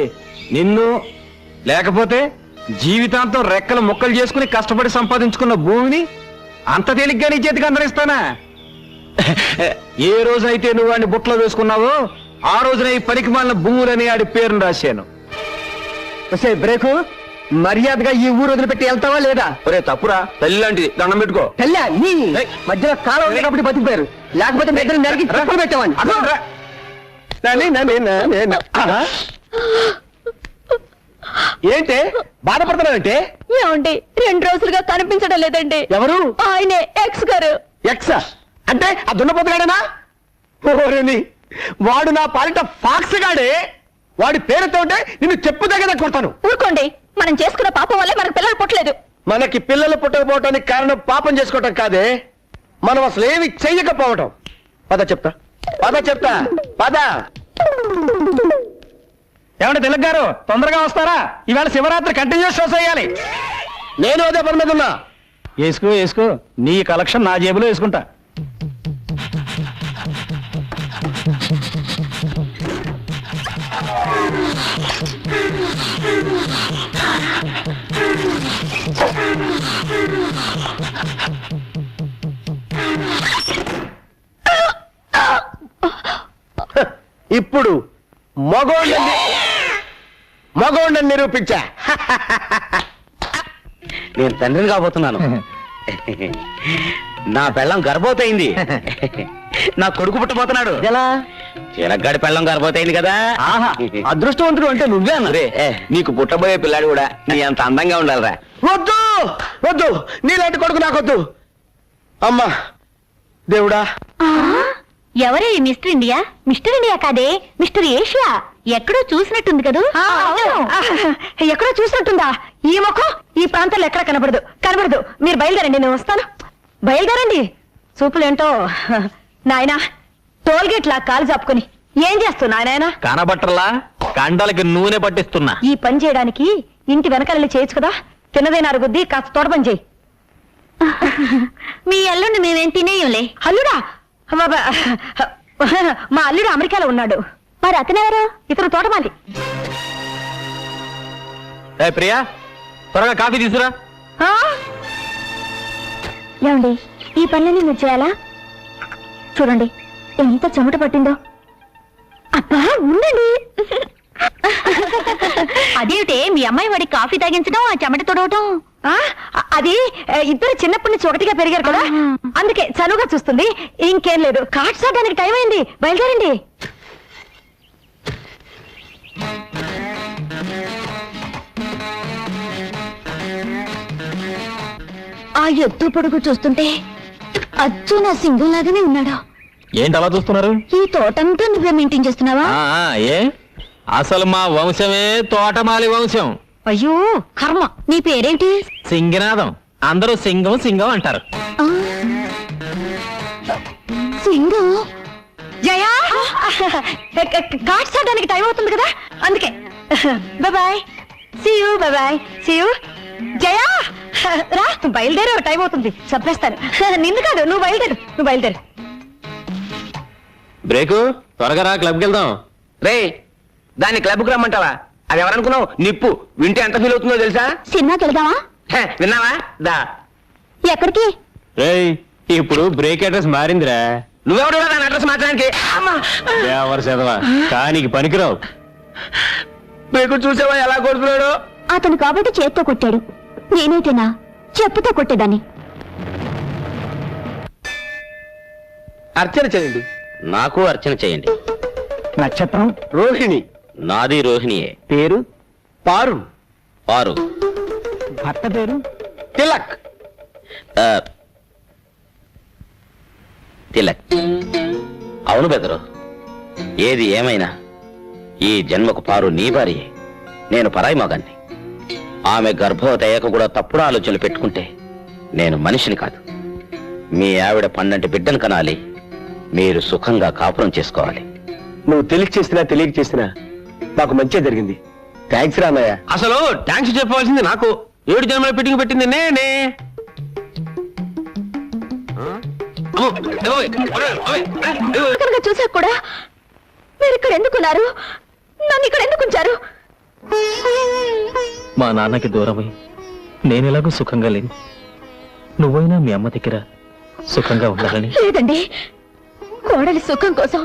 నిన్ను లేకపోతే జీవితాంతం రెక్కలు ముక్కలు చేసుకుని కష్టపడి సంపాదించుకున్న భూమిని అంత తేలిగ్గా నీ చేతికి అందరిస్తానా? ఏ రోజైతే నువ్వు వాడిని బుట్టలో వేసుకున్నావో ఆ రోజున ఈ పనికి మాలిన భూములని ఆడి పేరును రాశాను. బ్రేకు, మర్యాదగా ఈ ఊరు వదిలిపెట్టి వెళ్తావా లేదా? ఒరే తప్పురా, తల్లి లాంటిది, దండం పెట్టుకో. తెల్లా నీ మధ్యలో కాలం ఉండేటప్పుడు బతికిపోయారు, లేకపోతే మీ ఇద్దరు నరికి చెప్పలు పెట్టేవాడిని. ఏంటి బాధపడుతున్నానంటే? ఏమండి, 2 రోజులుగా కనిపించడం లేదండి. ఎవరు? ఆయనే, ఎక్స్ గారు. ఎక్సా అంటే ఆ దున్నపోతుగాడేనా? ఓరేని, వాడు నా పాలిట ఫాక్స్ గాడే. వాడి పేరుతో ఉంటే నిన్ను చెప్పు దగ్గర కొడతాను. ఊరుకోండి, మనం చేసుకున్న పాపం వల్లే మనకు పిల్లలు పుట్టలేదు. మనకి పిల్లలు పుట్టకపోవటానికి కారణం పాపం చేసుకోవటం కాదే, మనం అసలు ఏమి చెయ్యకపోవటం. పద చెప్తా, పద. ఏమంటే తిలక్ గారు, తొందరగా వస్తారా? ఈవేళ శివరాత్రి కంటిన్యూస్ షోస్ వేయాలి. నేను అదే పని మీద ఉన్నా. వేసుకో, నీ కలెక్షన్ నా జేబులో వేసుకుంటా. ఇప్పుడు మగోళ్ళని నిరూపించా. నేను తండ్రిని కాబోతున్నాను. నా పెళ్ళం గర్భవతయింది. నా కొడుకు పుట్టబోతున్నాడు. ఎలా? చిలగ్గాడి పెళ్ళం గర్భవతయింది కదా. ఆహా, అదృష్టవంతుడు అంటే నువ్వే అన్న. అరే నీకు పుట్టబోయే పిల్లాడు కూడా నీ అంత అందంగా ఉండాలిరా. వద్దు వద్దు, నీలాంటి కొడుకు నాకొద్దు. అమ్మా దేవుడా. ఎవరే ఈ మిస్టర్ ఇండియా? మిస్టర్ ఇండియా కాదే, మిస్టర్ ఏషియా. ఎక్కడో చూసినట్టుంది కదూ? ఎక్కడో చూసినట్టుందా? ఈ ముఖం ఈ ప్రాంతంలో ఎక్కడ కనబడదు. కనబడదు. మీరు బయలుదేరండి, నేను వస్తాను. బయలుదేరండి. చూపులేంటో నాయనా, టోల్గేట్ లా కాలు చాపుకొని ఏం చేస్తున్నా నాయనా? కనబట్టలా కండలకి నూనె పట్టిస్తున్నా. ఈ పని చేయడానికి ఇంటి వెనకాల చేయొచ్చు కదా. తిన్నదేనా అరుగుద్ది, కాస్త తోట పని చేయి. మీ అల్లుండి మేమేం తినేయంలే. అల్లుడా? అబ్బబ్బ. మా అల్లుడు అమెరికాలో ఉన్నాడు. మరి అతనెవరు? ఇతను తోటమాలి. ఏ ప్రియా, త్వరగా కాఫీ తీసురా. ఆ? ఏమండి, ఈ పనులన్నీ మీరు చేయాలా? చూడండి ఎంత చెమట పట్టిందో. అబ్బా ఉండండి. అదేమిటే మీ అమ్మాయి వాడి కాఫీ తాగించడం, ఆ చెమట తొడవటం? అది ఇద్దరు చిన్నప్పటి నుంచి ఒకటిగా పెరిగారు కదా, అందుకే చనువుగా చూస్తుంది. ఇంకేం లేదు. కార్డ్స్ ఆడడానికి టైం అయింది, బయలుదేరండి. ఆ ఎత్తు పొడుగు చూస్తుంటే అచ్చు నా సింగం లాగానే ఉన్నాడు. ఏంటి అలా చూస్తున్నారు? ఈ తోటంతా నువ్వే మెయింటైన్ చేస్తున్నావా? ఏ అసలు మా వంశమే తోటమాలి వంశం. అయ్యో కర్మ. నీ పేరేంటి? సింగనాథం. అందరూ సింగం సింగం అంటారు. సింగం? జయా, కార్డ్స్ ఆడడానికి టైం అవుతుంది కదా, అందుకే. Bye, see you. Bye, see you. Jaya రా, బయలుదేరే టైం అవుతుంది, చంపేస్తాను. నిన్ను కాదు, నువ్వు బయలుదేరు, నువ్వు బయలుదేరు. బ్రేకు, త్వరగా రా, క్లబ్కి వెళ్దాం. రే దాన్ని క్లబ్కి రమ్మంటావా? అది ఎవరనుకున్నావు? నిప్పు. వింటే ఎంత ఫీల్ అవుతుందో తెలుసా? సినిమాకి వెళ్దామా? విన్నావా? దా. ఎక్కడికి? రేయ్, ఇప్పుడు బ్రేక్ అడ్రస్ మారిందిరా. నువ్వెవడు దాని అడ్రస్ మార్చడానికి? చదవా కానికి పనికిరావు. బ్రేకు చూసావా ఎలా కొడుతున్నాడు? అతను కాబట్టి చేత్తో కొట్టాడు, నేనైతేనా చెప్పుతో కొట్టేదాన్ని. అర్చన చేయండి. నాకు అర్చన చేయండి. నక్షత్రం రోహిణి. నాది రోహిణియే. పేరు పారు. పారు. భర్త పేరు తిలక్. తిలక్. అవును బెదరు, ఏది ఏమైనా ఈ జన్మకు పారు నీ భార్యే. నేను పరాయి మగాన్ని. ఆమె గర్భవతి అయ్యాక కూడా తప్పుడు ఆలోచనలు పెట్టుకుంటే నేను మనిషిని కాదు. మీ ఆవిడ 12 బిడ్డను కనాలి, మీరు సుఖంగా కాపురం చేసుకోవాలి. నువ్వు తెలియక చేసినా తెలియక చేసినా నాకు మంచి జరిగింది. థ్యాంక్స్ రామయ్య. అసలు థ్యాంక్స్ చెప్పవలసింది నాకు. 7 జన్మల ఫిట్టింగ్ పెట్టింది నేనే. కనుక చూసాక కూడా మీరు ఇక్కడ ఎందుకున్నారు? నన్ను ఇక్కడ ఎందుకు ఉంచారు? మా నాన్నకి దూరమై నేనెలాగూ సుఖంగా లేను. నువ్వైనా మీ అమ్మ దగ్గర సుఖంగా ఉండాలని. లేదండి, కోడలి సుఖం కోసం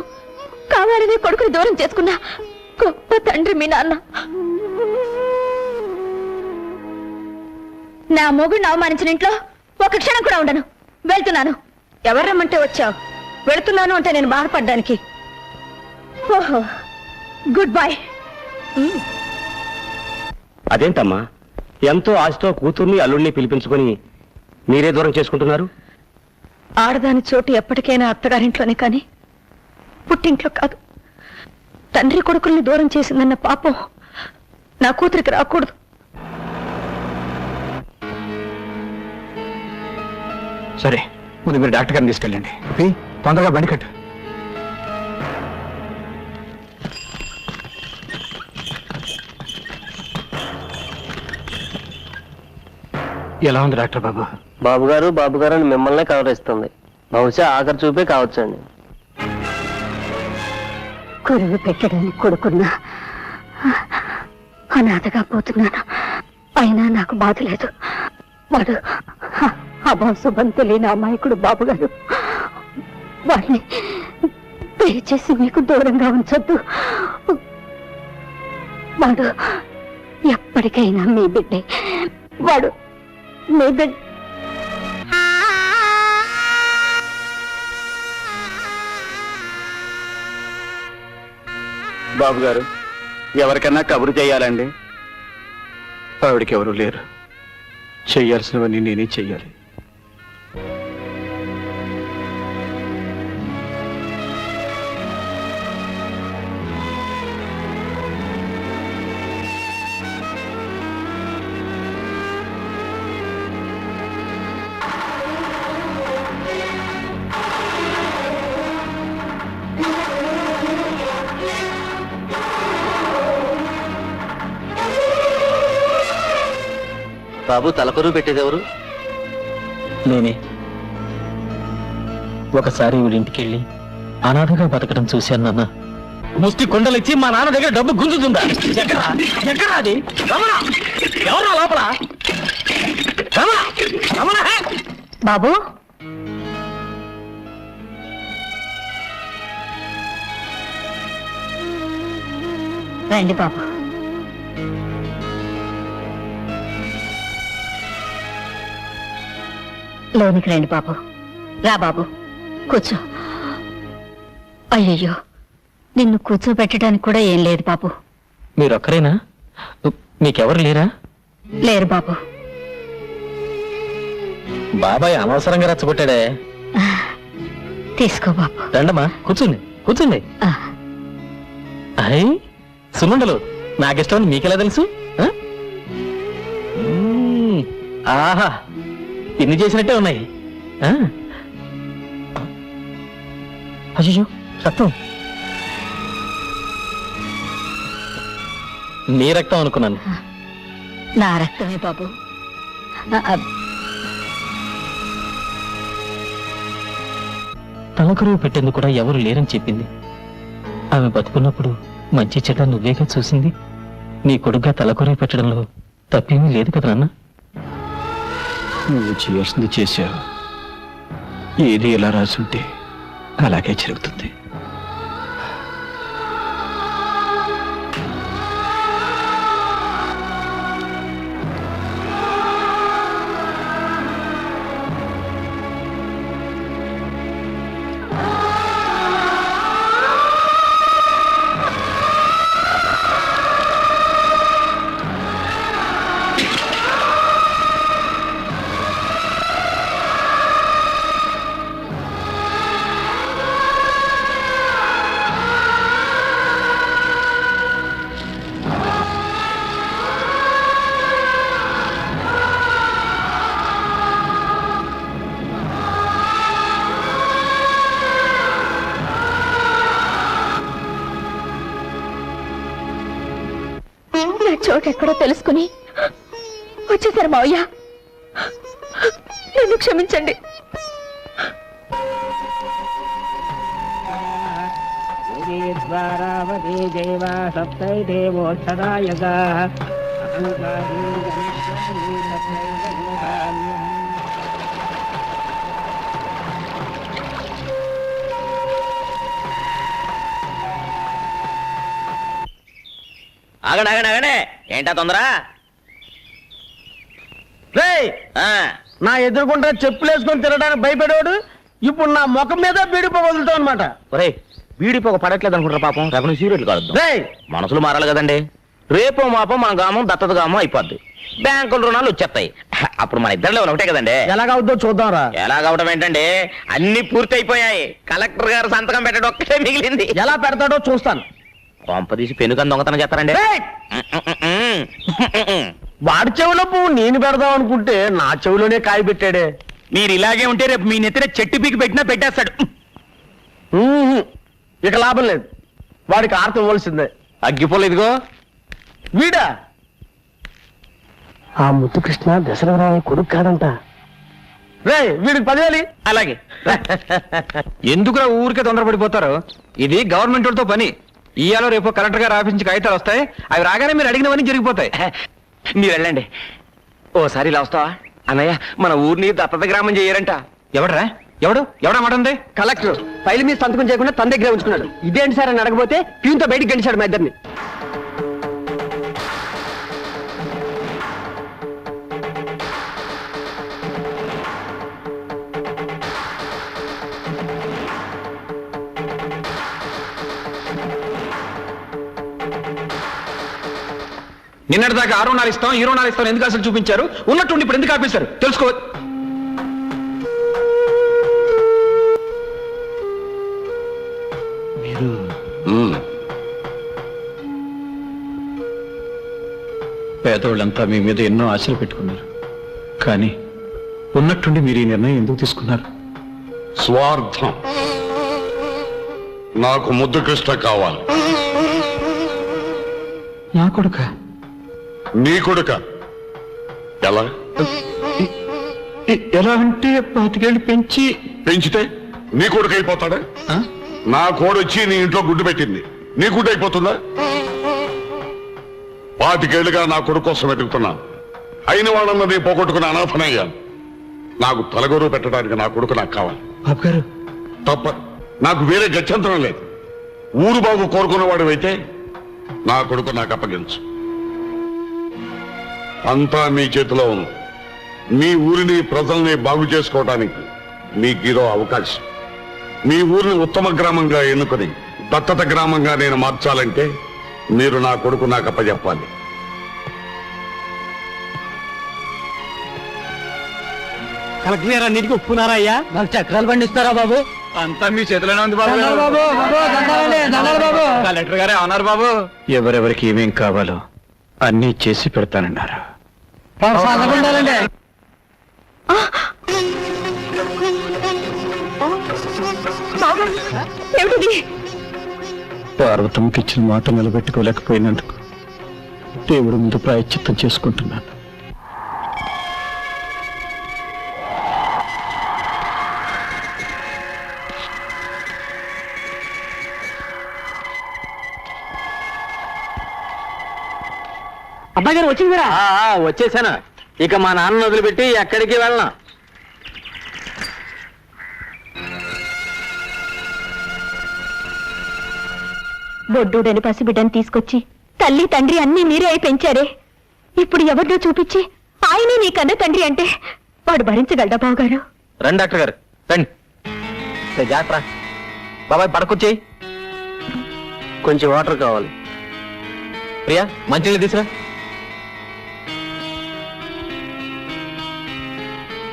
కావాలని కొడుకుని దూరం చేసుకున్నా గొప్ప తండ్రి మీ నాన్న. నా మొగుడిని అవమానించిన ఇంట్లో ఒక క్షణం కూడా ఉండను. వెళ్తున్నాను. ఎవరు రమ్మంటే వచ్చావు? వెళుతున్నాను అంటే నేను బాధపడ్డానికి. ఓహో, గుడ్ బై. అదేంటమ్మా, ఎంతో ఆశతో కూతుర్ని అల్లుడిని పిలిపించుకొని మీరే దూరం చేసుకుంటున్నారు? ఆడదాని చోటు ఎప్పటికైనా అత్తగారింట్లోనే కానీ పుట్టింట్లో కాదు. తండ్రి కొడుకుల్ని దూరం చేసిందన్న పాపం నా కూతురికి రాకూడదు. సరే, ముందు మీరు డాక్టర్ గారిని తీసుకెళ్ళండి. తొందరగా బండి కట్టు. ఎలా ఉంది డాక్టర్ బాబు? బాబు గారు అని మిమ్మల్నే కవరిస్తుంది. బహుశా ఆఖరి చూపే కావచ్చండి. కొరువు పెట్టడానికి కొడుకున్నా అనాథగా పోతున్నాను. అయినా నాకు బాధ లేదు. వాడు అభంశుభం తెలియని అమాయకుడు బాబు గారు. వాడిని దయచేసి మీకు దూరంగా ఉంచొద్దు. వాడు ఎప్పటికైనా మీ బిడ్డే. వాడు మీ బిడ్డ. బాబు గారు ఎవరికన్నా కబురు చేయాలండి. ఆవిడకి ఎవరు లేరు, చెయ్యాల్సినవన్నీ నేనే చెయ్యాలి. బాబు తలకొరువు పెట్టేదెవరు? నేనే. ఒకసారి వీడింటికి వెళ్ళి అనాథగా బతకడం చూశాను నాన్న. ముష్టి కొండలిచ్చి మా నాన్న దగ్గర డబ్బు గుంజుతుందా? ఎక్కడా అది? రమణ! ఎవరా లోపల? రమణ! రమణ! బాబు రండి బాబు. లోనికి రండి బాబు. రా బాబు, కూర్చో. అయ్యయ్యో, నిన్ను కూర్చోబెట్టడానికి కూడా ఏం లేదు బాబు. మీరొక్కరేనా? మీకెవరు లేరా? లేరు బాబు. బాబాయ్ అనవసరంగా రచ్చగొట్టాడే. తీసుకో బాబు. రండమ్మా, కూర్చోండి కూర్చోండి. ఆ, అయ్ సున్నుండలు నాకిష్టం మీకెలా తెలుసు? ఆహా, ఇన్ని చేసినట్టే ఉన్నాయి. అయ్యో, రక్తం. నీ రక్తం అనుకున్నాను. నా రక్తమే బాబు. తలకరువు పెట్టేందుకు కూడా ఎవరు లేరని చెప్పింది. ఆమె బతుకున్నప్పుడు మంచి చెడ్డ నువ్వేగా చూసింది. నీ కొడుగ్గా తలకరువు పెట్టడంలో తప్పేమీ లేదు కదా నాన్న. నువ్వు చేయాల్సింది చేశావు. ఏది ఎలా రాసుంటే అలాగే జరుగుతుంది. నా చోటు ఎక్కడో తెలుసుకుని వచ్చేసారు మావయ్య. నన్ను క్షమించండి. ఆగండి ఆగండి ఆగండి, ఏంటా తొందర? నా ఎదురుకుంటా చెప్పులు వేసుకొని తిరగడానికి భయపడేవాడు ఇప్పుడు నా ముఖం మీద బీడిపో వదులుతావు అనమాట. ఒరే, వీడి పొగ పడట్లేదు అనుకుంటారా పాపం? రేపు సీరియట్లు కాదు. మనసులు మారాలి కదండి. రేపో మాపో మన గామం దత్తత గామం అయిపోద్ది. బ్యాంకుల రుణాలు వచ్చేస్తాయి. అప్పుడు మన ఇద్దరిలో ఒకటే కదండి. ఎలాగవుద్దో చూద్దాంరా. ఎలాగవడం ఏంటండి, అన్ని పూర్తి అయిపోయాయి. కలెక్టర్ గారు సంతకం పెట్టడం ఒక్కటే మిగిలింది. ఎలా పెడతాడో చూస్తాను. కొంపదీసి పెనుకని దొంగతనం చేస్తారండి. వాడి చెవిలో పువ్వు నేను పెడదాం అనుకుంటే నా చెవిలోనే కాయ పెట్టాడే. మీరు ఇలాగే ఉంటే రేపు మీ నెత్తిన చెట్టు పీకి పెట్టినా పెట్టేస్తాడు. ఇక లాభం లేదు, వాడికి ఆర్తం ఇవ్వాల్సిందే. అగ్గిపోలేదుగో వీడా ఆ ముద్దు కృష్ణ దశరథరావు కొడుకు కాదంట. రే, వీడికి 10,000. అలాగే. ఎందుకురా ఊరికే తొందరపడిపోతారు? ఇది గవర్నమెంట్ వాళ్ళతో పని. ఇయ్యాలో రేపు కలెక్టర్ గారు ఆఫీస్ నుంచి కాగితాలు వస్తాయి. అవి రాగానే మీరు అడిగినవన్నీ జరిగిపోతాయి. మీరు వెళ్ళండి. ఓసారి ఇలా వస్తావా? అన్నయ్య, మన ఊరిని దత్తత గ్రామం చేయరంట. ఎవడరా? ఎవడా మాట ఉంది? కలెక్టర్ ఫైల్ మీద సంతకం చేయకుండా తన దగ్గర ఉంచుకున్నాడు. ఇదేంటి సార్ అని అడగబోతే ప్యూన్తో బయటికి గడిచాడు మా ఇద్దరిని. నిన్నటిదాకా ఆ రుణాలు ఇస్తాం ఈ రుణాలు ఇస్తాం ఎందుకు అసలు చూపించారు? ఉన్నట్టుండి ఇప్పుడు ఎందుకు ఆపేశారు తెలుసుకో. మీరు పేదోళ్ళంతా మీ మీద ఎన్నో ఆశలు పెట్టుకున్నారు, కానీ ఉన్నట్టుండి మీరు ఈ నిర్ణయం ఎందుకు తీసుకున్నారు? స్వార్థం. నాకు ముద్దు కృష్ణ కావాలి. నా కొడుక? నీ కొడుక? ఎలా? ఎలా అంటే 25 ఏళ్ళు పెంచితే నీ కొడుకు అయిపోతాడా? నా కోడొచ్చి నీ ఇంట్లో గుడ్డు పెట్టింది, నీ గుడ్డు అయిపోతుందా? 25 ఏళ్ళుగా నా కొడుకు కోసం వెతుకుతున్నాను. అయిన వాళ్ళన్నది పోగొట్టుకుని అనాథనయ్యాను. నాకు తలగొరువు పెట్టడానికి నా కొడుకు నాకు కావాలి. బాబు గారు తప్ప నాకు వేరే గత్యంతరం లేదు. ఊరు బాగు కోరుకున్నవాడు అయితే నా కొడుకు నాకు అప్పగించు. అంతా మీ చేతిలో ఉంది. మీ ఊరిని ప్రజల్ని బాగు చేసుకోవడానికి మీకు ఇదో అవకాశం. మీ ఊరిని ఉత్తమ గ్రామంగా ఎన్నుకొని దత్తత గ్రామంగా నేను మార్చాలంటే మీరు నా కొడుకు నాకు అప్పచెప్పాలి. కలెక్టర్ గారు అన్నిటికీ ఒప్పుకున్నారా అయ్యా? నాకు చక్రాలు పండిస్తారా బాబు? అంతా మీ చేతిలోనే ఉంది బాబు. కలెక్టర్ గారే అన్నారు బాబు. ఎవరెవరికి ఏమేం కావాలో అన్నీ చేసి పెడతానన్నారు. పార్వతమ్మకి ఇచ్చిన మాట నిలబెట్టుకోలేకపోయినందుకు దేవుడి ముందు ప్రాయశ్చిత్తం చేసుకుంటున్నాను. అబ్బాయి గారు వచ్చిందిరా? వచ్చేసాను. ఇక మా నాన్న వదిలిపెట్టి ఎక్కడికి వెళ్ళను. బొడ్డూడని పసిబిడ్డని తీసుకొచ్చి తల్లి తండ్రి అన్ని మీరే అయి పెంచారే. ఇప్పుడు ఎవరినో చూపించి ఆయనే నీ కన్న తండ్రి అంటే వాడు భరించగలడా బావగారు? రండి డాక్టర్ గారు రండి. జాగ్రత్త బాబాయ్, పడకొచ్చేయి. కొంచెం వాటర్ కావాలి. ప్రియా మంచినీళ్ళు తీసురా.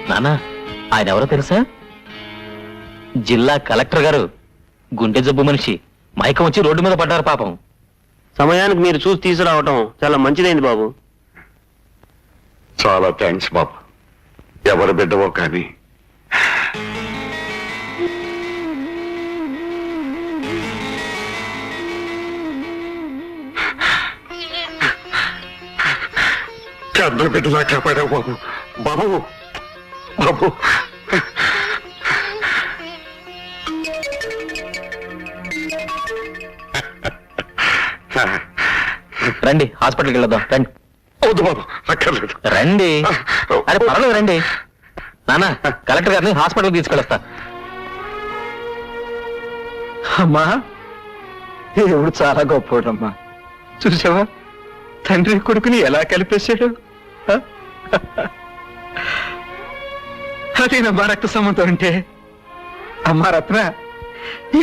నానా, ఆయన ఎవరో తెలుసా? జిల్లా కలెక్టర్ గారు. గుండె జబ్బు మనిషి. మైకం వచ్చి రోడ్డు మీద పడ్డారు పాపం. సమయానికి మీరు చూసి తీసుకురావటం చాలా మంచిదైంది బాబు. చాలా థ్యాంక్స్ బాబు. ఎవరి బిడ్డవో కానీ కన్న బిడ్డలా కాపాడావు బాబు. బాబు బాబు రండి, హాస్పిటల్కి వెళ్ళొద్దాం. రండి. వద్దు బాబు, అక్కర్లేదు. రండి. అరే పర్వాలేదు రండి. నానా, కలెక్టర్ గారిని హాస్పిటల్కి తీసుకెళ్ళొస్తా. అమ్మా, దేవుడు చాలా గొప్పోడమ్మా. చూసావా తండ్రి కొడుకుని ఎలా కలిపేశాడు? అదేనమ్మా రక్త సంబంధం అంటే. అమ్మా రత్న,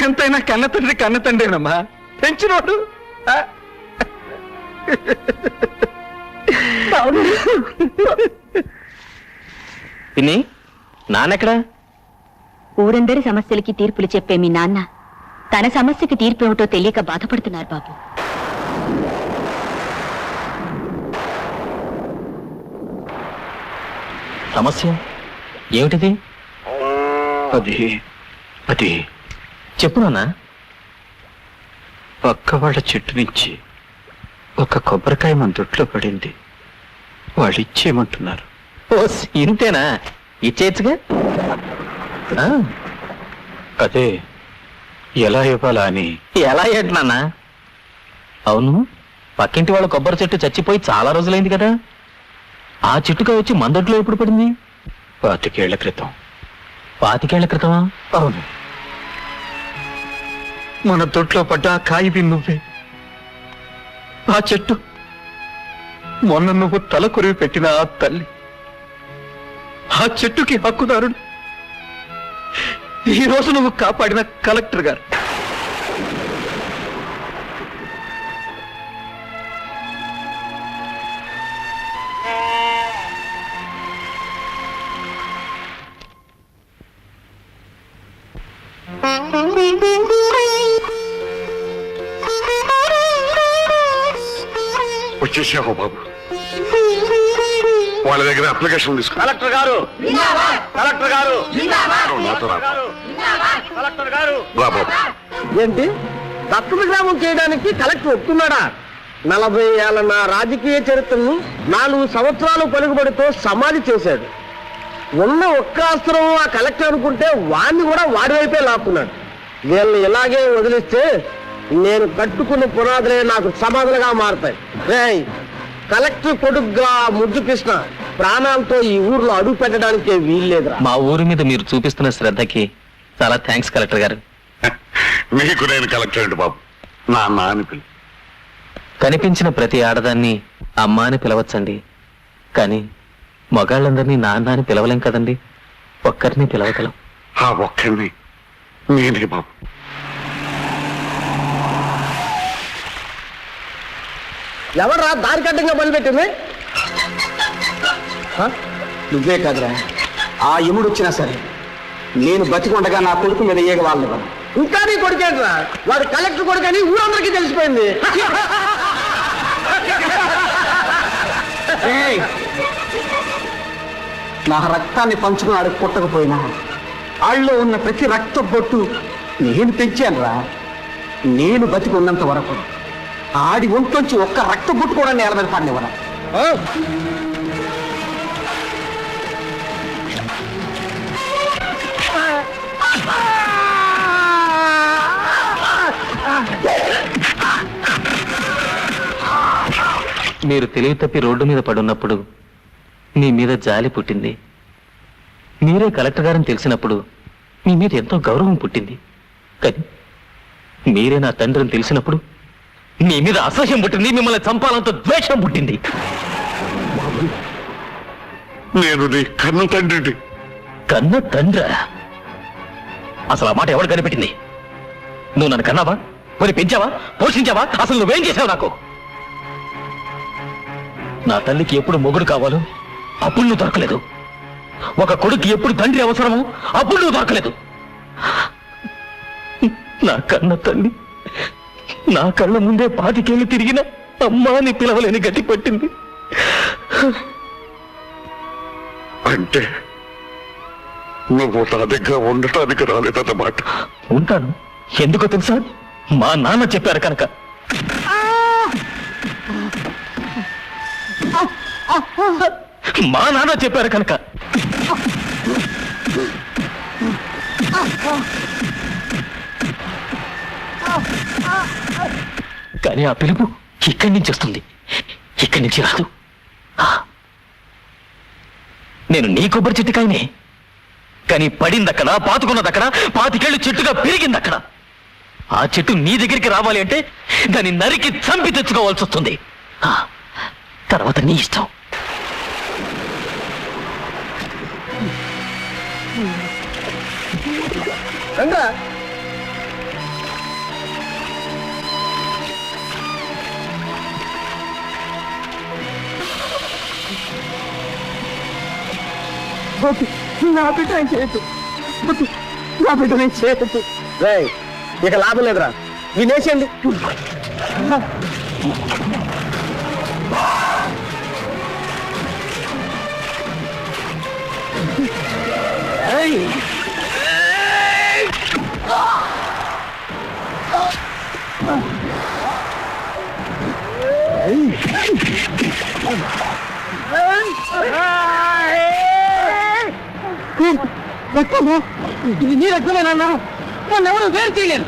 ఎంతైనా కన్న తండ్రేనమ్మా. పెంచినోడు. పిన్ని, నాన్నెక్కడా? ఊరందరి సమస్యలకి తీర్పులు చెప్పే మీ నాన్న తన సమస్యకి తీర్పు ఏమిటో తెలియక బాధపడుతున్నారు బాబు. సమస్య ఏమిటిది? అది చెప్పు నాన్నా. పక్క వాళ్ళ చెట్టు నుంచి ఒక కొబ్బరికాయ మన దొడ్లో పడింది. వాళ్ళు ఇచ్చేయమంటున్నారు. ఓ ఇంతేనా? ఇచ్చేయచ్చుగా. అదే ఎలా ఇవ్వాలా అని. ఎలా ఏంటి నాన్న? అవును, పక్కింటి వాళ్ళ కొబ్బరి చెట్టు చచ్చిపోయి చాలా రోజులైంది కదా. ఆ చెట్టుగా వచ్చి మందొడ్లో ఎప్పుడు పడింది? 25 ఏళ్ల క్రితం. 25 ఏళ్ల క్రితమా? అవును, మన దొడ్లో పడ్డ ఆ కాయి నువ్వే. ఆ చెట్టు మొన్న నువ్వు తల కొరివి పెట్టిన ఆ తల్లి. ఆ చెట్టుకి హక్కుదారుడు ఈ రోజు నువ్వు కాపాడిన కలెక్టర్ గారు. వచ్చేసావు బాబు. వాళ్ళ దగ్గర అప్లికేషన్ తీసుకో. కలెక్టర్ గారు, కలెక్టర్ గారు, నాతో రా. కలెక్టర్ గారు. రా బాబు. ఏంటి దత్తత గ్రామం చేయడానికి కలెక్టర్ ఒప్పుకున్నాడా? 40 ఏళ్ల నా రాజకీయ చరిత్రను 4 సంవత్సరాలు పలుకుబడితో సమాధి చేశాడు. ఉన్న ఒక్క అస్త్రం ఆ కలెక్టర్ అనుకుంటే వాడిని కూడా వాడి వైపే లాక్కున్నాడు. వీళ్ళని ఇలాగే వదిలిస్తే నేను కట్టుకున్న పునాదులే నాకు సమాధులుగా మారుతాయి. రేయ్, కలెక్టర్ కొడుగ్గా ముద్దు కృష్ణ ప్రాణాలతో ఈ ఊర్లో అడుగు పెట్టడానికే వీల్లేదురా. మా ఊరి మీద మీరు చూపిస్తున్న శ్రద్ధకి చాలా థ్యాంక్స్ కలెక్టర్ గారు. నీకు నేను కలెక్టర్ అండి బాబు. నాన్న అని పిలు. కనిపించిన ప్రతి ఆడదాన్ని అమ్మ అని పిలవచ్చండి, కానీ మగాళ్ళందరినీ నాన్న అని పిలవలేం కదండి. ఒక్కరిని పిలవగలం. ఆ ఒక్కరిని నేనే బాబు. ఎవరా దారి కట్టంగా మొదలుపెట్టింది? నువ్వే కాదురా, ఆ యముడు వచ్చినా సరే నేను బతికుండగా నా కొడుకు మీద ఏగ వాళ్ళని. ఇంకా నీ కొడుకేంట్రా? వాడు కలెక్టర్ కొడుకని ఊరందరికీ తెలిసిపోయింది. నా రక్తాన్ని పంచుకున్నాడు పుట్టకపోయినా ఆళ్ళలో ఉన్న ప్రతి రక్త బొట్టు నేను పెంచానురా. నేను బతికి ఉన్నంత వరకు ఆడి ఒంట్లోంచి ఒక్క రక్త బొట్టు కూడా నేల మీద పడినవరా. మీరు తెలివి తప్పి రోడ్డు మీద పడున్నప్పుడు మీ మీద జాలి పుట్టింది. మీరే కలెక్టర్ గారని తెలిసినప్పుడు మీ మీద ఎంతో గౌరవం పుట్టింది. కానీ మీరే నా తండ్రిని తెలిసినప్పుడు మీ మీద అసహ్యం పుట్టింది. మిమ్మల్ని చంపాలంత ద్వేషం పుట్టింది. నేను నీ కన్న తండ్రిని. కన్న తండ్రా? అసలు ఆ మాట ఎవరు కనిపెట్టింది? నువ్వు నన్ను కన్నావా? మరి పెంచావా? పోషించావా? అసలు నువ్వేం చేశావు నాకు? నా తల్లికి ఎప్పుడు మొగుడు కావాలో అప్పుడు నువ్వు దొరకలేదు. ఒక కొడుకు ఎప్పుడు తండ్రి అవసరమో అప్పుడు నువ్వు దొరకలేదు. నా కన్న తల్లి నా కళ్ళ ముందే 25 ఏళ్ళు తిరిగిన అమ్మా అని పిలవలేని గట్టి పట్టింది. అంటే నువ్వు నా దగ్గర ఉండటానికి రాలేదన్నమాట. ఉంటాను. ఎందుకో తెలుసా? మా నాన్న చెప్పారు కనుక. మా నాన్న చెప్పారు కనుక. కానీ ఆ పిలుపు ఇక్కడి నుంచి వస్తుంది, ఇక్కడి నుంచి రాదు. నేను నీ కొబ్బరి చెట్టుకాయనే, కానీ పడిందక్కడ, పాతుకున్నదక్కడ, 25 ఏళ్ళు చెట్టుగా పెరిగిందక్కడ. ఆ చెట్టు నీ దగ్గరికి రావాలి అంటే దాన్ని నరికి చంపి తెచ్చుకోవాల్సి వస్తుంది. తర్వాత నీ ఇష్టం. నా బిడ్డ చేయొద్దు, నా బిడ్డ నేను చేయొద్దు. ఇక లాభం లేదురా, వినేసేయండి. నీ రక్తమేనన్నా, నన్ను ఎవరు వేరు చేయలేరు.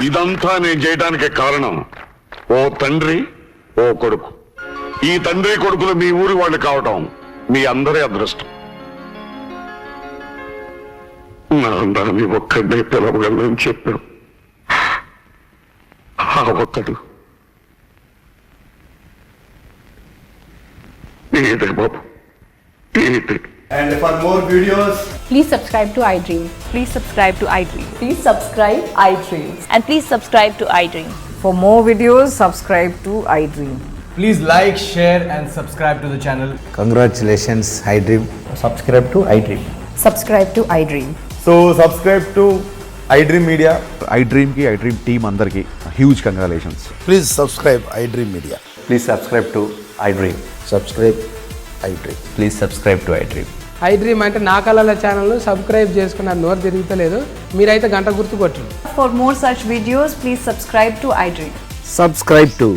ఇదంతా నేను చేయడానికి కారణం ఓ తండ్రి ఓ కొడుకు. ఈ తండ్రి కొడుకులు మీ ఊరి వాళ్ళు కావటం మీ అందరి అదృష్టం. నాన్నని ఒక్కడే పిలవగలని చెప్పాను. ఆ ఒక్కడు నీదే బాబు, నీదే. And for more videos, please subscribe to iDream. Please subscribe to iDream. Please subscribe iDream. And please subscribe to iDream. For more videos, subscribe to iDream. please like, share and subscribe to the channel. Congratulations, iDream. Subscribe to iDream. Subscribe to iDream. So subscribe to iDream Media. iDream ki iDream team andarki huge congratulations. Please subscribe iDream Media. Please subscribe to iDream. Subscribe iDream. Please subscribe to iDream. iDream అంటే నా కళల ఛానల్ సబ్స్క్రైబ్ చేసుకున్న నోరు తిరుగుతలేదు, మీరైతే గంట గుర్తు కొట్టండి. For more such videos, please subscribe to iDream. Subscribe to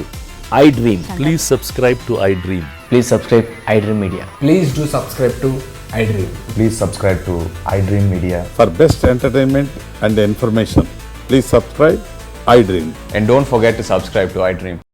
iDream. Please subscribe to iDream. Please subscribe iDream Media. Please do subscribe to iDream. Please subscribe to iDream Media. For best entertainment and information, please subscribe iDream. And don't forget to subscribe to iDream.